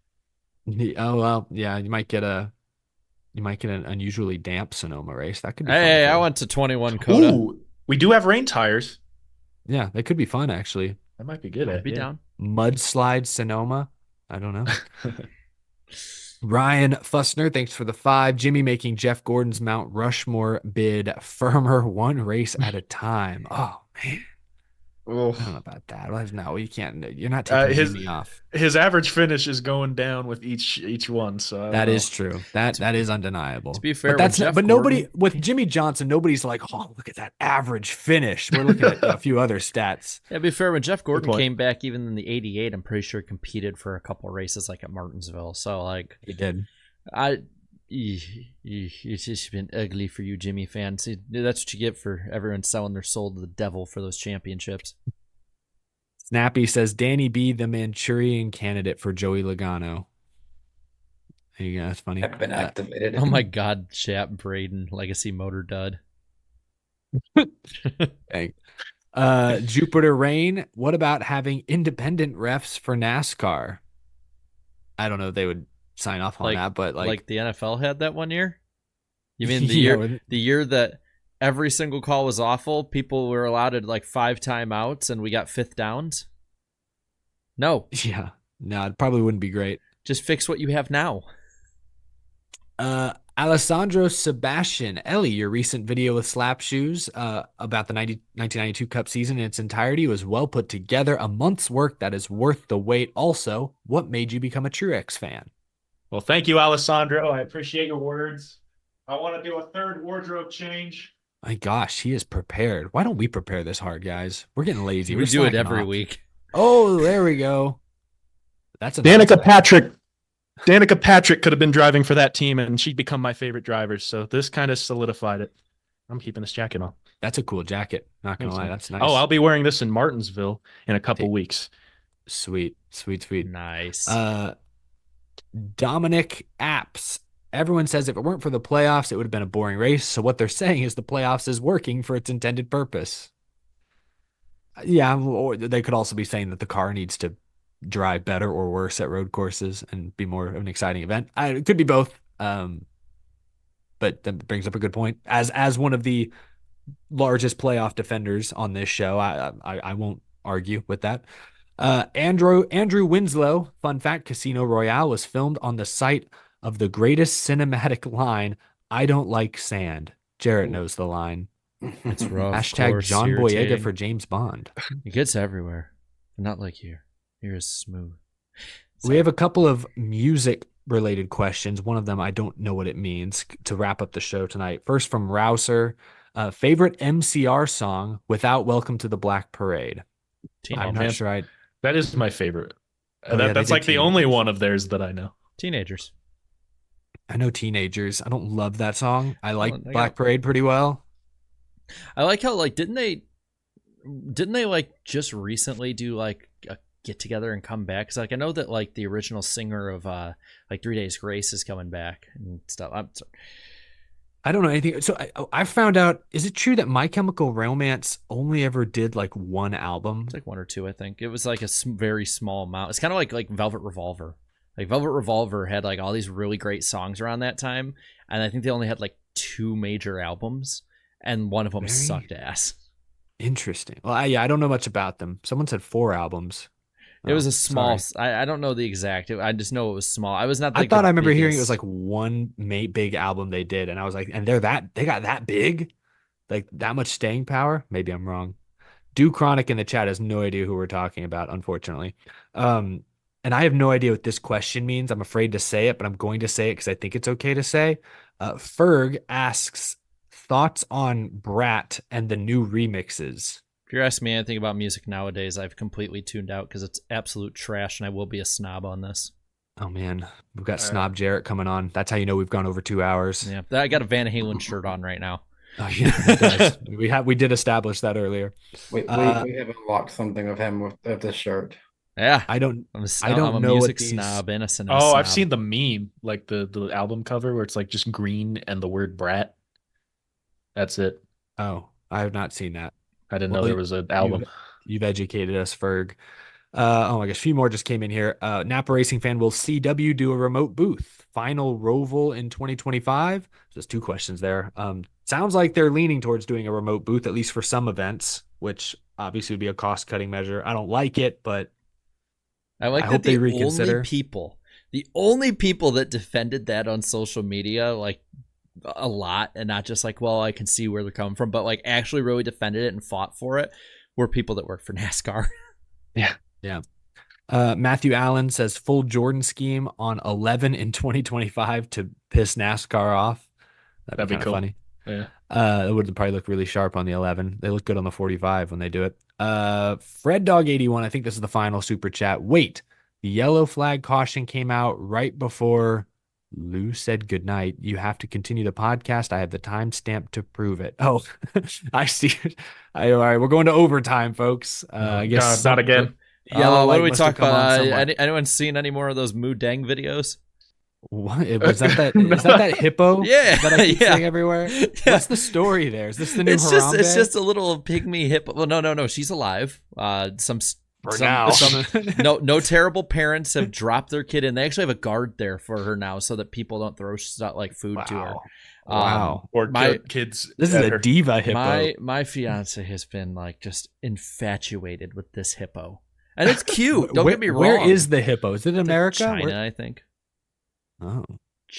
Oh well, yeah. You might get an unusually damp Sonoma race. That could be. Hey, fun I went to 21 Coda. Ooh, we do have rain tires. Yeah, that could be fun actually. That might be good. I'd be down. Mudslide Sonoma. I don't know. Ryan Fussner, thanks for the 5. Jimmy making Jeff Gordon's Mount Rushmore bid firmer, one race at a time. Oh man. I don't know about that. Well, no, you can't. You're not taking Jimmy off. His average finish is going down with each one. So that is true. That is undeniable. To be fair, but nobody with Jimmy Johnson, nobody's like, oh, look at that average finish. We're looking at a few other stats. Yeah, to be fair, when Jeff Gordon came back, even in the 88, I'm pretty sure competed for a couple of races like at Martinsville. So like he did. It's just been ugly for you, Jimmy fans. That's what you get for everyone selling their soul to the devil for those championships. Snappy says Danny B, the Manchurian candidate for Joey Logano. There you go. That's funny. Have been activated. Oh my God, Chap Braden, Legacy Motor Dud. Dang. Jupiter Rain, what about having independent refs for NASCAR? I don't know if they would sign off on that, but like the NFL had that one year? You mean Yeah, the year that every single call was awful, people were allowed like 5 timeouts and we got 5th downs? No. Yeah. No, it probably wouldn't be great. Just fix what you have now. Alessandro Sebastian, Ellie, your recent video with Slap Shoes about the 1992 Cup season in its entirety was well put together. A month's work that is worth the wait. Also, what made you become a Truex fan? Well, thank you, Alessandro. I appreciate your words. I want to do a third wardrobe change. My gosh, he is prepared. Why don't we prepare this hard, guys? We're getting lazy. We We're do it slacking every off. week. Oh, there we go. That's a Danica Patrick could have been driving for that team, and she'd become my favorite driver. So this kind of solidified it. I'm keeping this jacket on. That's a cool jacket. Not gonna lie, that's nice. Oh, I'll be wearing this in Martinsville in a couple weeks. Sweet. Nice. Dominic Apps. Everyone says if it weren't for the playoffs, it would have been a boring race. So what they're saying is the playoffs is working for its intended purpose. Yeah, or they could also be saying that the car needs to drive better or worse at road courses and be more of an exciting event. It could be both. But that brings up a good point. As one of the largest playoff defenders on this show, I won't argue with that. Andrew Winslow, fun fact, Casino Royale was filmed on the site of the greatest cinematic line, I don't like sand. Jarrett knows the line. It's rough. Hashtag John Boyega for James Bond. It gets everywhere. Not like here. Here is smooth. We have a couple of music related questions. One of them, I don't know what it means, to wrap up the show tonight. First from Rouser, favorite MCR song without Welcome to the Black Parade. I'm not sure. That is my favorite. Oh, yeah, that's like the only one of theirs that I know. Teenagers. I know Teenagers. I don't love that song. I like Black Parade pretty well. I like how didn't they like just recently do like a get together and come back? Because I know that like the original singer of 3 Days Grace is coming back and stuff. I'm sorry. I don't know anything. So I found out, is it true that My Chemical Romance only ever did like one album? It's like 1 or 2, I think. It was like a very small amount. It's kind of like Velvet Revolver. Like Velvet Revolver had like all these really great songs around that time, and I think they only had like 2 major albums, and one of them sucked ass. Interesting. Well, I don't know much about them. Someone said 4 albums. It was a small. I don't know the exact. I just know it was small. I was not. I thought I remember hearing it was like one big album they did, and I was like, and they got that big, like that much staying power. Maybe I'm wrong. Do Chronic in the chat has no idea who we're talking about, unfortunately. And I have no idea what this question means. I'm afraid to say it, but I'm going to say it because I think it's okay to say. Ferg asks thoughts on Brat and the new remixes. If you're asking me anything about music nowadays, I've completely tuned out because it's absolute trash, and I will be a snob on this. Oh man, we've got Snob Jarrett coming on. That's how you know we've gone over 2 hours. Yeah, I got a Van Halen shirt on right now. Oh yeah, we did establish that earlier. We have unlocked something of him with this shirt. Yeah, I don't I'm know a music what these... snob and a cinema Oh, snob. I've seen the meme, like the album cover where it's like just green and the word Brat. That's it. Oh, I have not seen that. I didn't know there was an album. You've educated us, Ferg. Oh my gosh, a few more just came in here. Napa Racing fan, will CW do a remote booth? Final Roval in 2025? Just 2 questions there. Sounds like they're leaning towards doing a remote booth, at least for some events, which obviously would be a cost-cutting measure. I don't like it, but I hope they reconsider. The only people that defended that on social media, like a lot, and not just like, well, I can see where they're coming from, but like actually really defended it and fought for it, were people that work for NASCAR. Yeah. Matthew Allen says full Jordan scheme on 11 in 2025 to piss NASCAR off. That'd be cool. Funny. Yeah. It would probably look really sharp on the 11. They look good on the 45 when they do it. Fred Dog 81, I think this is the final super chat. Wait, the yellow flag caution came out right before Lou said goodnight. You have to continue the podcast. I have the timestamp to prove it. Oh, I see. All right, we're going to overtime, folks. I guess God, not again. Yellow What light do we must have talk come on about? somewhere. Anyone seen any more of those Moo Dang videos? What was that? Is that hippo? Yeah, that I keep yeah. seeing everywhere. Yeah. What's the story there? Is this the new It's Harambe? just a little pygmy hippo. Well, no. She's alive. Some now. no terrible parents have dropped their kid in. They actually have a guard there for her now, so that people don't throw stuff like food to her. Wow. Or my- kids. This is at a her. diva hippo. My fiance has been like just infatuated with this hippo, and it's cute. Don't get me wrong. Where is the hippo? Is it America? China, I think. Oh.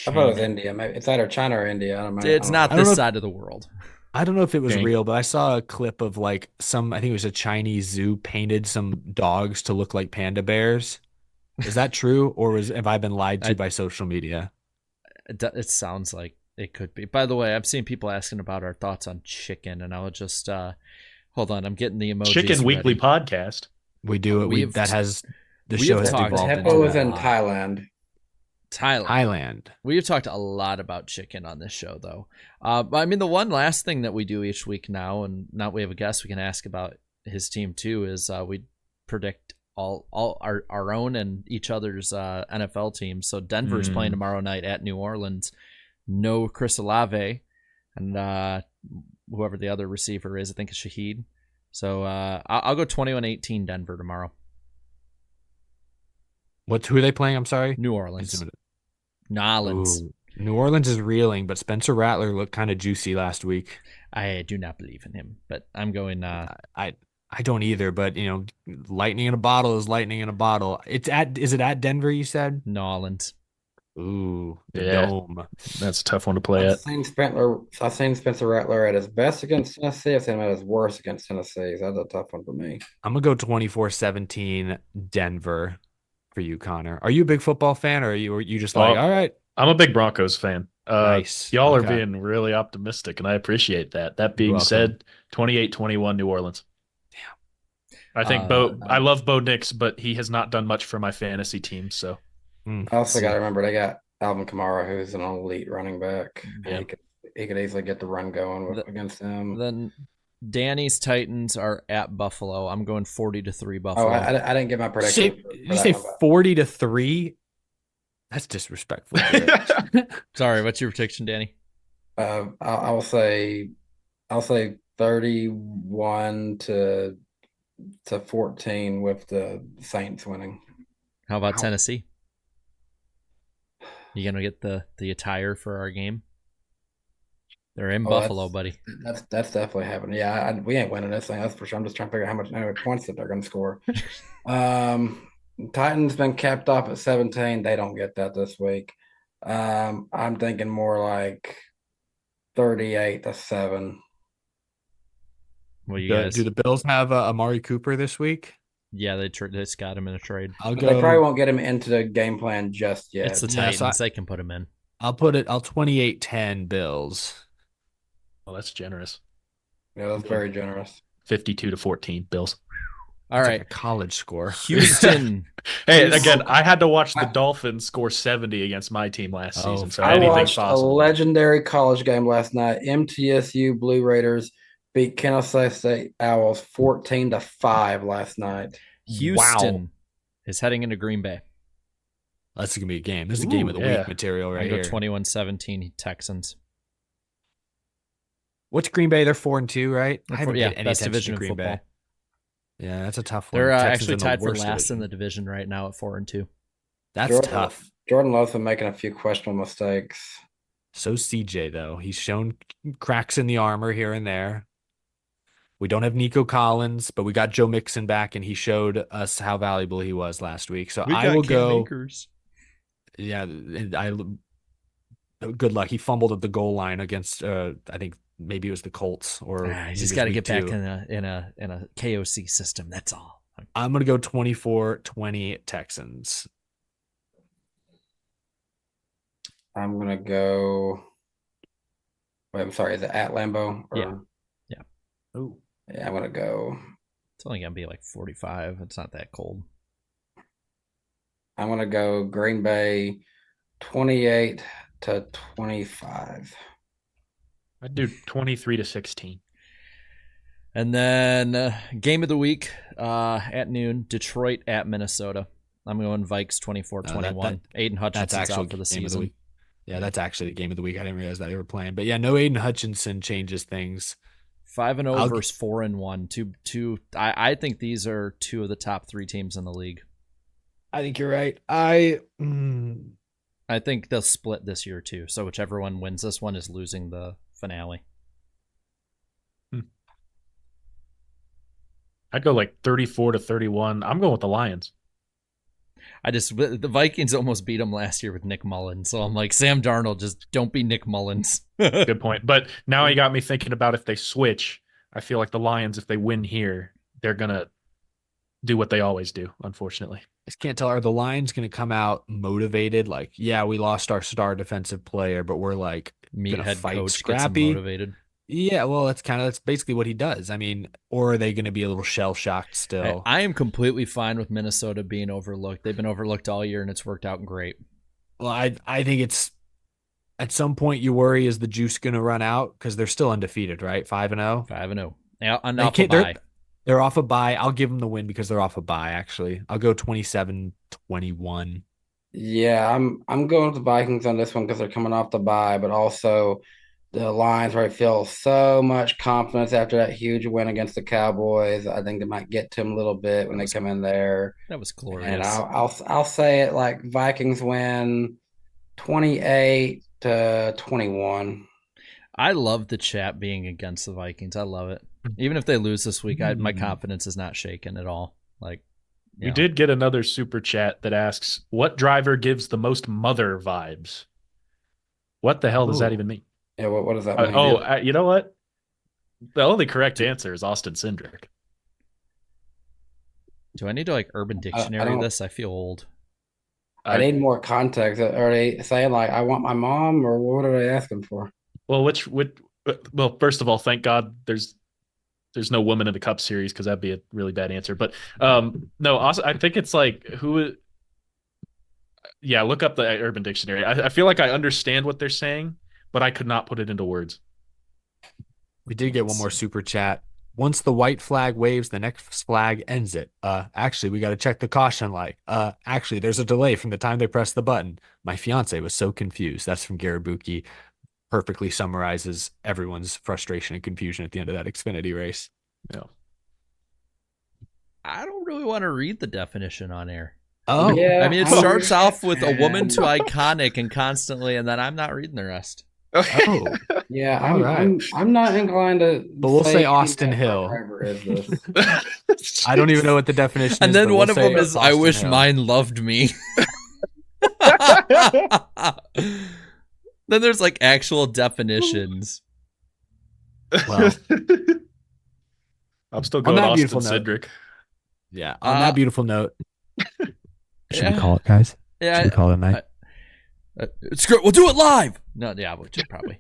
I thought it was India. Maybe it's either China or India. I don't know. It's not I don't this know if- side of the world. I don't know if it was Dang. real, but I saw a clip of like I think it was a Chinese zoo painted some dogs to look like panda bears. Is that true, or have I been lied to by social media? It sounds like it could be. By the way, I've seen people asking about our thoughts on chicken, and I'll just hold on. I'm getting the emojis. Chicken Weekly ready. podcast. We do it. We've- That has the we show have has talked- The devolved hippo into was that. in Thailand. Thailand. We have talked a lot about chicken on this show, though. I mean, the one last thing that we do each week now, and now we have a guest we can ask about his team too, is we predict all our own and each other's NFL teams. So Denver's playing tomorrow night at New Orleans. No Chris Olave, and whoever the other receiver is, I think it's Shaheed. So I'll go 21-18 Denver tomorrow. Who are they playing? I'm sorry. New Orleans. Nolans. Ooh, New Orleans is reeling, but Spencer Rattler looked kind of juicy last week. I do not believe in him, but I'm going. I don't either, but lightning in a bottle is lightning in a bottle. Is it at Denver? You said Nolans. Ooh, the Yeah. dome. That's a tough one to play I've seen Spencer Rattler at his best against Tennessee. I've seen him at his worst against Tennessee. So that's a tough one for me. I'm gonna go 24-17 Denver for you, Connor. Are you a big football fan, or are you just like, all right? I'm a big Broncos fan. Nice. Y'all are Okay. being really optimistic, and I appreciate that. That being welcome. said, 28-21 New Orleans. Damn. I think I love Bo Nix, but he has not done much for my fantasy team. So I also got to remember they got Alvin Kamara, who's an elite running back. Yeah. He could easily get the run going against him. Then Danny's Titans are at Buffalo. I'm going 40-3 Buffalo. Oh, I didn't get my prediction. Did you say 40-3? That's disrespectful. Sorry, what's your prediction, Danny? I'll say 31 to 14 with the Saints winning. How about Tennessee? You gonna get the attire for our game? They're in Buffalo, buddy. That's definitely happening. Yeah, we ain't winning this thing. That's for sure. I'm just trying to figure out how many points that they're going to score. Titans been capped off at 17. They don't get that this week. I'm thinking more like 38-7. Well, you guys, do the Bills have Amari Cooper this week? yeah, they just got him in a trade. I'll They go. probably won't get him into the game plan just yet. It's the Yeah, Titans. so They can put him in. I'll 28-10 Bills. well, that's generous. Yeah, that's very generous. 52-14 Bills. All It's right, like a college score. Houston. Hey, again, I had to watch the Dolphins score 70 against my team last Oh, season, so I anything's watched possible. a legendary college game last night. MTSU Blue Raiders beat Kansas State Owls 14-5 last night. Houston is heading into Green Bay. That's gonna be a game. This is a game of the yeah. week material I right go here. 21-17 Texans. What's Green Bay? They're 4-2, right? I haven't Yeah, paid any best attention division to of Green football. Bay. Yeah, that's a tough one. They're Texans actually in the tied for worst last in division. the division right now at 4-2. That's tough. Jordan Love's been making a few questionable mistakes. So CJ though, he's shown cracks in the armor here and there. We don't have Nico Collins, but we got Joe Mixon back, and he showed us how valuable he was last week. So I will go. Yeah, good luck. He fumbled at the goal line against I think maybe it was the Colts or He's just got to get back in a KOC system. That's all. I'm gonna go 24-20 Texans. I'm going to go. Wait, I'm sorry. Is it at Lambeau? Yeah. Oh, Yeah, I'm going to go. It's only gonna be like 45. It's not that cold. I'm going to go Green Bay 28-25. I'd do 23-16. And then game of the week at noon, Detroit at Minnesota. I'm going Vikes 24-21. Aiden Hutchinson's out for the season. Yeah, that's actually the game of the week. I didn't realize that they were playing. But yeah, no Aiden Hutchinson changes things. 5-0 versus 4-1. I think these are two of the top 3 teams in the league. I think you're right. I think they'll split this year too. So whichever one wins this one is losing the finale. I'd go like 34-31. I'm going with the Lions. The Vikings almost beat them last year with Nick Mullins. So I'm like, Sam Darnold, just don't be Nick Mullins. Good point. But now you got me thinking about if they switch. I feel like the Lions, if they win here, they're going to do what they always do, unfortunately. I just can't tell. Are the Lions going to come out motivated? Like, yeah, we lost our star defensive player, but we're like going to fight coach scrappy. Motivated. Yeah, well, that's basically what he does. I mean, or are they going to be a little shell-shocked still? I am completely fine with Minnesota being overlooked. They've been overlooked all year, and it's worked out great. Well, I think it's at some point you worry, is the juice going to run out? Because they're still undefeated, right? 5-0? 5-0. Yeah, off a bye. They're off a bye. I'll give them the win because they're off a bye, actually. I'll go 27-21. Yeah, I'm going with the Vikings on this one because they're coming off the bye, but also the Lions right feel so much confidence after that huge win against the Cowboys. I think they might get to them a little bit when they come in there. That was glorious. And I'll say it like Vikings win 28-21. I love the chat being against the Vikings. I love it. Even if they lose this week, my confidence is not shaken at all. Like, we did get another super chat that asks, what driver gives the most mother vibes? What the hell does that even mean? Yeah, what does that mean? You know what? The only correct answer is Austin Cindric. Do I need to like Urban Dictionary this? I feel old. I need more context. Are they saying like, I want my mom, or what are they asking for? Well, well, first of all, thank God there's no woman in the Cup Series, because that'd be a really bad answer. But no, also, I think it's like look up the Urban Dictionary. I feel like I understand what they're saying, but I could not put it into words. We did get one more super chat. Once the white flag waves, the next flag ends it. Actually, we got to check the caution light. Actually, there's a delay from the time they press the button. My fiance was so confused. That's from Garabuki. Perfectly summarizes everyone's frustration and confusion at the end of that Xfinity race. Yeah. I don't really want to read the definition on air. Oh, yeah. I mean, it starts off with a woman to iconic and constantly, and then I'm not reading the rest. Oh, yeah. right. I'm not inclined to. But we'll say Austin Hill. I don't even know what the definition is. And then one of them is, I wish Hill. mine loved me. Then there's like actual definitions. Well, I'm still going Austin Cindric. Yeah, on that beautiful note. Should we call it, guys? Yeah, should we call it a night? We'll do it live. No, yeah, we'll probably.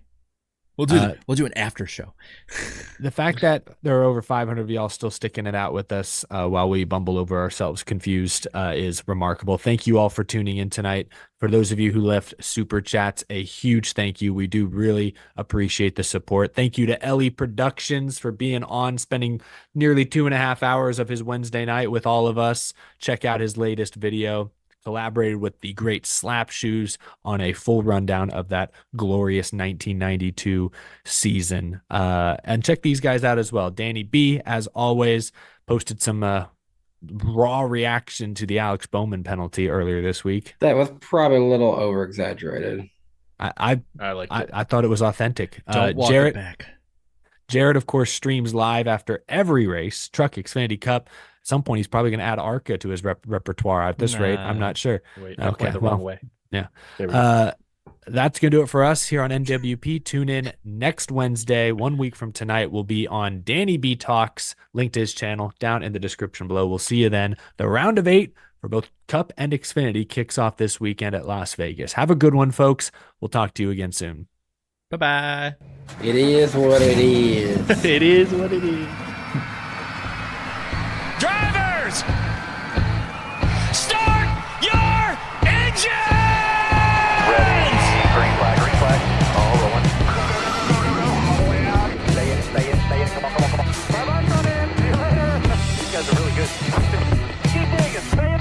We'll do an after show. The fact that there are over 500 of y'all still sticking it out with us while we bumble over ourselves confused is remarkable. Thank you all for tuning in tonight. For those of you who left super chats, a huge thank you. We do really appreciate the support. Thank you to Ellie Productions for being on, spending nearly 2.5 hours of his Wednesday night with all of us. Check out his latest video. Collaborated with the great Slap Shoes on a full rundown of that glorious 1992 season. And check these guys out as well. Danny B, as always, posted some raw reaction to the Alex Bowman penalty earlier this week. That was probably a little over exaggerated. I liked it. I thought it was authentic. Don't walk it back. Jared, of course, streams live after every race. Truck Xfinity Cup. At some point, he's probably going to add ARCA to his repertoire at this rate. I'm not sure. Wait, okay, the wrong way. Yeah. There we go. That's going to do it for us here on NWP. Tune in next Wednesday. 1 week from tonight, we'll be on Danny B Talks. Link to his channel down in the description below. We'll see you then. The round of 8 for both Cup and Xfinity kicks off this weekend at Las Vegas. Have a good one, folks. We'll talk to you again soon. Bye-bye. It is what it is. It is what it is. Drivers, start your engine! Keep digging. Stay